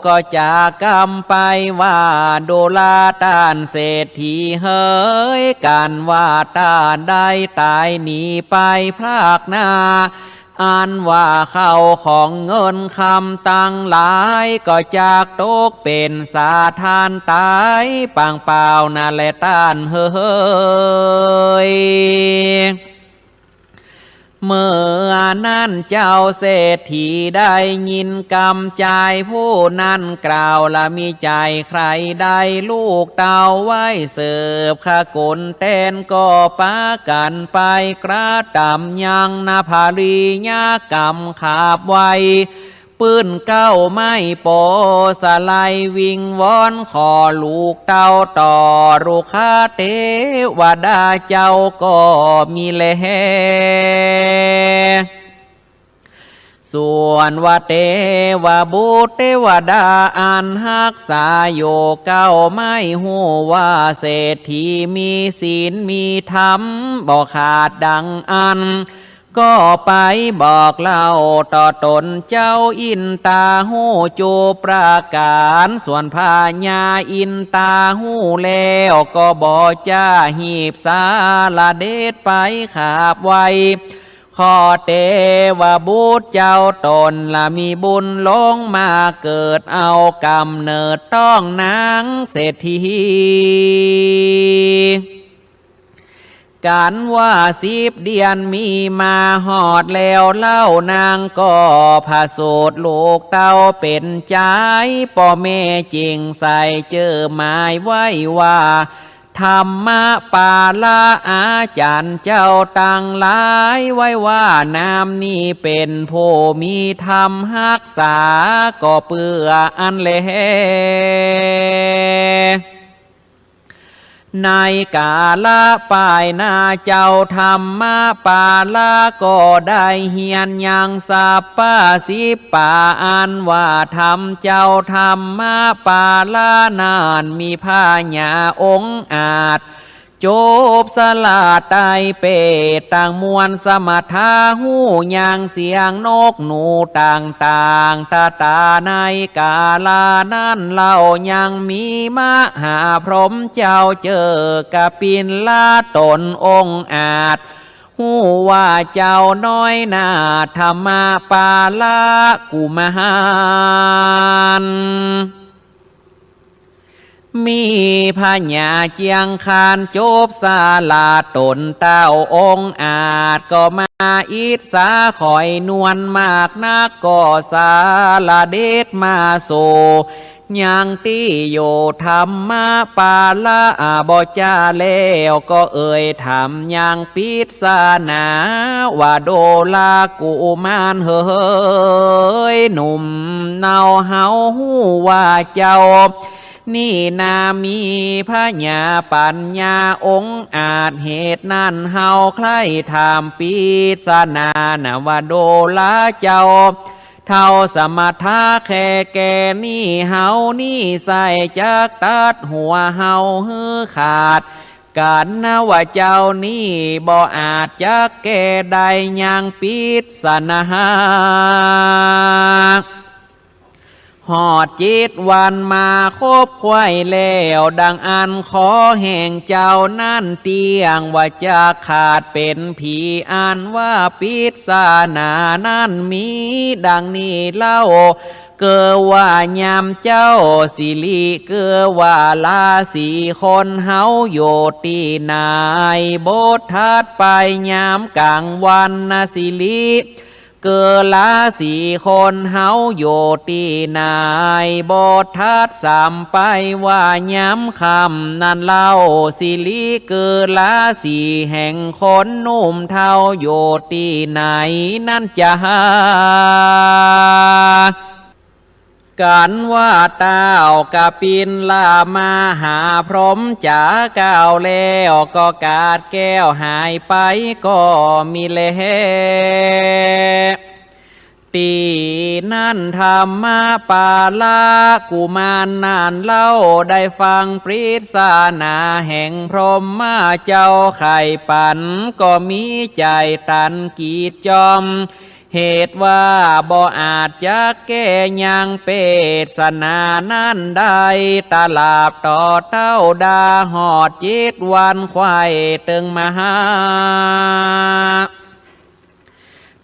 ก็จะกำไปว่าโดลาตานเศรษฐีเฮยกันว่าตานได้ตายหนีไปพรากหน้าอันว่าเข้าของเงินคำตั้งหลายก็จากตกเป็นสาทานตายปังเปล่านั่นแหละตานเฮยเมื่อนั้นเจ้าเศรษฐีได้ยินกำใจผู้นั้นกล่าวละมีใจใครได้ลูกเต้าไว้เสิร์ฟขากลแทนก็ปากันไปกระตำยังนาภารีญากรรมขาบไว้ปืนเก้าไม่โปสไลวิงวอนขอลูกเต้าต่อรุคาเทวดาเจ้าก็มีแลส่วนว่าเทวบุตรเทวดาอันหักษาโยเก้าไม่หูว่าเศรษฐีมีศีลมีธรรมบ่ขาดดังอันก็ไปบอกเล่าต่อตนเจ้าอินตาหูจูประการส่วนพาญาอินตาหูแล้วก็บ่จ้าหีบสาละเดชไปขาบไว้ข ขอเตวบุตรเจ้าตนละมีบุญลงมาเกิดเอากำเนิดต้องนางเศรษฐีกันว่า10 เดือนมีมาหอดแล้วเล่านางก็พาโสดลูกเต้าเป็นใจพ่อแม่จริงใส่เจอหมายไว้ว่าธรรมะปาละอาจารย์เจ้าตั้งหลายไว้ว่านามนี้เป็นผู้มีธรรมรักษาก็เปื่ออันเลในกาละปลายนาเจ้าธรรมะปาละก็ได้เฮียนยังสัพพะ10 ป่าอันว่าธรรมเจ้าธรรมะปาละนานมีพาญาองค์อาจจบสลาดไตเปตต่างมวลสมถาหูยางเสียงนกหนูต่างตาในกาลานั้นเล่ายังมีมหาพรหมเจ้าเจอกะปินลาตนองค์อาจหูว่าเจ้าน้อยนาธรรมปาละกุมารมีพญาเจียงคานจบสาลาตนเต้าองค์อาจก็มาอิสาคอยนวลมากนักก็สาลาเดชมาโซยังตีโยธรรมะปาละบ่จาแล้วก็เอ่ยทำยังปิศานาว่าโดลากุมารเฮ้ยหนุ่มเนาเฮาหูว่าเจ้านี่นามีพระญาปัญญาองค์อาจเหตุนั้นเฮาใครถามปิศานานะว่าโดลาเจ้าเท่าสมถะแค่แก่นี่เฮานี่ใส่จักตัดหัวเฮาฮือขาดกันนะว่าเจ้านี่บ่อาจจักแก่ได้ยังปิศานาหอดจิตวันมาคบควายแล้วดังอันขอแห่งเจ้านั่นเตียงว่าจะขาดเป็นผีอันว่าปิศานานั่นมีดังนี้เล่าเกิดว่ายามเจ้าสิริเกิดว่าลาสีคนเฮาโยตีนายโบสทัดไปยามกลางวันนะสิริเกิดลาสีคนเฮาโยตีนายบททัดสามไปว่าย้ำคำนั่นเล่าสิลิเกิดลาสีแห่งคนนุ่มเท่าโยตีไหนนั่นจะหากันว่าเต้ากะปินลามาหาพรหมจ๋าก้าวแล้วก็กาดแก้วหายไปก็มีเลตีนั่นธรรมปาละกุมารนานเล่าได้ฟังปริศานาแห่งพรหมมาเจ้าไข่ปันก็มีใจตันกีดจอมเหตุว่าบ่อาจจะแก้ยังเปศนานั้นได้ตลาบต่อเต้าดาหอดจิตวันควายตึงมหา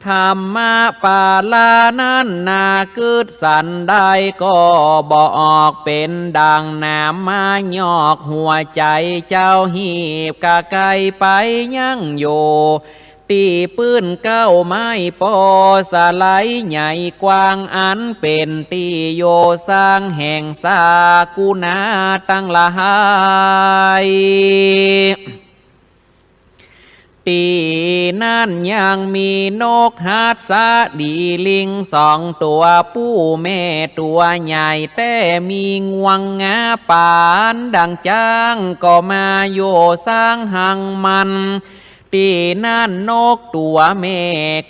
ธรรมะปาลานั้นนาคืดสันได้ก็บ่ออกเป็นดังน้ำมาหยอกหัวใจเจ้าหีบกะไกไปยังโยตีปื้นเก้าไม้ปอสไลใหญ่กว้างอันเป็นตีโยสร้างแห่งสากุณาตั้งหลายตีนั่นยังมีนกฮัดสะดีลิง2 ตัวผู้แม่ตัวใหญ่แต่มีงวงงาปานดังจ้างก็มาโยสร้างหังมันตีนั่นนกตัวแม่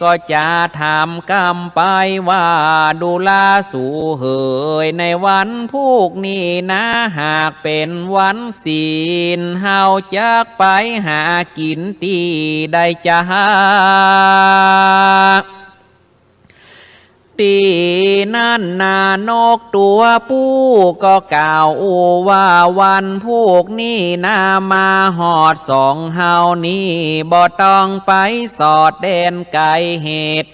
ก็จะทำกรรมไปว่าดูลาสู่เหยในวันพวกนี้นะหากเป็นวันศีลเฮาจักไปหากินตีได้จะ ตีนั่นนานกตัวผู้ก็กล่าวอูว่าวันพวกนี้นามาหอดสองเฮานี้บ่ต้องไปสอดแดนไกลเหตุ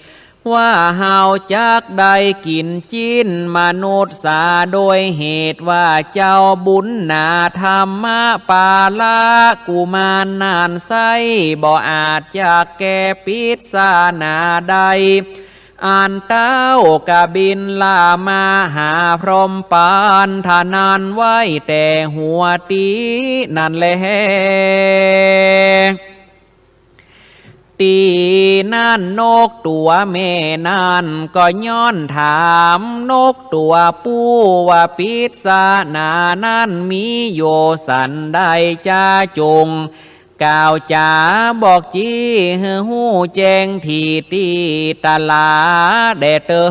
ว่าเฮาจักได้กินจิ้นมนุษย์สาโดยเหตุว่าเจ้าบุญนาธรรมะปาละกุมารนานไสบ่อาจจะแก้ปิดสานาใดอ่านเต้ากะบินลามาหาพรหมปานทานันไว้แต่หัวตีนั่นแหละตีนั่นนกตัวแม่นั่นก็ย้อนถามนกตัวผู้ว่าปิดสานานั้นมีโยสันใดจ้าจงกล่าวจ๋าบอกจี้หูแจ้งทีตีตาลาแดเตอ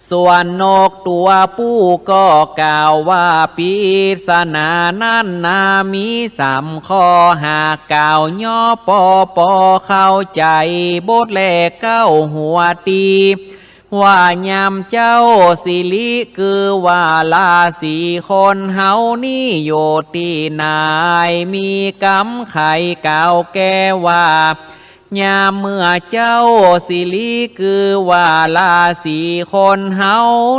ส่วนนกตัวผู้ก็กล่าวว่าปิศาจนั้นนามีสามข้อหากกล่าวย่อปอปอเข้าใจบทแลเก้าหัวตีว่ายามเจ้าสิลิคือว่าลาสีคนเฮานี่โยตีนายมีกำไข่เก่าแก่ว่ายามเมื่อเจ้าสิลิคือว่าลาสีคนเฮา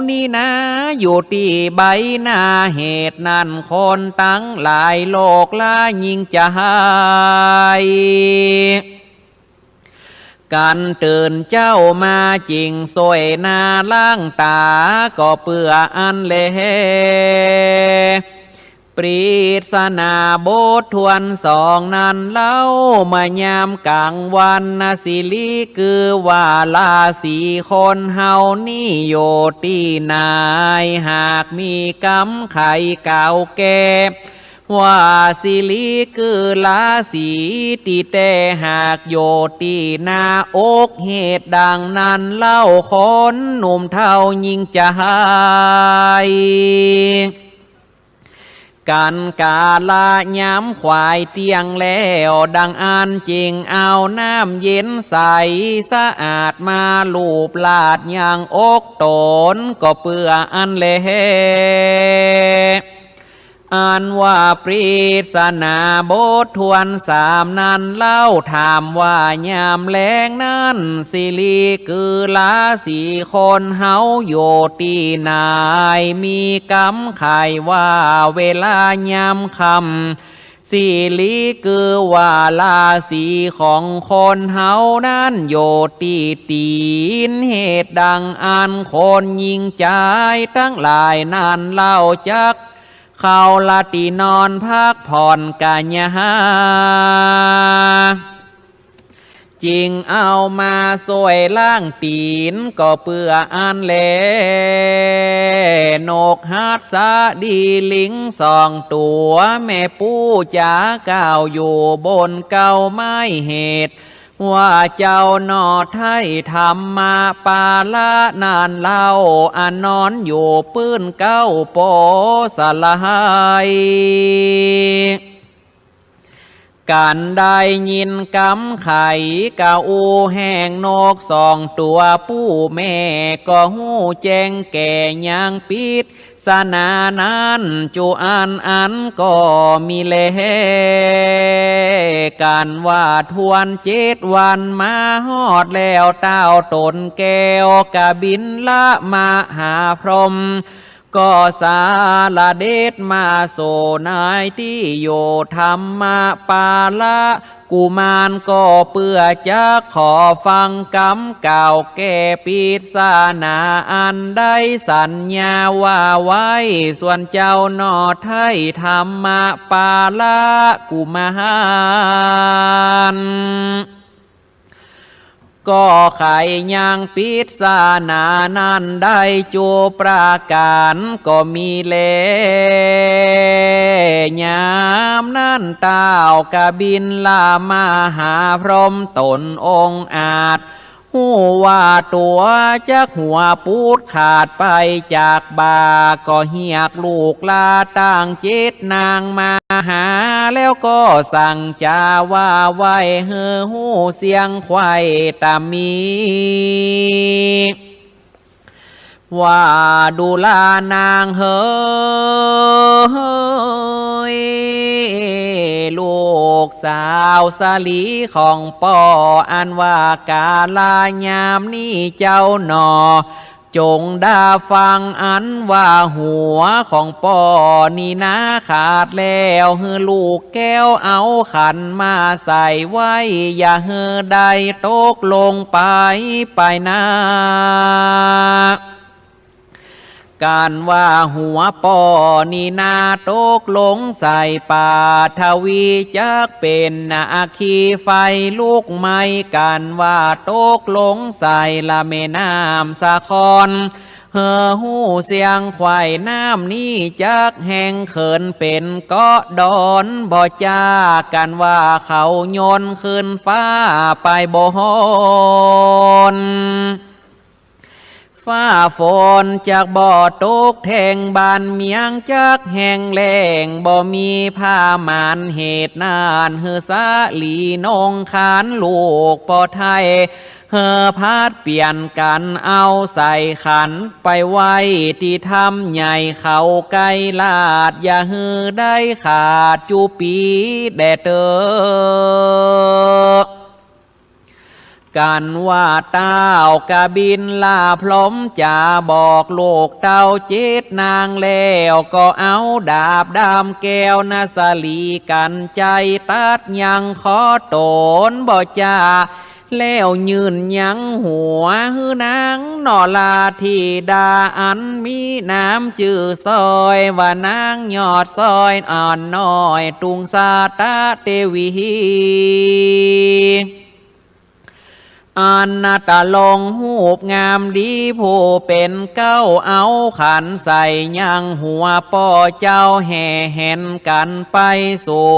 นี่นะอยู่ที่ใบหน้าเหตุนั้นคนตั้งหลายโลกละยิ่งจะหายการตื่นเจ้ามาจริงสวยนาล่างตาก็เปื่ออันเลปรีศนาโบททวนสองนั้นเล่ามายามกลางวันนาสิลิคือว่าลาสีคนเฮานี่โยตีนายหากมีกำไข่เก่าแก่ว่าสิลิคือลาสีตีแต่หากโยตีนาอกเหตุดังนั้นเล่าคนหนุ่มเท่ายิ่งจะหายกันกาลาย้ำควายเตียงแล้วดังอันจริงเอาน้ำเย็นใสสะอาดมาลูบลาดอย่างอกตนก็เปื่ออันเลอันว่าปรีศนาโบททวนสามนั้นเล่าถามว่ายามแรงนั้นสิลีคือลาสีคนเฮาโยตีนายมีกำไข่ว่าเวลายามคำสิลีคือว่าลาสีของคนเฮานั้นโยตีตีนเหตุดังอันคนยิงใจทั้งหลายนั้นเล่าจักเขาละตีนอนพักผ่อนกันยาจริงเอามาสวยล่างตีนก็เปื่ออันเลนกฮัดสะดีลิงสองตัวแม่ปู่จ๋าก้าวอยู่บนเก้าไม้เหตุว่าเจ้านอไทยธรรมมาปาละนานเล่าอนนอนอยู่ปื้นเก้าโปสลายการได้ยินกำไข่กะอูแห่งนกสองตัวผู้แม่ก็หูแจ้งแก่ยังปิดสนานั้นจูอันก็มีเลการว่าทวน7 วันมาฮอดแล้วเต้าตนแก้วกะบินละมาหาพรหมก็สาลเดชมาโสนายที่โยธรรมปาละกุมารก็เปื่อจะขอฟังกำเก่าแก่ปิศานาอันได้สัญญาว่าไว้ส่วนเจ้านอไทยธรรมปาละกุมารก็ไขยังปิศานานั้นได้จูประการก็มีเลยามนั้นเต้ากะบินลามาหาพรหมตนองค์อาจห หูว่าตัวจักหัวปูดขาดไปจากบาก็เหียกลูกลาต่างเจ็ดนางมาหาแล้วก็สั่งจาว่าไว้เฮอหูเสียงควายตามีว่าดูลานางเฮยลูกสาวสาลีของป่ออันว่ากาลายามนี้เจ้าหนอจงได้ฟังอันว่าหัวของป่อนี่นะขาดแล้วเฮอลูกแก้วเอาขันมาใส่ไว้อย่าเฮอได้ตกลงไปนาการว่าหัวปอนี่นาตกลงใส่ป่าทวีจักเป็นนาคีไฟลูกไม้กันว่าตกลงใส่ละแม่น้ำสะคอนเฮอหูเสียงควายน้ำนี่จักแห่งเขินเป็นเกาะดอนบ่จ้ากันว่าเขาโยนขึ้นฟ้าไปบ่ฮอนฟ้าฝนจากบ่อตกแทงบานเมียงจากแห่งแรงบ่มีผ้ามานเหตุนานเฮือสาลีนงคานลูกปอไทยเฮือพาดเปลี่ยนกันเอาใส่ขันไปไว้ที่ทำใหญ่เขาไกลลาดอย่าฮือได้ขาดจูปีแดดเตอกันว่าเต้ากะบินลาพร้อมจะบอกโลกเต้าเจ็ดนางแล้วก็เอาดาบดำแก้วนาสาลีกันใจตัดยังขอโตนบ่จ้าแล้วยืนยังหัวหือนางนอลาที่ดาอันมีน้ำจือซอยว่านางยอดซอยอ่อนน้อยตุงสาตาเตวีอันนาตาลงหูบงามดีผู้เป็นเก้าเอาขันใส่ยังหัวป่อเจ้าแห่เห็นกันไปสู่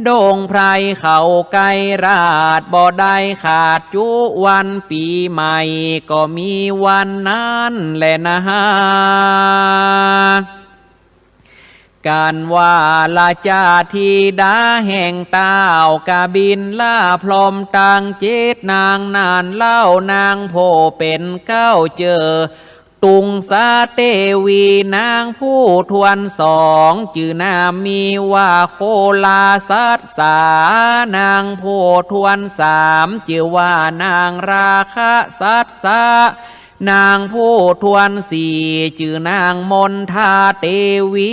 โด่งไพรเขาไกลราดบ่ได้ขาดจุวันปีใหม่ก็มีวันนั้นแหละนะฮะการว่าลาจาทีดาแห่งเต้ากะบินล่าพรมตังเจ็ดนางนานเล่านางโพเป็นเก้าเจอตุงสาเตวีนางผู้ทวนสองจื่อนามมีว่าโคลาสัตสานางผู้ทวนสามจื่อว่านางราคะสัตสานางผู้ทวนสี่จื่อนางมนทาเตวี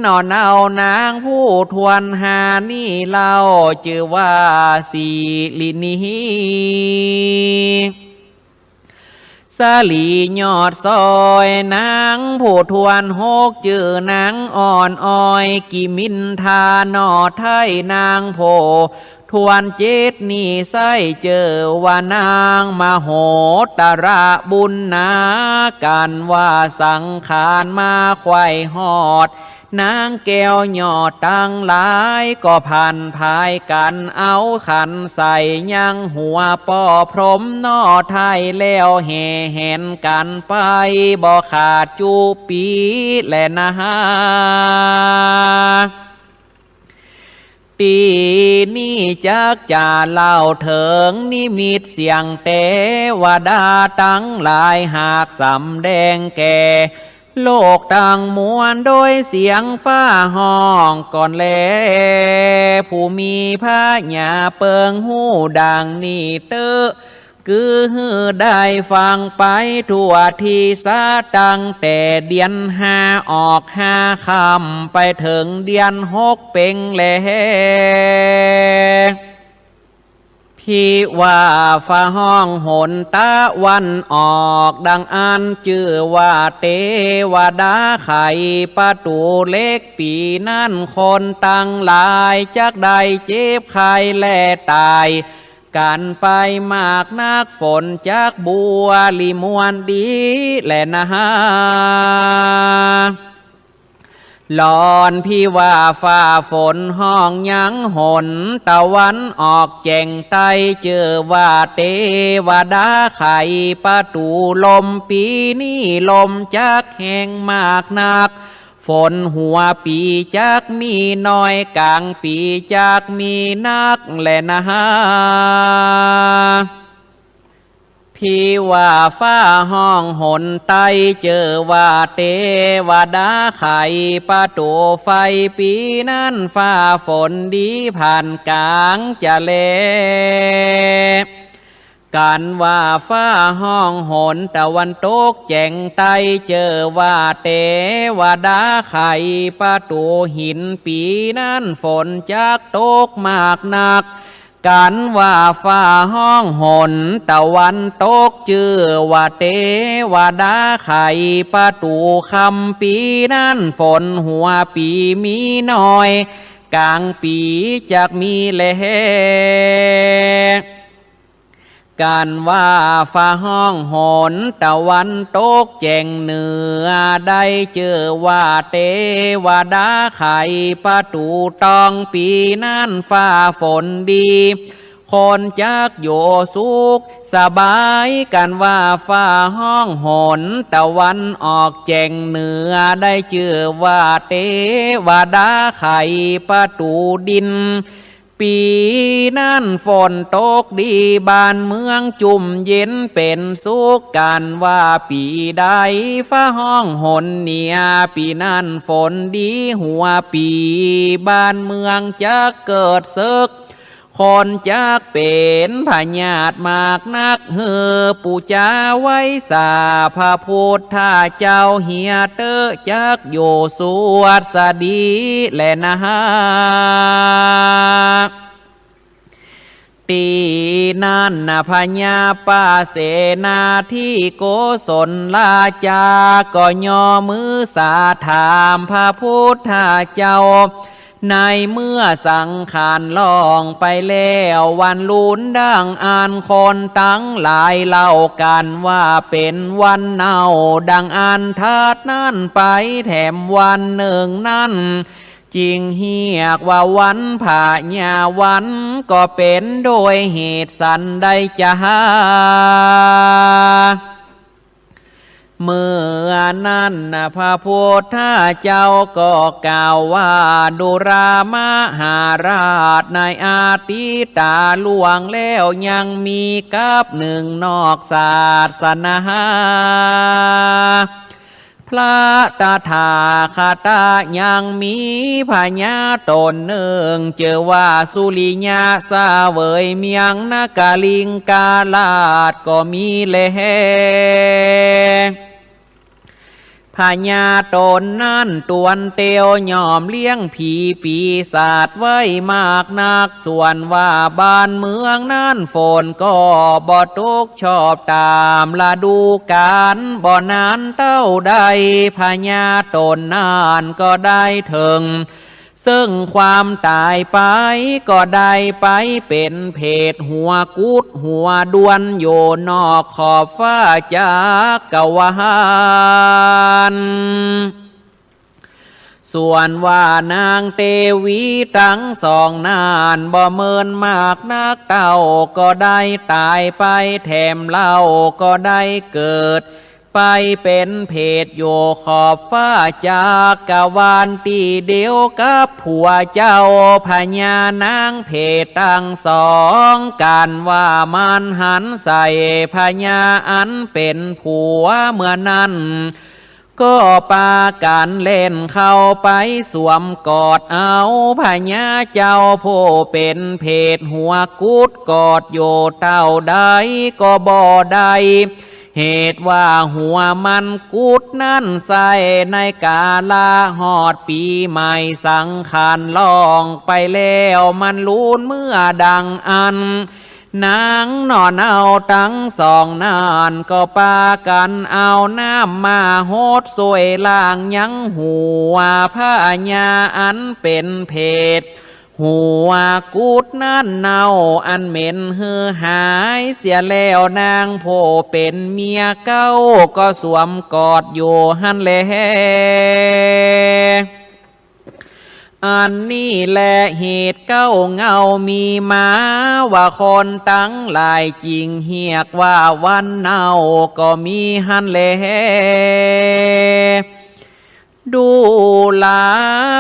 นอนเอานางผู้ทวนหานี่เล่าจื่อว่าสีลินีสาลียอดซอยนางผู้ทวนหกจื่อนางอ่อนอ้อยกิมินทานอไทยนางโพทวนเจ็ดนี่ไส้เจอว่านางมโหตระบุญนากันว่าสังขารมาไขว่หอดนางแก้วยอดตั้งหลายก็พันพายกันเอาขันใส่ยังหัวป่อพรมนอไทยแล้วแห่เห็นกันไปบ่ขาดจูปีแลนะฮะตีนี่จักจะเล่าเถิงนิมิตเสียงเตวดาตั้งหลายหากสำแดงแก่โลกต่างมวลโดยเสียงฟ้าห้องก่อนแลผู้มีพระญาเปิงหูดังนี่เตอคือได้ฟังไปทั่วที่สาตั้งแต่เดือนห้าออก5 ค่ำไปถึงเดือน6เป็งแลพี่ว่าฟ้าห้องหนตะวันออกดังอันชื่อว่าเทวดาไขประตูเล็กปีนั่นคนตั้งหลายจักได้เจ็บไข้และตายกันไปมากนักฝนจากบัวลิมวนดีแลนะฮะ หลอนพี่ว่าฟ้าฝนห้องยังหนตะวันออกแจ่งใต้เจอว่าเทวดาไขประตูลมปีนี้ลมจักแห่งมากนักฝนหัวปีจักมีน้อยกลางปีจักมีนักแลนะฮะพี่ว่าฟ้าห้องหนใต้เจอว่าเทวดาไขประตูไฟปีนั้นฟ้าฝนดีผ่านกลางจะเลกันว่าฟ้าห้องหนตะวันตกแจ่งใต้เจอว่าเทวดาไขประตูหินปีนั้นฝนจักตกมากนักกันว่าฟ้าห้องหนตะวันตกเจือว่าเทวดาไขประตูคำปีนั้นฝนหัวปีมีน้อยกลางปีจักมีแลการว่าฟ้าห้องหนตะวันตกแจ่งเหนือได้เจอว่าเทวดาไขประตูตองปีนั้นฟ้าฝนดีคนจักโยสุขสบายกันว่าฟ้าห้องหนตะวันออกแจ่งเหนือได้เจอว่าเทวดาไขประตูดินปีนั้นฝนตกดีบ้านเมืองจุ่มเย็นเป็นสุขกันว่าปีใดฟ้าห้องหนเนี่ยปีนั้นฝนดีหัวปีบ้านเมืองจะเกิดศึกคนจักเป็นพญาติมากนักเฮอปูจาไว้สาพระพุทธเจ้าเฮียเตอจักโยสวดสดีแลนะฮะตีนั่นนะพญาป้าเสนาที่โกศลลาจาก็ย่อมือสาถามพระพุทธเจ้าในเมื่อสังขารล่องไปแล้ววันลุนดังอ่านคนตั้งหลายเล่ากันว่าเป็นวันเน่าดังอ่านทัดนั่นไปแถมวันหนึ่งนั่นจริงเฮียกว่าวันผาญาวันก็เป็นโดยเหตุสันใดจะหาเมื่อนั้นพระพุทธเจ้าก็กล่าวว่าดุรามหาราชในอาทิตาหลวงแล้วยังมีกับหนึ่งนอกศาสนาพระตถาคตยังมีพญาตนหนึ่งเจอว่าสุริยาสาเวยเมียงนกาลิงกาลาดก็มีเลพญาตนนั่นตวนเตียวยอมเลี้ยงผีปีศาจไว้มากนักส่วนว่าบ้านเมืองนั่นฝนก็บ่ตกชอบตามฤดูกาลบ่นานเต้าใดพญาตนนั่นก็ได้ถึงซึ่งความตายไปก็ได้ไปเป็นเพศหัวกุดหัวดวนโยนอกขอบฟ้าจากกวาลส่วนว่านางเทวีทั้งสองนานบ่เมินมากนักเต่าก็ได้ตายไปแถมเล่าก็ได้เกิดไปเป็นเพศโยขอบฟ้าจากกวาลตีเดียวกับผัวเจ้าพญานางเพศตั้งสองกันว่ามันหันใส่พญาอันเป็นผัวเมื่อนั้นก็ปากันเล่นเข้าไปสวมกอดเอาพญาเจ้าผู้เป็นเพศหัวกุดกอดโยเต้าใดก็บ่ได้เหตุว่าหัวมันกุดนั่นใส่ในกาลาหอดปีใหม่สังขารล่องไปแล้วมันลูนเมื่อดังอันนางนอนเอาทั้งสองนานก็ปากันเอาน้ำมาโหดสวยล่างยังหัวพระญาอันเป็นเพศหัวกุดนั่นเนาอันเหม็นหือหายเสียแล้วนางโพเป็นเมียเก้าก็สวมกอดอยู่หันแล อันนี้แหละเหตุเก้าเงามีมาว่าคนตั้งหลายจริงเหียกว่าวันเนาก็มีหันแลดูลา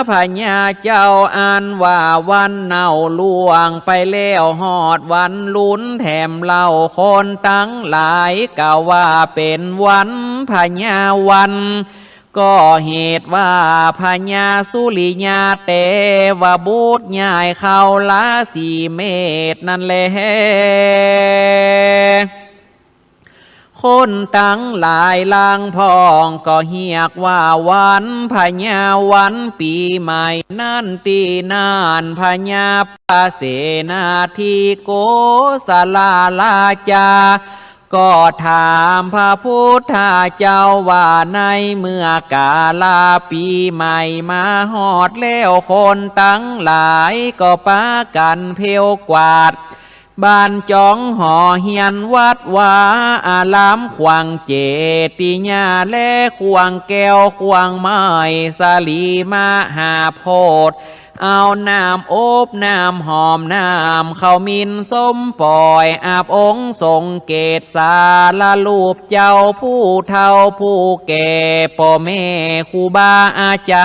พญาเจ้าอันว่าวันเนาล่วงไปแล้วหอดวันลุ้นแถมเล่าคนตั้งหลายกล่าวว่าเป็นวันพญาวันก็เหตุว่าพญาสุริยาเตวบุตรใหญ่เขาลาสีเมตรนั่นแหละคนตั้งหลายลางพองก็เฮียกว่าวันพญาวันปีใหม่นั่นตีนานพญาปาเสนาทีโกสลาลาจาก็ถามพระพุทธเจ้าว่าในเมื่อกาลาปีใหม่มาฮอดแล้วคนตั้งหลายก็ปากันเพลวกวาดบ้านจ้องหอเฮียนวัดวาอารามขวางเจติญาและขวางแก้วขวางไม้สาลีมาหาโพดเอาน้ำอบน้ำหอมน้ำข้าวมินส้มปล่อยอาบองค์ทรงเกศสาละลูบเจ้าผู้เฒ่าผู้แก่พ่อแม่ครูบาอาจา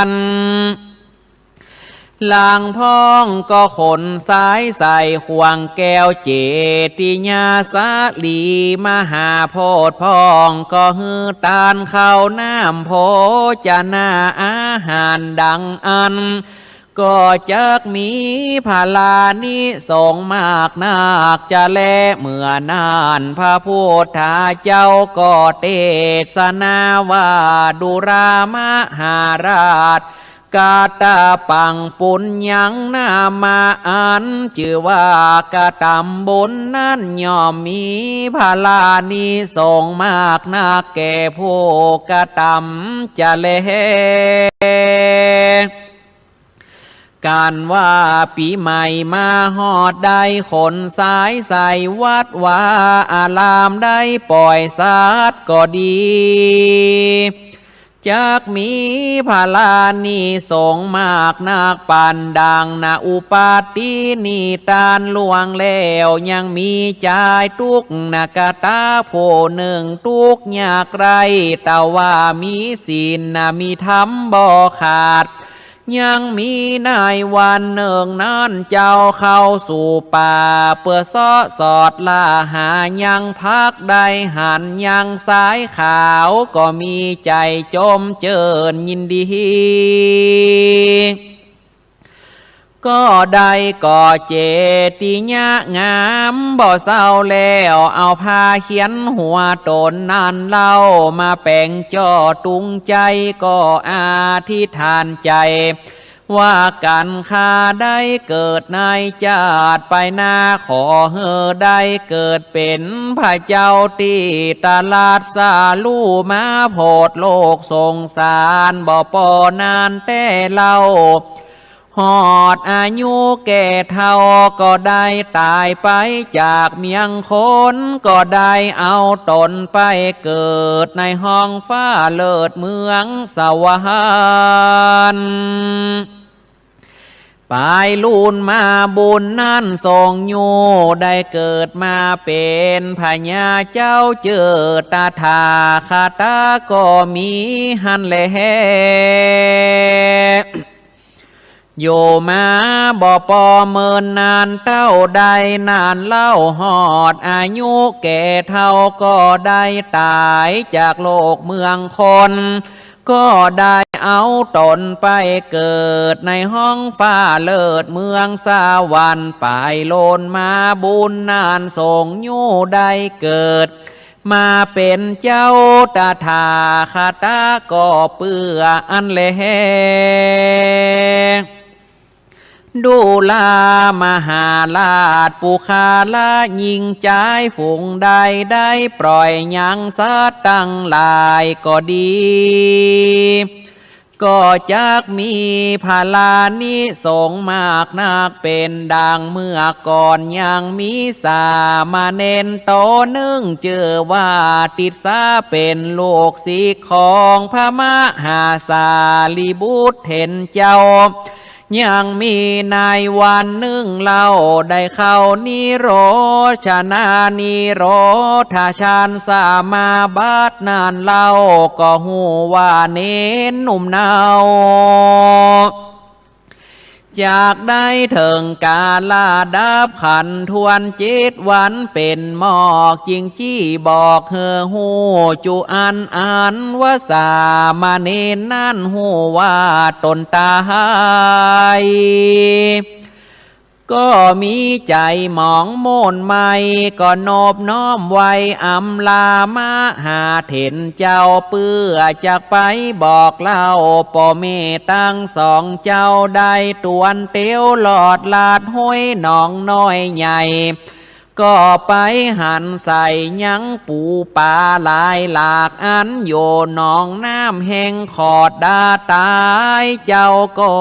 รย์ลางพ้องก็ขนสายใส่ขวางแก้วเจติญาสาลีมหาโพธพองก็ฮือตานข้าวน้ำโพจะนาอาหารดังอันก็จักมีพาลานิสงมากนักจะแลเมื่อนานพระพุทธเจ้าก็เทศนาว่าดุรามหาราชกาตาปังปุญญังนามาอันชื่อว่ากาตำบุญนั้นย่อมมีพาลานิสงมากนักแก่ผู้กาตำจะเลการว่าปีใหม่มาฮอดได้ขนสายใส่วัดว่าอารามได้ปล่อยสัตว์ก็ดีจักมีพาลานิสงมากนักปานดังนาอุปาตินิตานลวงแล้วยังมีใจทุกนากาตาโพหนึ่งทุกยากไรแต่ว่ามีศีลมีธรรมบ่ขาดยังมีนายวันหนึ่งนั้นเจ้าเข้าสู่ป่าเพื่อซ้อสอดล่าหายังพักได้หันยังสายขาวก็มีใจจมเจิญยินดีก็ได้ก่อเจติญะงามบ่เศร้าแล้วเอาผ้าเขียนหัวตนนั่นเล่ามาแป่งจ่อตุงใจก็อธิษฐานใจว่ากันข้าได้เกิดในชาติไปหน้าขอเฮอได้เกิดเป็นพระเจ้าที่ตลาดสาลูมาโพดโลกสงสารบ่ปอนานแต่เล่าหอดอายุแก่เท่าก็ได้ตายไปจากเมียงคนก็ได้เอาตนไปเกิดในห้องฟ้าเลิศเมืองสวรรค์ปลายลูนมาบุญนั่นทรงอยู่ได้เกิดมาเป็นพญาเจ้าเจอตาถาคาตาก็มีหันแลโยมาบ่ปอเมินนานเต้าใดนานเล่าหอดอายุแก่เท่าก็ได้ตายจากโลกเมืองคนก็ได้เอาตนไปเกิดในห้องฟ้าเลิศเมืองสวรรค์ไปโลนมาบุญนานทรงอยู่ได้เกิดมาเป็นเจ้าตาถาคาตาก็เปื้ออันเลดูลามหาลาดปุคาลายิงใจฝูงใดได้ปล่อยยังสัตว์ตั้งหลายก็ดี ก็จักมีพาลานิสงส์มากนักเป็นดังเมื่อก่อนยังมีสามาเนนโตนึ่งเจอว่าติดสาเป็นลูกศิษย์ของพระมหาสารีบุตรเห็นเจ้ายังมีนายวันหนึ่งเล่าได้เข้านิโรชนานิโรธาชานสามาบาทนานเล่าก็หูว่าเน้นหนุ่มเนาจากได้ถึงกาลาดับขันทวน7 วันเป็นหมอกจริงจี้บอกเฮอหูจุอันว่าสามาเนนนั่นหูว่าตนตายก็มีใจหมองโมนไม่ก็โนบน้อมไว้อำลามาหาเถนเจ้าเปื้อจากไปบอกเล่าป่อเมตั้งสองเจ้าได้ตวนเตียวหลอดลาดห้อยหนองน้อยใหญ่ก็ไปหันใส่ยังปูปลาลายหลากอันโยนองน้ำแห้งขอดดาตายเจ้าก็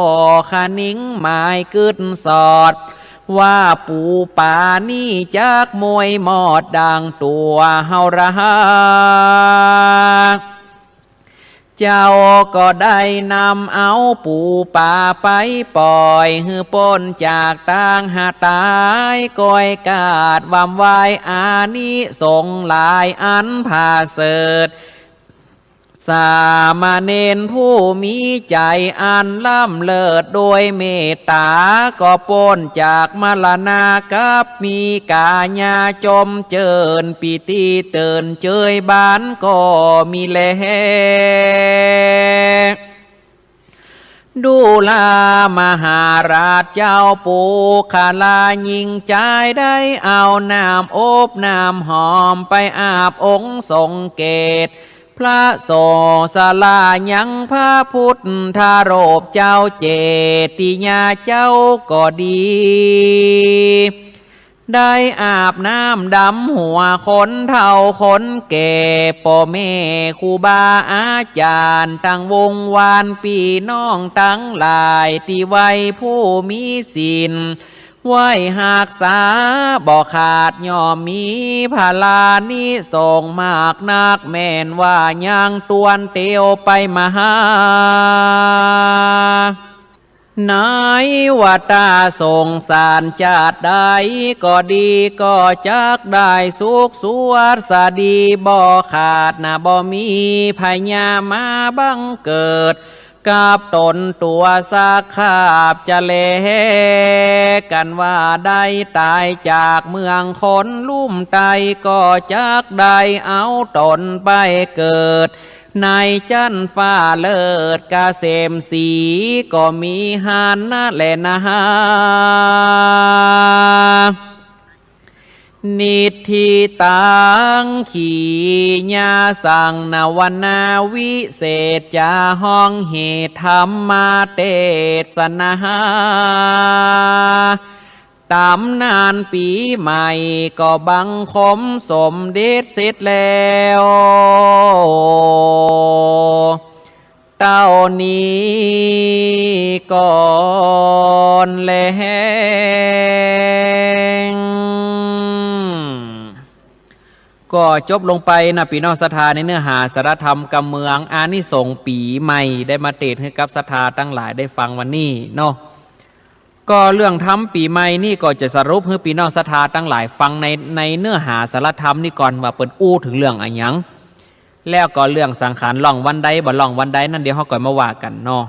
ขนิ่งหมายกึดสอดว่าปูปลานี่จักมวยหมอดดังตัวเฮาระหาเจ้าก็ได้นำเอาปูปลาไปปล่อยฮือป้นจากต่างหาตายก้อยกาดวำไว้อานิสงส์หลายอันผ่าเสดสามเณรผู้มีใจอันล่ำเลิศโดยเมตตาก็พ้นจากมรณะกับมีกาญาจมเจิญปิติเตือนเจยบานก็มีแลดูลามหาราชเจ้าปูคาลายิงใจได้เอาน้ำอบน้ำหอมไปอาบองค์ทรงเกตพระโสสลายังพระพุทธโรปเจ้าเจติญาเจ้าก็ดีได้อาบน้ำดำหัวคนเฒ่าคนแก่ป่อแม่ครูบาอาจารย์ตั้งวงวานปีน้องตั้งหลายที่ไว้ผู้มีศีลไหวหากษาบ่ขาดย่อมมีพาลานิสงส์มากนักแม่นว่ายังตวนเตียวไปมาหานายวัตาสงสารจาดใดก็ดีก็จักได้สุขสวัสดีบ่ขาดนะบ่มีพญามาบังเกิดกับตนตัวสักขาบจะเลกันว่าได้ตายจากเมืองคนลุ่มไตก็จักได้เอาตนไปเกิดในจันฟ้าเลิศกาเสมสีก็มีหานนะแลนะฮานิธิตังขีญาสังนวนาวิเศษจาห้องเหตุธรรมาเทศนาตำนานปีใหม่ก็บังคมสมเด็จเสร็จแล้วเต้านี้ก่อนแล้วก็จบลงไปนะพี่น้องศรัทธาในเนื้อหาสาระธรรมกำเมืองอานิสงส์ปีใหม่ได้มาเทศน์ให้กับศรัทธาทั้งหลายได้ฟังวันนี้เนาะก็เรื่องธรรมปีใหม่นี่ก็จะสรุปให้พี่น้องศรัทธาทั้งหลายฟังในเนื้อหาสาระธรรมนี่ก่อนว่าเปิดอู้ถึงเรื่องอะไรยังแล้วก็เรื่องสังขารล่องวันใดบ่ล่องวันใดนั่นเดี๋ยวเขาก่อนมาว่ากันเนาะ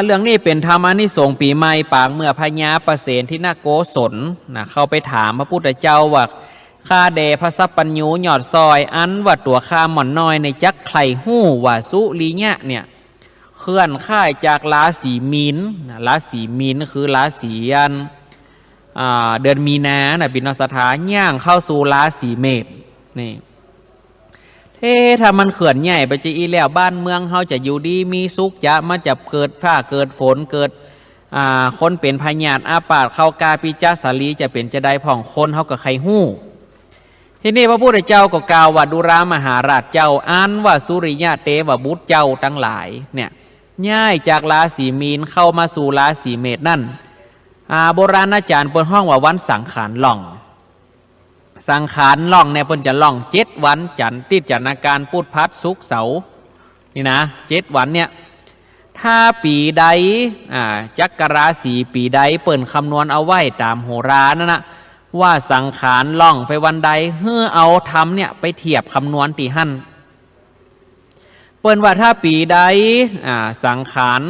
เรื่องนี้เป็นธรรมอานิสงส์ปีใหม่ปางเมื่อพญาประเสนที่นาโกศลนะเข้าไปถามพระพุทธเจ้าว่าข้าเดพระสัพปัญญูหยอดซอยอันว่าตัวข้าหม่อนน้อยในจักไข่หู้ว่าสุลีเนี่ยเคลื่อนค่ายจากราศีมีนราศีมีนคือราศีเดือนมีนาพี่น้องศรัทธาย่างเข้าสู่ราศีเมษนี่ถ้ามันเขื่อนใหญ่ไปจะอีแล้วบ้านเมืองเขาจะอยู่ดีมีสุขจะมันจะเกิดฟ้าเกิดฝนเกิดคนเป็นพญาติอาปาดเข้ากาปิจาสาลีจะเป็นจะได้ผ่องคนเขากับใครหู้ ทีนี้พระพุทธเจ้าก็กล่าวว่าดุรามหาราชเจ้าอ่านว่าสุริยะเตวบุตรเจ้าทั้งหลายเนี่ยย้ายจากราศีมีนเข้ามาสู่ราศีเมษนั่นโบราณอาจารย์เปิ้นห้องว่าวันสังขารล่องสังขารล่องเนี่ยเปิ้นจะล่อง7 วันจันทร์ติดจันทร์อาการพุธพฤหัสศุกร์เสาร์นี่นะ7 วันเนี่ยถ้าปีใดจักรราศีปีใดเปิ้นคำนวณเอาไว้ตามโหรานั่นนะว่าสังขารล่องไปวันใดเพื่อเอาทำเนี่ยไปเทียบคำนวณตีหั่นเปิ้นว่าถ้าปีใดสังขาร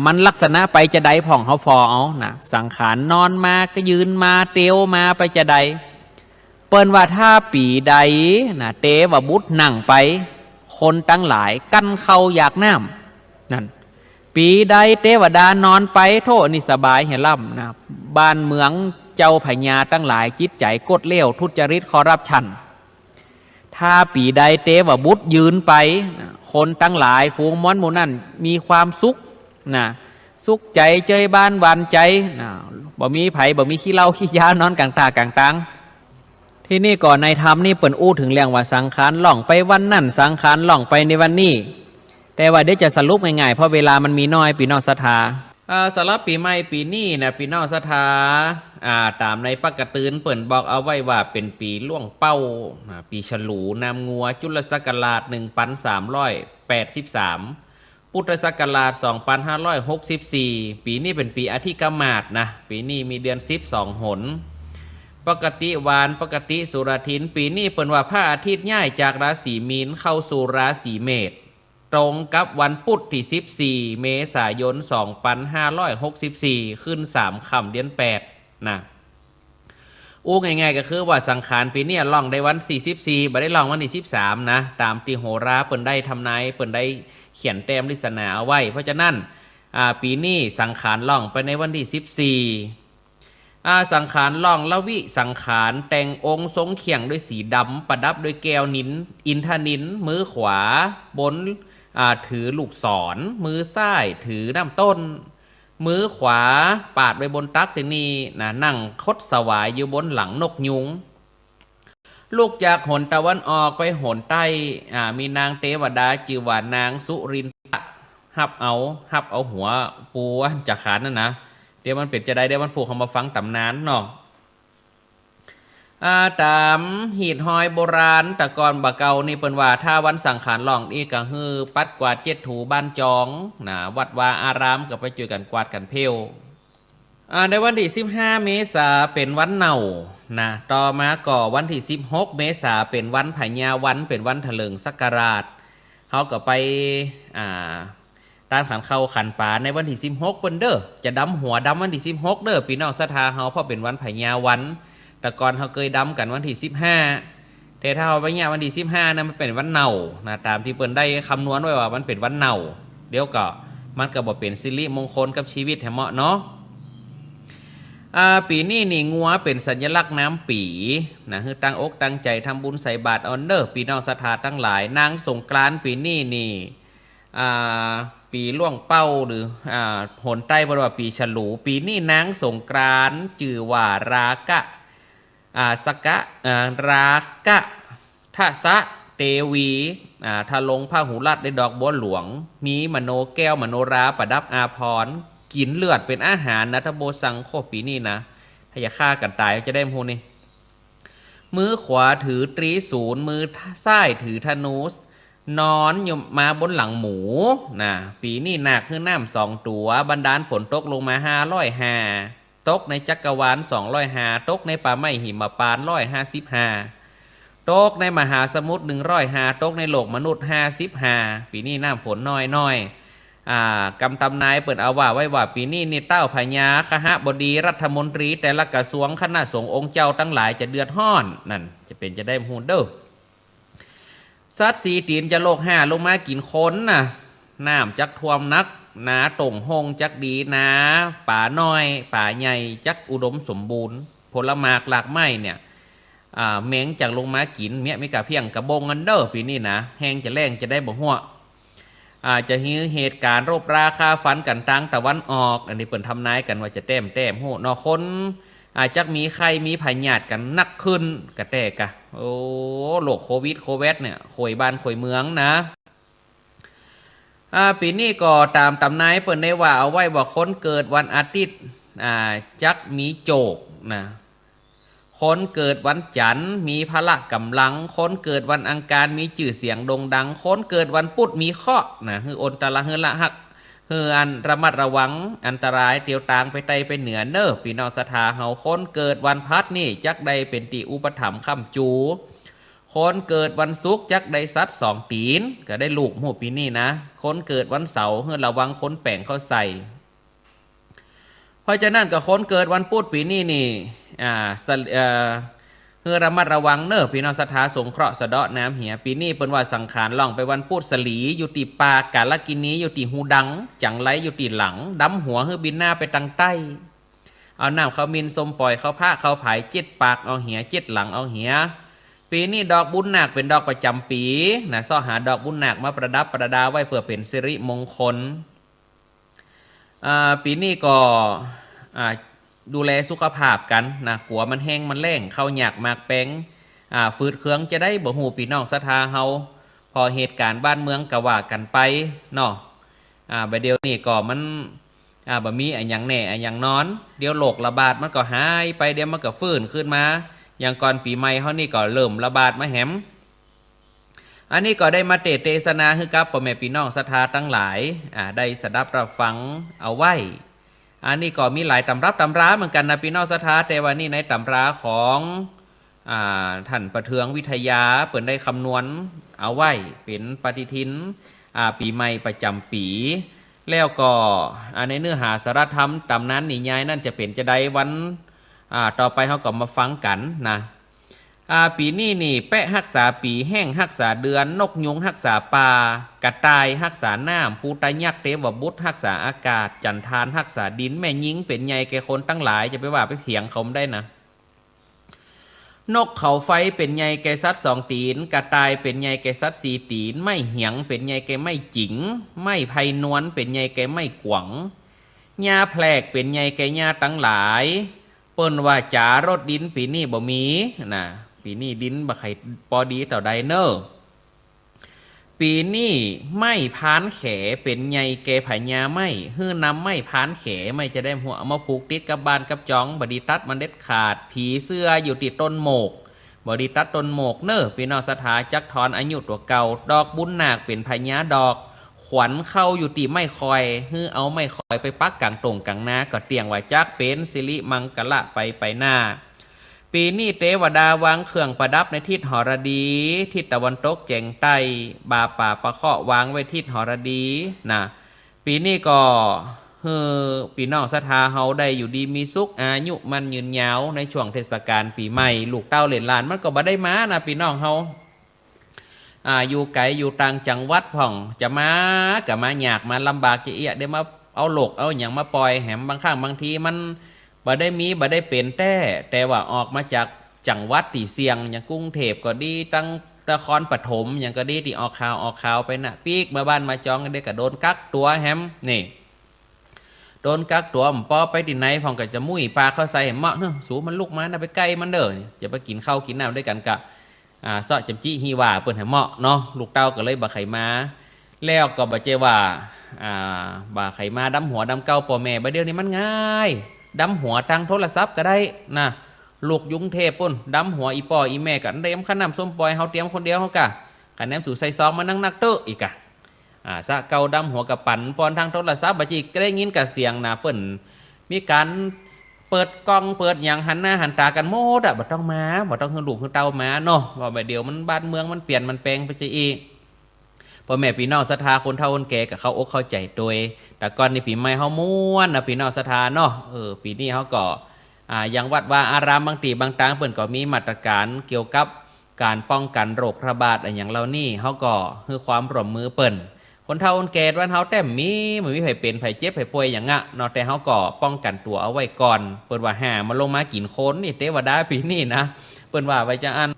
มันลักษณะไปจะใดผ่องเขาฟอเอานะสังขารนอนมาก็ยืนมาเตียวมาไปจะใดเปิ้นว่าถ้าปีใดนะเตวบุตรนั่งไปคนตั้งหลายกั้นเข้าอยากน้ำนั่นปีใดเทวดานอนไปโทษนี่สบายเห็นล่ำนะบ้านเมืองเจ้าพญาตั้งหลายจิตใจกดเลี้ยวทุจริตคอร์รัปชันถ้าปีใดเทวบุตรยืนไปคนตั้งหลายฝูงม้อนหมู่นั่นมีความสุขนะสุขใจเจยบ้านหวานใจนะบ่มีไผบ่มีขี้เหล้าขี้ยานอนกลางตากลางตังที่นี่ก่อนในธรรมนี่เปิ่นอู้ถึงเรื่องว่าสังขารล่องไปวันนั่นสังขารล่องไปในวันนี้แต่ว่าเดี๋ยวจะสรุปง่ายๆเพราะเวลามันมีน้อยปีนอกศรัทธาสำหรับปีใหม่ปีนี้นะปีนอกศรัทธาตามในปกติเปิ่นบอกเอาไว้ว่าเป็นปีล่วงเป้าปีฉลูนามงัวจุลศักราช1383พุทธศักราช2564ปีนี้เป็นปีอธิกมาศนะปีนี้มีเดือน12 หนปกติวานปกติสุรทินปีนี้เปิ่นว่าพระอาทิตย์ย้ายจากราศีมีนเข้าสู่ราศีเมษตรงกับวันพุธที่14 เมษายน 2564ขึ้น3 ค่ำเดือน8นะง่ายๆก็คือว่าสังขารปีนี้ล่องได้วัน44บ่ได้ล่องวันที่13นะตามที่โหราเปิ่นได้ทำนายเปิ่นได้เขียนแต้มลิศนาเอาไว้เพราะฉะนั้นปีนี้สังขารล่องไปในวันที่14สังขารล่องละวิสังขารแต่งองค์ทรงเขียงด้วยสีดำประดับด้วยแก้วนินอินทนินมือขวาบนถือลูกศรมือซ้ายถือน้ำต้นมือขวาปาดไว้บนตักที่นี่นะนั่งคดสวายอยู่บนหลังนกยุงลูกจากหนตะวันออกไปหนใต้มีนางเทวดาชื่อว่านางสุรินทร์หับเอาหัวปูจากขานั่นนะเดี๋ยวมันเป็นจะได้เดี๋ยวมันฟูเขามาฟังตำนานเนาะตามหีดหอยโบราณแต่ก่อนบะเกานี่เปิ้นว่าถ้าวันสังขารล่องนี่ก็ฮือปัดกวาด7 ถูบ้านจองนะวัดวาอารามก็ไปเจอกันกวาดกันเพลในวันที่15 เมษาเป็นวันเน่านะต่อมาก่อวันที่16 เมษาเป็นวันพญาวันเป็นวันเถลิงศักราชเขาก็ไปด้านขันเข้าขันป่าในวันที่16เปิ้นเด้อจะดำหัวดำวันที่16เด้อพี่น้องศรัทธาเฮาเพราะเป็นวันพญาวันแต่ก่อนเขาเคยดำกันวันที่15แต่ถ้าเอาไปเนี่ยวันที่15นั้นมันเป็นวันเน่านะตามที่เปิ้นได้คำนวณไว้ว่ามันเป็นวันเน่าเดี๋ยวก็มันก็บ่เป็นสิริมงคลกับชีวิตแท้เหมาะเนาะปีนี้นี่งัวเป็นสัญลักษณ์น้ำปีนะคือตั้งอกตั้งใจทำบุญใส่บาตรออนเดอร์ปีน้องศรัทธาทั้งหลายนางสงกรานต์ปีนี้นี่ปีล่วงเป้าหรือหนใต้บริวารปีฉลูปีนี้นางสงกรานต์จื่อว่ารากะสกะรากะทะสะเตวีทะลงผ้าหูรัดในดอกบัวหลวงมีมโนแก้วมโนราประดับอาภรณ์กินเลือดเป็นอาหารนะทโบสังโคปีนี้นะถ้าอย่าฆ่ากันตายจะได้พูนี่มือขวาถือตรีศูนย์มือซ้ายถือธนูนอนอยู่มาบนหลังหมูนะปีนี้หนักขึ้นน้ำ2 ตัวบันดาลฝนตกลงมา505ตกในจักรวาล205ตกในป่าไม้หิมพานต์155ตกในมหาสมุทร105ตกในโลกมนุษย์55ปีนี้น้ำฝนน้อยกำตำนายเปิดเอาว่าไว้ว่าปีนี้นี่เต้าพญาคหบดีรัฐมนตรีแต่ละกระทรวงคณะสงฆ์องค์เจ้าทั้งหลายจะเดือดร้อนนั่นจะเป็นจะได้ฮูนเด้อสัตว์สีตีนจะโลก5ลงมากินคนน่ะน้ำจักท่วมนักนาตรงหงจักดีนาป่าน้อยป่าใหญ่จักอุดมสมบูรณ์ผลหมากหลากไม้เนี่ยแมงจากลงมากินเมียไม่กะเพียงกระบงกันเด้อปีนี้นะแห้งจะแรงจะได้บ่หัวจะหิวเหตุการณ์รบราคาฟันกันตังตะวันออกอันนี้เปิ่นทำนายกันว่าจะแต้มโหนอคน อาจจะมีใครมีพยาธิกันนักขึ้นกระแตกะโอ้โรคโควิดเนี่ยข่วยบ้านข่วยเมืองนะปีนี้ก็ตามตำนายเปิ่นได้ว่าเอาไว้ว่าคนเกิดวันอาทิตย์จักมีโจกนะคนเกิดวันจันทร์มีพละกำลังคนเกิดวันอังคารมีชื่อเสียงโด่งดังคนเกิดวันพุธมีเคราะห์นะคืออนตะละคือละหักคืออันระมัดระวังอันตรายเตียวตางไปไตไปเหนือเน้อพี่น้องศรัทธาเฮาคนเกิดวันพัดนี่จักได้เป็นติอุปถัมภ์ค้ำจูคนเกิดวันศุกร์จักได้สัตว์สองตีนก็ได้ลูกหมู่ปีนี้นะคนเกิดวันเสาร์เฮือระวังคนแป่งเข้าใส่เพราะฉะนั้นก็คนเกิดวันพุธปีนี้นี่เฮือระมัดระวังเน้อพี่น้องศรัทธาสงเคราะห์สะเดาะน้ำเหียปีนี้เปิ้นว่าสังขารล่องไปวันพุธสลีอยู่ที่ปากาลกินีอยู่ที่หูดังจังไรอยู่ที่หลังดำหัวเฮือบินหน้าไปทางใต้เอาน้ำเขามินสมปล่อยเขาผ้าเขาผายเจ็ดปากเอาเหียเจ็ดหลังเอาเหียปีนี้ดอกบุญนาคเป็นดอกประจำปีนะซ่อหาดอกบุญนาคมาประดับประดาไว้เพื่อเป็นสิริมงคลปีนี้ก็ดูแลสุขภาพกันนะกลัวมันแห้งมันแล้งเข้าหยากมากแป้งฟืดเครื่องจะได้บ่หูพี่น้องศรัทธาเฮาพอเหตุการณ์บ้านเมืองก็ว่ากันไปเนาะบัดเดียวนี้ก็มันบ่มีอันหยังแน่อันหยังนอนเดี๋ยวโรคระบาดมันก็หายไปเดี๋ยวมันก็ฟื้นขึ้นมาอย่างก่อนปีใหม่เฮานี่ก็เริ่มระบาดมาแหมอันนี้ก็ได้มาเทศนาให้กับพ่อแม่พี่น้องศรัทธาทั้งหลายได้สดับรับฟังเอาไว้อันนี้ก็มีหลายตำรับตำราเหมือนกันนะพี่น้องศรัทธาแต่ว่านี่ในตำราของท่านประเทืองวิทยาเปิดได้คำนวณเอาไว้เป็นปฏิทินปีใหม่ประจำปีแล้วก็ในเนื้อหาสาระธรรมตำนั้นนิยายนั่นจะเป็นจะได้วันต่อไปเขาก็มาฟังกันนะปีนี้นี่แปะรักษาปีแห้งรักษาเดือนนกยุงรักษาปลากระต่ายรักษาน้ำภูตายักษ์เทวบุตรรักษาอากาศจันทานรักษาดินแม่ยิงเป็นใหญ่แก่คนตั้งหลายจะไปว่าไปเถียงเขาได้นะนกเขาไฟเป็นใหญ่แก่สัตว์สองตีนกระต่ายเป็นใหญ่แก่สัตว์สี่ตีนไม่เหียงเป็นใหญ่แก่ไม่จิ๋งไม่ไพนวลเป็นใหญ่แก่ไม่กวางหญ้าแพรกเป็นใหญ่แก่หญ้าตั้งหลายเปิ้นว่าจ๋ารถดินปีนี้บ่มีนะปีนี้ดินบ่ใครพอดีต่อใดเนอปีนี้ไม่พานแขเป็นใหญ่แก่ผายาไม่ฮื้อนำไม่พานแขไม่จะได้หัวมาผูกติดกับบานกับจองบดีตัดมันเด็ดขาดผีเสื้ออยู่ติดต้นโมกบดีตัดต้นโมกเนอพี่น้องศรัทธาจักทอนอายุตัวเก่าดอกบุญนาคเป็นพญาดอกขวัญเข้าอยู่ตีไม่คอยฮื้อเอาไม่คอยไปปักกลางตรงกลางนาก็เตียงไว้จักเป็นสิริมังกละไปหน้าปีนี้เทวดาวางเครื่องประดับในทิศหรดีทิศตะวันตกแจงใต้บาป่าประเคาะวางไว้ทิศหรดีนะปีนี้ก็ปีน้องศรัทธาเฮาได้อยู่ดีมีสุขอายุมันยืนยาวในช่วงเทศกาลปีใหม่ลูกเต้าเหลนหลานมันก็บ่ได้มานะปีน้องเฮาอยู่ไกลอยู่ต่างจังหวัดพ่องจะมาก็มาอยากมาลำบากจะเอียได้มาเอาโลกเอาอย่างมาปล่อยแหมบางครั้งบางทีมันบ่ได้มีบ่ได้เป็นแต่ว่าออกมาจากจังหวัดที่เสี่ยงอย่างกรุงเทพก็ดีตั้งนครปฐมอย่างก็ดีที่ออกข่าวไปนะปีกมาบ้านมาจองกันได้ก็โดนกักตัวแฮมนี่โดนกักตัวปอไปที่ไหนพ่องก็จะมุ้ยปลาเข้าใส่เหมาะเนอะสูมันลุกมานะไปใกล้มันเด้อจะไปกินข้าวกินน้ำด้วยกันกะซอจำจี้ฮีว่าเปิ่นให้เหมาะเนาะลูกเต้าก็เลยบ่ไข่มาแล้วก็บ่เจว่าบ่ไข่มาดำหัวดำเก้าพ่อแม่บ่เดี๋ยวนี้มันง่ายดำหัวทางโทรศัพท์ก็ได้นะลูกยุงเทพปุ่นดำหัวอีป่ออีแม่กันเตรียมขนมส้มปล่อยเฮาเตรียมคนเดียวเฮากะขันแนมสู่ใส่ซองมานั่งนักเตออีกะสะเกาดำหัวกับปั่นปอนทางโทรศัพท์บัดจีก็ได้ยินกับเสียงนะเปิ้นมีการเปิดกล้องเปิดอย่างหันหน้าหันตากันโมดบ่ต้องมาบ่ต้องคือลูกคือเต้ามาเนาะว่าแบบเดียวมันบ้านเมืองมันเปลี่ยนมันแปลงไปจะอีกพ่อแม่พี่น้องศรัทธาคนเฒ่าคนแก่กับเขาอกเข้าใจโดยแต่ก่อนในปีใหม่เฮาม่วนนะพี่น้องศรัทธาเนาะปีนี้เฮาก็อย่างวัดว่าอารามบางตีบางตางเปิ้นก็มีมาตรการเกี่ยวกับการป้องกันโรคระบาดอย่างเรานี่เฮาก็คือความร่วมมือเปิ้นคนเฒ่าคนแก่วันเฮาแต้มมีบ่มีไผเป็นไผเจ็บไผป่วยหยังเนาะแต่เฮาก็ป้องกันตัวเอาไว้ก่อนเปิ้นว่าหามาลงมากินคนนี่เทวดาปีนี้นะเปิ้นว่าไว้จังอัน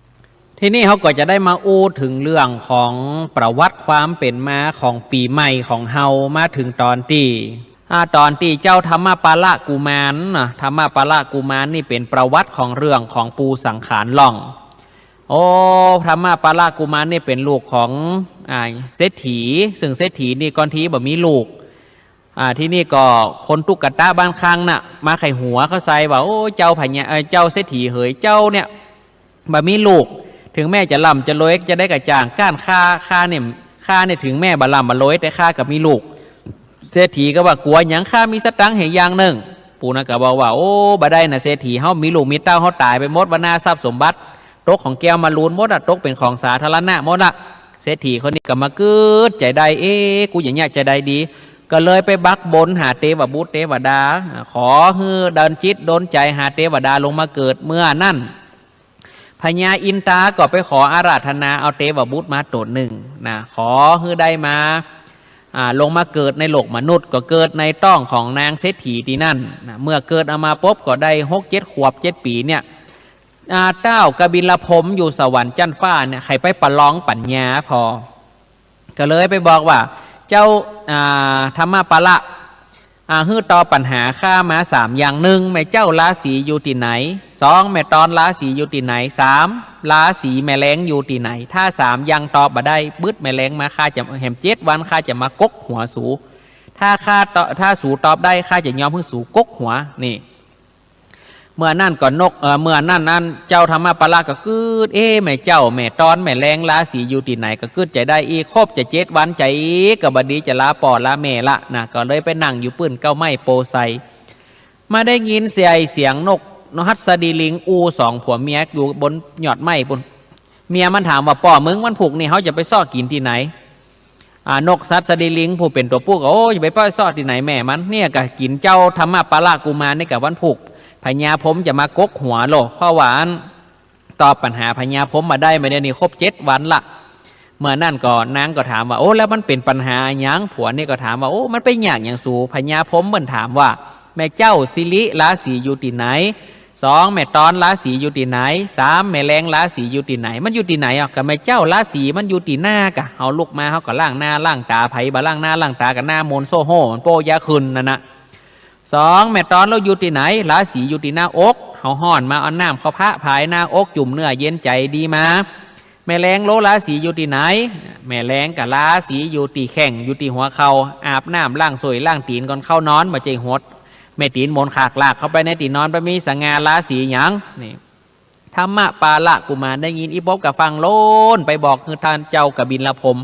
ทีนี้เขาก็จะได้มาอู้ถึงเรื่องของประวัติความเป็นมาของปีใหม่ของเฮามาถึงตอนที่ ตอนที่เจ้าธรรมปาละกุมารนะธรรมปาละกุมารนี่เป็นประวัติของเรื่องของปูสังขารล่องโอ้ธรรมปาละกุมารนี่เป็นลูกของเศรษฐีซึ่งเศรษฐีนี่ก่อนทีบ่มีลูกที่นี่ก็คนตุกกะตะบ้านข้างน่ะมาไขหัวเขาใส่ว่าโอ้เจ้าพญาเจ้าเศรษฐีเหยเจ้าเนี่ยบ่มีลูกถึงแม่จะล่ำจะรวยจะได้กระจ่างก้านค่าเนี่ยถึงแม่บ่ล่ำบ่รวยแต่ค่ากับมีลูกเศรษฐีก็ว่ากลัวหยังข้ามีสตังค์ให้อย่างหนึ่งปู่นะก็บอกว่าโอ้บ่ได้นะเศรษฐีเฮามีลูกมีเต้าเฮาตายไปหมดวนาทรัพย์สมบัติตกของแก้วมาลูนหมดตกเป็นของสาธารณะหมดเศรษฐีคนนี้ก็มากึดใจใดกูอย่างเงี้ยใจใดดีก็เลยไปบักบนหาเทวบุตรเทวดาขอฮือเดินจิตโดนใจหาเทวดาลงมาเกิดเมื่อนั่นพญาอินทราก็ไปขออาราธนาเอาเทวบุตรมาตนหนึ่งนะขอฮือได้มาลงมาเกิดในโลกมนุษย์ก็เกิดในต้องของนางเศรษฐีที่นั่นนะเมื่อเกิดเอามาปุ๊บก็ได้6-7 ขวบ 7 ปีเนี่ยเต้ากบิลพรหมอยู่สวรรค์จันฟ้าเนี่ยใครไปประลองปัญญาพอก็เลยไปบอกว่าเจ้าธรรมปาละฮื้อต่อปัญหาข้ามา3อย่างหนึ่งแม่เจ้าราศีอยู่ที่ไหน2แม่ตอนราศีอยู่ที่ไหน3ราศีแม่แรงอยู่ที่ไหนถ้า3ยังตอบมาได้บึดแม่แรงมาข้าจะแหม7 วันข้าจะมากกหัวสูถ้าสูตอบได้ข้าจะยอมพึ่งสูกกหัวนี่เมื่อนั่นก่อนเมื่อนั่นเจ้าธรรมปาละก็กึดแม่เจ้าแม่ตอนแม่แรงราศีอยู่ที่ไหนก็กึดใจได้ครบจะ7 วันใจกับบดีจะลาปอดลาแม่ละนะก็เลยไปนั่งอยู่ปื้นเก้าไม้โปไซมาได้ยินเสียงนกหัสดีลิง2 ผัวเมียอยู่บนยอดไม้บนเมียมันถามว่าป่อมึงมันผูกนี่เขาจะไปซ่อกินที่ไหนนกหัสดีลิงผู้เป็นตัวผู้ก็โอ้จะไปป้อยซ่อที่ไหนแม่มันเนี่ยก็กินเจ้าธรรมปาละกุมารนี่กับวันผูกพญาพรหมจะมากกหัวโลเพราะว่าตอบปัญหาพญาพรหมมาได้ไม่ได้นี่ครบ7 วันละเมื่อนั่นก็นางก็ถามว่าโอ้แล้วมันเป็นปัญหาอย่างผัวนี่ก็ถามว่าโอ้มันเป็นอย่างสู่พญาพรหมมันถามว่าแม่เจ้าสิริราศีอยู่ที่ไหน2แม่ตอนราศีอยู่ที่ไหน3แม่แรงราศีอยู่ที่ไหนมันอยู่ที่ไหนกับแม่เจ้าราศีมันอยู่ที่หน้ากะเอาลูกมาเขาก็ล่างหน้าล่างตาไผ่บาล่างหน้าล่างตากับหน้ามนโซโฮมันโปยาคืนนั่นนะ2แม่ตอนเราอยู่ที่ไหนราศีอยู่ที่หน้าอกเขาห่อนมาเอาน้ำเขาพระภายหน้าอกจุ่มเนื้อเย็นใจดีมาแม่แรงโลราศีอยู่ที่ไหนแม่แรงกับราศีอยู่ที่แข้งอยู่ที่หัวเขาอาบน้ำล้างสวยล้างตีนก่อนเข้านอนมาใจหดแม่ตีนมนขากลากเข้าไปในตีนนอนไปมีสง่าราศีหยังนี่ธรรมปาละกุมารได้ยินอีบ๊อบกับฟังโลนไปบอกคือท่านเจ้ากบิลพรหม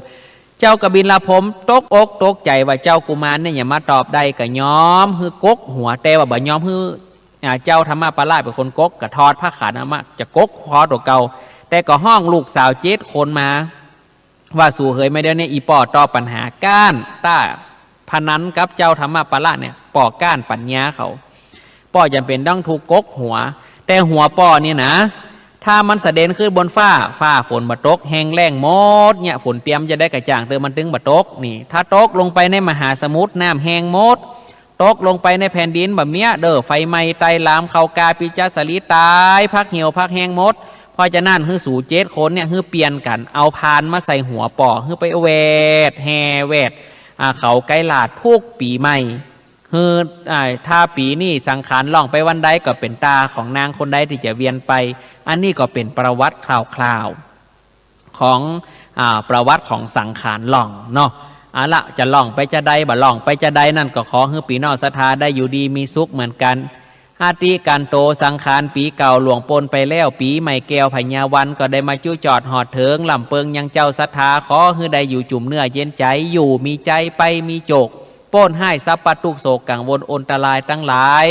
เจ้ากบิลพรหมตกอกตกใจว่าเจ้ากุมารเนี่ยอย่ามาตอบได้กับย้อมฮือกกหัวแต่ว่าบ่ย้อมฮือเจ้าธรรมปาละเป็นคนกกกับทอดผ้าขาดนะมาจะกกคอตัวเก่าแต่ก็ห้องลูกสาว7 คนมาว่าสู่เหยไม่ได้เนี่ยอีปอตอบปัญหาก้านต้าพนันกับเจ้าธรรมปาละเนี่ยปอก้านปัญญาเขาปอจำเป็นต้องถูกกกหัวแต่หัวปอเนี่ยนะถ้ามันเสด็จขึ้นบนฟ้าฝนมาตกแห้งแล้งหมดเนี่ยฝนเตรียมจะได้กระจ่างเติมมันตึงมาตกนี่ถ้าตกลงไปในมหาสมุทรน้ำแห้งหมดตกลงไปในแผ่นดินแบบเนี้ยไฟไหม้ไตลามเขากาปิจสลีตายพักเหี่ยวพักแห้งหมดพอจะนั่นฮือสู่7 คนเนี่ยฮือเปลี่ยนกันเอาพานมาใส่หัวปอฮือไปแวดแห่แวดเขาไกลลาดทุกปีใหม่ฮือถ้าปีนี้สังขารล่องไปวันใดก็เป็นตาของนางคนใดที่จะเวียนไปอันนี้ก็เป็นประวัติคร่าวๆของประวัติของสังขารล่องเนาะละจะล่องไปจะใดบ่ล่องไปจะใดนั่นก็ขอให้ปีนอกศรัทธาได้อยู่ดีมีสุขเหมือนกันอาติการโตสังขารปีเก่าหลวงปนไปแล้วปีใหม่แก้วพญาวันก็ได้มาจู้จอดหอดเถิงลำเปิงยังเจ้าศรัทธาขอให้ได้อยู่จุ่มเนื้อเย็นใจอยู่มีใจไปมีโจกโป้นให้ซับปะทุกโศกกังวลอนตรายตั้งหลาย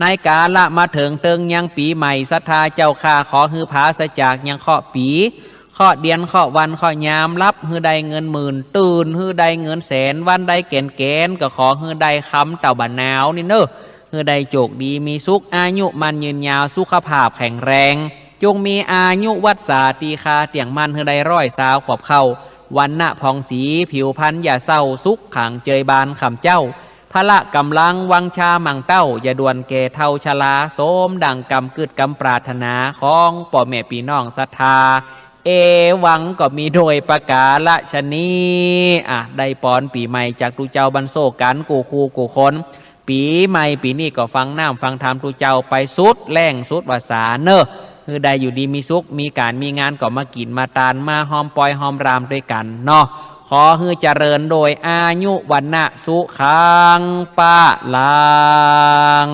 ในกาละมาเถิงเติงยังปีใหม่ศรัทธาเจ้าข้าขอฮือผาสจากยังข้อปีข้อเดียนข้อวันข้อยามรับฮือได้เงิน10,000ตื่นฮือได้เงิน100,000วันได้แก่นก็ขอฮือได้คำเต่าบันนาวนี่เนอะฮือได้โจกดีมีสุขอายุมันยืนยาวสุขภาพแข็งแรงจงมีอายุวัดสาตีคาเตียงมันฮือได้100 ขวบเข้าวันณะพองสีผิวพันอย่าเศร้าสุขขังเจยบานคำเจ้าพละกำลังวังชามังเต้าอย่าด่วนแก่เท่าชลาโสมดังกำกึดกำปรารถนาของป่อแม่ปีน้องศรัทธา เอวังก็มีโดยประกาศนี้ได้ปอนปีใหม่จากตูเจ้าบรรโซกันกูคูกูคนปีใหม่ปีนี้ก็ฟังน้ำฟังธรรมตูเจ้าไปสุดแรงสุดวาสาเนอะคือได้อยู่ดีมีสุขมีการมีงานก็มากินมาตานมาหอมปอยหอมรามด้วยกันเนาะขอให้เจริญโดยอายุวันนะสุขังปะลัง